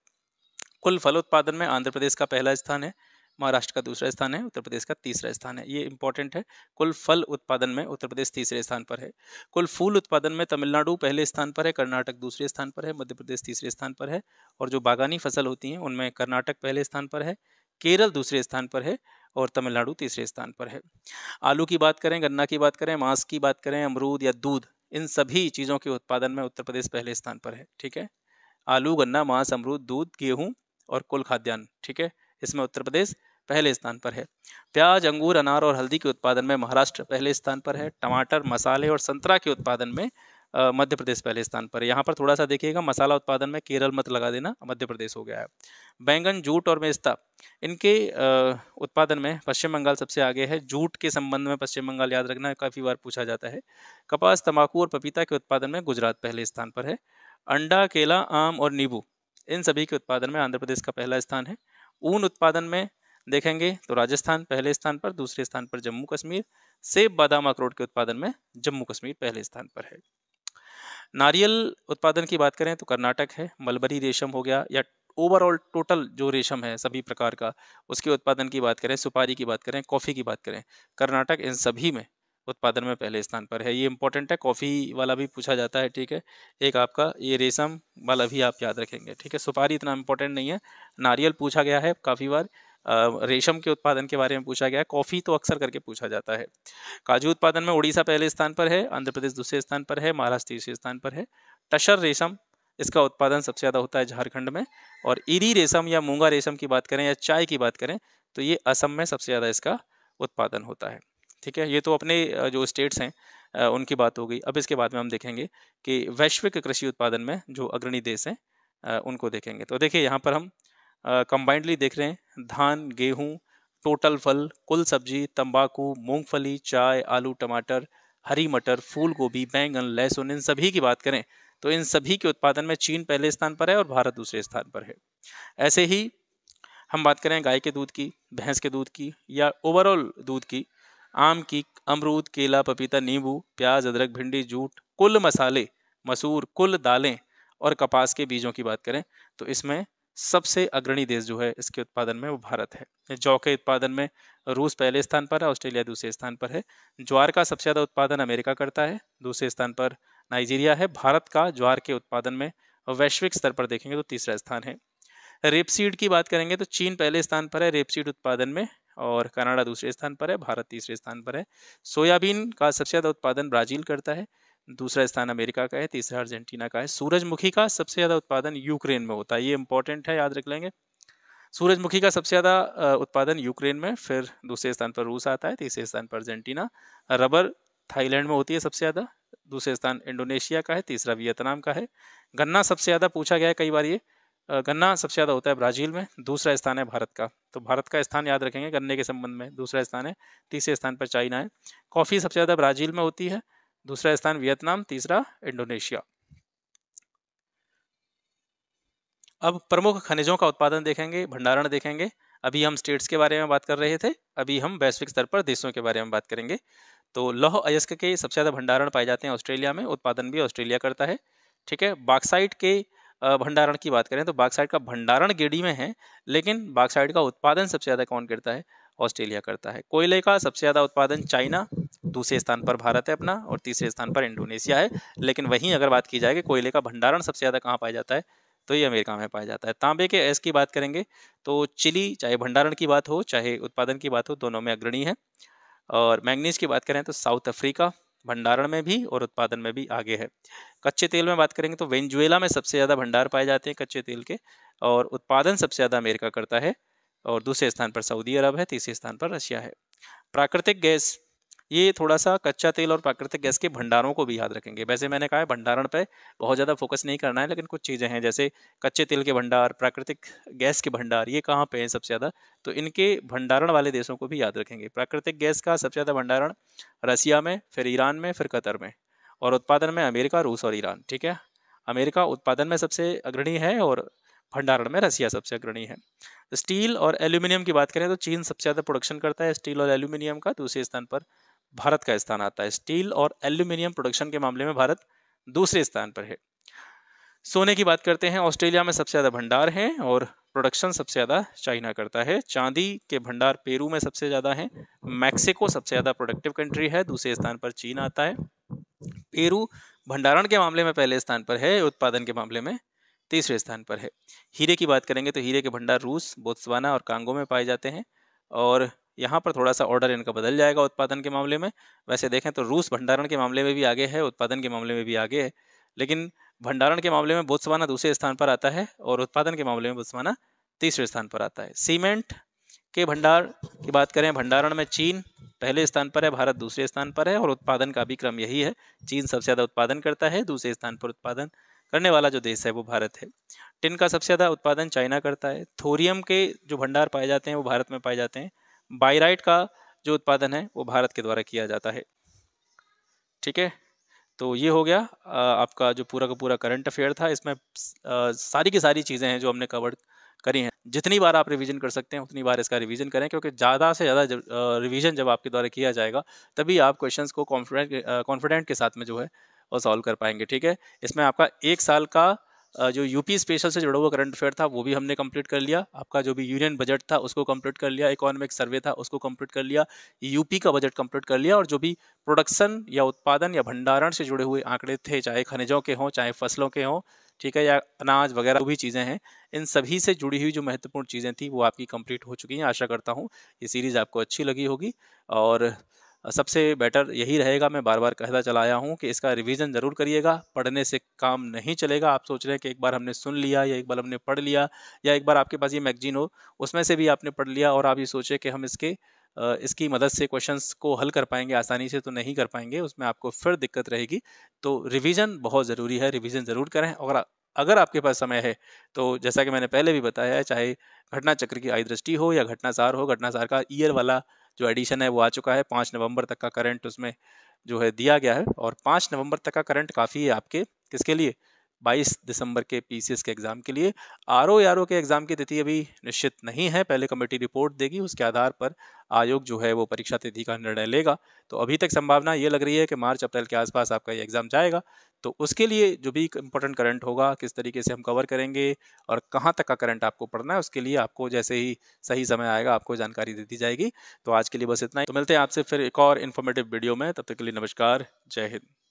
कुल फल उत्पादन में आंध्र प्रदेश का पहला स्थान है, महाराष्ट्र का दूसरा स्थान है, उत्तर प्रदेश का तीसरा स्थान है, ये इंपॉर्टेंट है। कुल फल उत्पादन में उत्तर प्रदेश तीसरे स्थान पर है। कुल फूल उत्पादन में तमिलनाडु पहले स्थान पर है, कर्नाटक दूसरे स्थान पर है, मध्य प्रदेश तीसरे स्थान पर है। और जो बागानी फसल होती हैं उनमें कर्नाटक पहले स्थान पर है, केरल दूसरे स्थान पर है और तमिलनाडु तीसरे स्थान पर है। आलू की बात करें, गन्ना की बात करें, मांस की बात करें, अमरूद या दूध, इन सभी चीज़ों के उत्पादन में उत्तर प्रदेश पहले स्थान पर है, ठीक है। आलू, गन्ना, मांस, अमरूद, दूध, गेहूँ और कुल खाद्यान्न, ठीक है, इसमें उत्तर प्रदेश पहले स्थान पर है। प्याज, अंगूर, अनार और हल्दी के उत्पादन में महाराष्ट्र पहले स्थान पर है। टमाटर, मसाले और संतरा के उत्पादन में मध्य प्रदेश पहले स्थान पर है। यहाँ पर थोड़ा सा देखिएगा, मसाला उत्पादन में केरल मत लगा देना, मध्य प्रदेश हो गया है। बैंगन, जूट और मेस्ता, इनके उत्पादन में पश्चिम बंगाल सबसे आगे है। जूट के संबंध में पश्चिम बंगाल याद रखना, काफ़ी बार पूछा जाता है। कपास, तंबाकू और पपीता के उत्पादन में गुजरात पहले स्थान पर है। अंडा, केला, आम और नींबू, इन सभी के उत्पादन में आंध्र प्रदेश का पहला स्थान है। ऊन उत्पादन में देखेंगे तो राजस्थान पहले स्थान पर, दूसरे स्थान पर जम्मू कश्मीर। सेब, बादाम, अखरोट के उत्पादन में जम्मू कश्मीर पहले स्थान पर है। नारियल उत्पादन की बात करें तो कर्नाटक है। मलबरी रेशम हो गया, या ओवरऑल टोटल जो रेशम है सभी प्रकार का, उसके उत्पादन की बात करें, सुपारी की बात करें, कॉफ़ी की बात करें, कर्नाटक इन सभी में उत्पादन में पहले स्थान पर है। ये इंपॉर्टेंट है, कॉफ़ी वाला भी पूछा जाता है, ठीक है। एक आपका ये रेशम वाला भी आप याद रखेंगे, ठीक है। सुपारी इतना इंपॉर्टेंट नहीं है। नारियल पूछा गया है काफ़ी बार, रेशम के उत्पादन के बारे में पूछा गया है, कॉफ़ी तो अक्सर करके पूछा जाता है। काजू उत्पादन में उड़ीसा पहले स्थान पर है, आंध्र प्रदेश दूसरे स्थान पर है, महाराष्ट्र तीसरे स्थान पर है। टसर रेशम, इसका उत्पादन सबसे ज़्यादा होता है झारखंड में। और इरी रेशम या मूंगा रेशम की बात करें या चाय की बात करें तो ये असम में सबसे ज़्यादा इसका उत्पादन होता है, ठीक है। ये तो अपने जो स्टेट्स हैं उनकी बात हो गई। अब इसके बाद में हम देखेंगे कि वैश्विक कृषि उत्पादन में जो अग्रणी देश हैं उनको देखेंगे। तो देखिए यहाँ पर हम कंबाइंडली देख रहे हैं, धान, गेहूँ, टोटल फल, कुल सब्जी, तंबाकू, मूंगफली, चाय, आलू, टमाटर, हरी मटर, फूल गोभी, बैंगन, लहसुन, इन सभी की बात करें तो इन सभी के उत्पादन में चीन पहले स्थान पर है और भारत दूसरे स्थान पर है। ऐसे ही हम बात करें गाय के दूध की, भैंस के दूध की या ओवरऑल दूध की, आम की, अमरूद, केला, पपीता, नींबू, प्याज, अदरक, भिंडी, जूट, कुल मसाले, मसूर, कुल दालें और कपास के बीजों की बात करें तो इसमें सबसे अग्रणी देश जो है इसके उत्पादन में वो भारत है। जौ के उत्पादन में रूस पहले स्थान पर है, ऑस्ट्रेलिया दूसरे स्थान पर है। ज्वार का सबसे ज़्यादा उत्पादन अमेरिका करता है, दूसरे स्थान पर नाइजीरिया है। भारत का ज्वार के उत्पादन में वैश्विक स्तर पर देखेंगे तो तीसरा स्थान है। रेपसीड की बात करेंगे तो चीन पहले स्थान पर है रेपसीड उत्पादन में और कनाडा दूसरे स्थान पर है, भारत तीसरे स्थान पर है। सोयाबीन का सबसे ज़्यादा उत्पादन ब्राज़ील करता है, दूसरा स्थान अमेरिका का है, तीसरा अर्जेंटीना का है। सूरजमुखी का सबसे ज़्यादा उत्पादन यूक्रेन में होता है, ये इंपॉर्टेंट है, याद रख लेंगे। सूरजमुखी का सबसे ज़्यादा उत्पादन यूक्रेन में, फिर दूसरे स्थान पर रूस आता है, तीसरे स्थान पर अर्जेंटीना। रबर थाईलैंड में होती है सबसे ज़्यादा, दूसरे स्थान इंडोनेशिया का है, तीसरा वियतनाम का है। गन्ना सबसे ज़्यादा पूछा गया है कई बार, ये गन्ना सबसे ज़्यादा होता है ब्राज़ील में, दूसरा स्थान है भारत का। तो भारत का स्थान याद रखेंगे गन्ने के संबंध में, दूसरा स्थान है, तीसरे स्थान पर चाइना है। कॉफ़ी सबसे ज़्यादा ब्राज़ील में होती है, दूसरा स्थान वियतनाम, तीसरा इंडोनेशिया। अब प्रमुख खनिजों का उत्पादन देखेंगे, भंडारण देखेंगे। अभी हम स्टेट्स के बारे में बात कर रहे थे, अभी हम वैश्विक स्तर पर देशों के बारे में बात करेंगे। तो लौह अयस्क के सबसे ज़्यादा भंडारण पाए जाते हैं ऑस्ट्रेलिया में, उत्पादन भी ऑस्ट्रेलिया करता है। ठीक है, बॉक्साइट के भंडारण की बात करें तो बॉक्साइट का भंडारण गेडी में है, लेकिन बॉक्साइट का उत्पादन सबसे ज़्यादा कौन करता है? ऑस्ट्रेलिया करता है। कोयले का सबसे ज़्यादा उत्पादन चाइना, दूसरे स्थान पर भारत है अपना और तीसरे स्थान पर इंडोनेशिया है। लेकिन वहीं अगर बात की जाए कि कोयले का भंडारण सबसे ज़्यादा कहाँ पाया जाता है तो ये अमेरिका में पाया जाता है। तांबे के अयस्क की बात करेंगे तो चिली, चाहे भंडारण की बात हो चाहे उत्पादन की बात हो, दोनों में अग्रणी है। और मैंगनीज की बात करें तो साउथ अफ्रीका भंडारण में भी और उत्पादन में भी आगे है। कच्चे तेल में बात करेंगे तो वेनेजुएला में सबसे ज़्यादा भंडार पाए जाते हैं कच्चे तेल के, और उत्पादन सबसे ज़्यादा अमेरिका करता है और दूसरे स्थान पर सऊदी अरब है, तीसरे स्थान पर रशिया है। प्राकृतिक गैस, ये थोड़ा सा कच्चा तेल और प्राकृतिक गैस के भंडारों को भी याद रखेंगे। वैसे मैंने कहा है भंडारण पे बहुत ज़्यादा फोकस नहीं करना है, लेकिन कुछ चीज़ें हैं जैसे कच्चे तेल के भंडार, प्राकृतिक गैस के भंडार, ये कहाँ पे हैं सबसे ज़्यादा, तो इनके भंडारण वाले देशों को भी याद रखेंगे। प्राकृतिक गैस का सबसे ज़्यादा भंडारण रसिया में, फिर ईरान में, फिर कतर में, और उत्पादन में अमेरिका, रूस और ईरान। ठीक है, अमेरिका उत्पादन में सबसे अग्रणी है और भंडारण में रसिया सबसे अग्रणी है। स्टील और एल्यूमिनियम की बात करें तो चीन सबसे ज़्यादा प्रोडक्शन करता है स्टील और एल्यूमिनियम का, दूसरे स्थान पर भारत का स्थान आता है। स्टील और एल्यूमिनियम प्रोडक्शन के मामले में भारत दूसरे स्थान पर है। सोने की बात करते हैं, ऑस्ट्रेलिया में सबसे ज़्यादा भंडार हैं और प्रोडक्शन सबसे ज़्यादा चाइना करता है। चांदी के भंडार पेरू में सबसे ज़्यादा हैं। मैक्सिको सबसे ज़्यादा प्रोडक्टिव कंट्री है, दूसरे स्थान पर चीन आता है। पेरू भंडारण के मामले में पहले स्थान पर है, उत्पादन के मामले में तीसरे स्थान पर है। हीरे की बात करेंगे तो हीरे के भंडार रूस, बोत्सवाना और कांगो में पाए जाते हैं, और यहाँ पर थोड़ा सा ऑर्डर इनका बदल जाएगा उत्पादन के मामले में। वैसे देखें तो रूस भंडारण के मामले में भी आगे है, उत्पादन के मामले में भी आगे है, लेकिन भंडारण के मामले में बोत्सवाना दूसरे स्थान पर आता है और उत्पादन के मामले में बोत्सवाना तीसरे स्थान पर आता है। सीमेंट के भंडार की बात करें, भंडारण में चीन पहले स्थान पर है, भारत दूसरे स्थान पर है, और उत्पादन का भी क्रम यही है। चीन सबसे ज़्यादा उत्पादन करता है, दूसरे स्थान पर उत्पादन करने वाला जो देश है वो भारत है। टिन का सबसे ज़्यादा उत्पादन चाइना करता है। थोरियम के जो भंडार पाए जाते हैं वो भारत में पाए जाते हैं। बाइराइट का जो उत्पादन है वो भारत के द्वारा किया जाता है। ठीक है, तो ये हो गया आपका जो पूरा का पूरा करंट अफेयर था। इसमें सारी की सारी चीज़ें हैं जो हमने कवर करी हैं। जितनी बार आप रिवीजन कर सकते हैं उतनी बार इसका रिवीजन करें, क्योंकि ज़्यादा से ज़्यादा रिवीजन जब आपके द्वारा किया जाएगा तभी आप क्वेश्चंस को कॉन्फिडेंट के साथ में जो है वो सॉल्व कर पाएंगे। ठीक है, इसमें आपका एक साल का जो यूपी स्पेशल से जुड़ा हुआ करंट अफेयर था वो भी हमने कंप्लीट कर लिया। आपका जो भी यूनियन बजट था उसको कंप्लीट कर लिया, इकोनॉमिक सर्वे था उसको कंप्लीट कर लिया, यूपी का बजट कंप्लीट कर लिया, और जो भी प्रोडक्शन या उत्पादन या भंडारण से जुड़े हुए आंकड़े थे, चाहे खनिजों के हों चाहे फसलों के हों, ठीक है, या अनाज वगैरह जो भी चीज़ें हैं, इन सभी से जुड़ी हुई जो महत्वपूर्ण चीज़ें थी वो आपकी कंप्लीट हो चुकी हैं। आशा करता हूँ ये सीरीज़ आपको अच्छी लगी होगी, और सबसे बेटर यही रहेगा, मैं बार बार कहता चला आया हूँ कि इसका रिवीजन ज़रूर करिएगा। पढ़ने से काम नहीं चलेगा। आप सोच रहे हैं कि एक बार हमने सुन लिया या एक बार हमने पढ़ लिया या एक बार आपके पास ये मैगजीन हो उसमें से भी आपने पढ़ लिया और आप ये सोचे कि हम इसकी मदद से क्वेश्चंस को हल कर पाएंगे आसानी से, तो नहीं कर पाएंगे, उसमें आपको फिर दिक्कत रहेगी। तो रिवीजन बहुत ज़रूरी है, रिवीजन ज़रूर करें। और अगर आपके पास समय है तो जैसा कि मैंने पहले भी बताया है, चाहे घटना चक्र की आई दृष्टि हो या घटनासार हो, घटनासार का ईयर वाला जो एडिशन है वो आ चुका है। 5 नवंबर तक का करंट उसमें जो है दिया गया है, और 5 नवंबर तक का करंट काफ़ी है आपके किसके लिए, 22 दिसंबर के पीसीएस के एग्ज़ाम के लिए। आरओ आरओ के एग्ज़ाम की तिथि अभी निश्चित नहीं है, पहले कमेटी रिपोर्ट देगी, उसके आधार पर आयोग जो है वो परीक्षा तिथि का निर्णय लेगा। तो अभी तक संभावना ये लग रही है कि मार्च अप्रैल के आसपास आपका ये एग्ज़ाम जाएगा। तो उसके लिए जो भी इम्पोर्टेंट करंट होगा, किस तरीके से हम कवर करेंगे और कहाँ तक का करंट आपको पढ़ना है, उसके लिए आपको जैसे ही सही समय आएगा आपको जानकारी दे दी जाएगी। तो आज के लिए बस इतना ही। तो मिलते हैं आपसे फिर एक और इन्फॉर्मेटिव वीडियो में, तब तक के लिए नमस्कार, जय हिंद।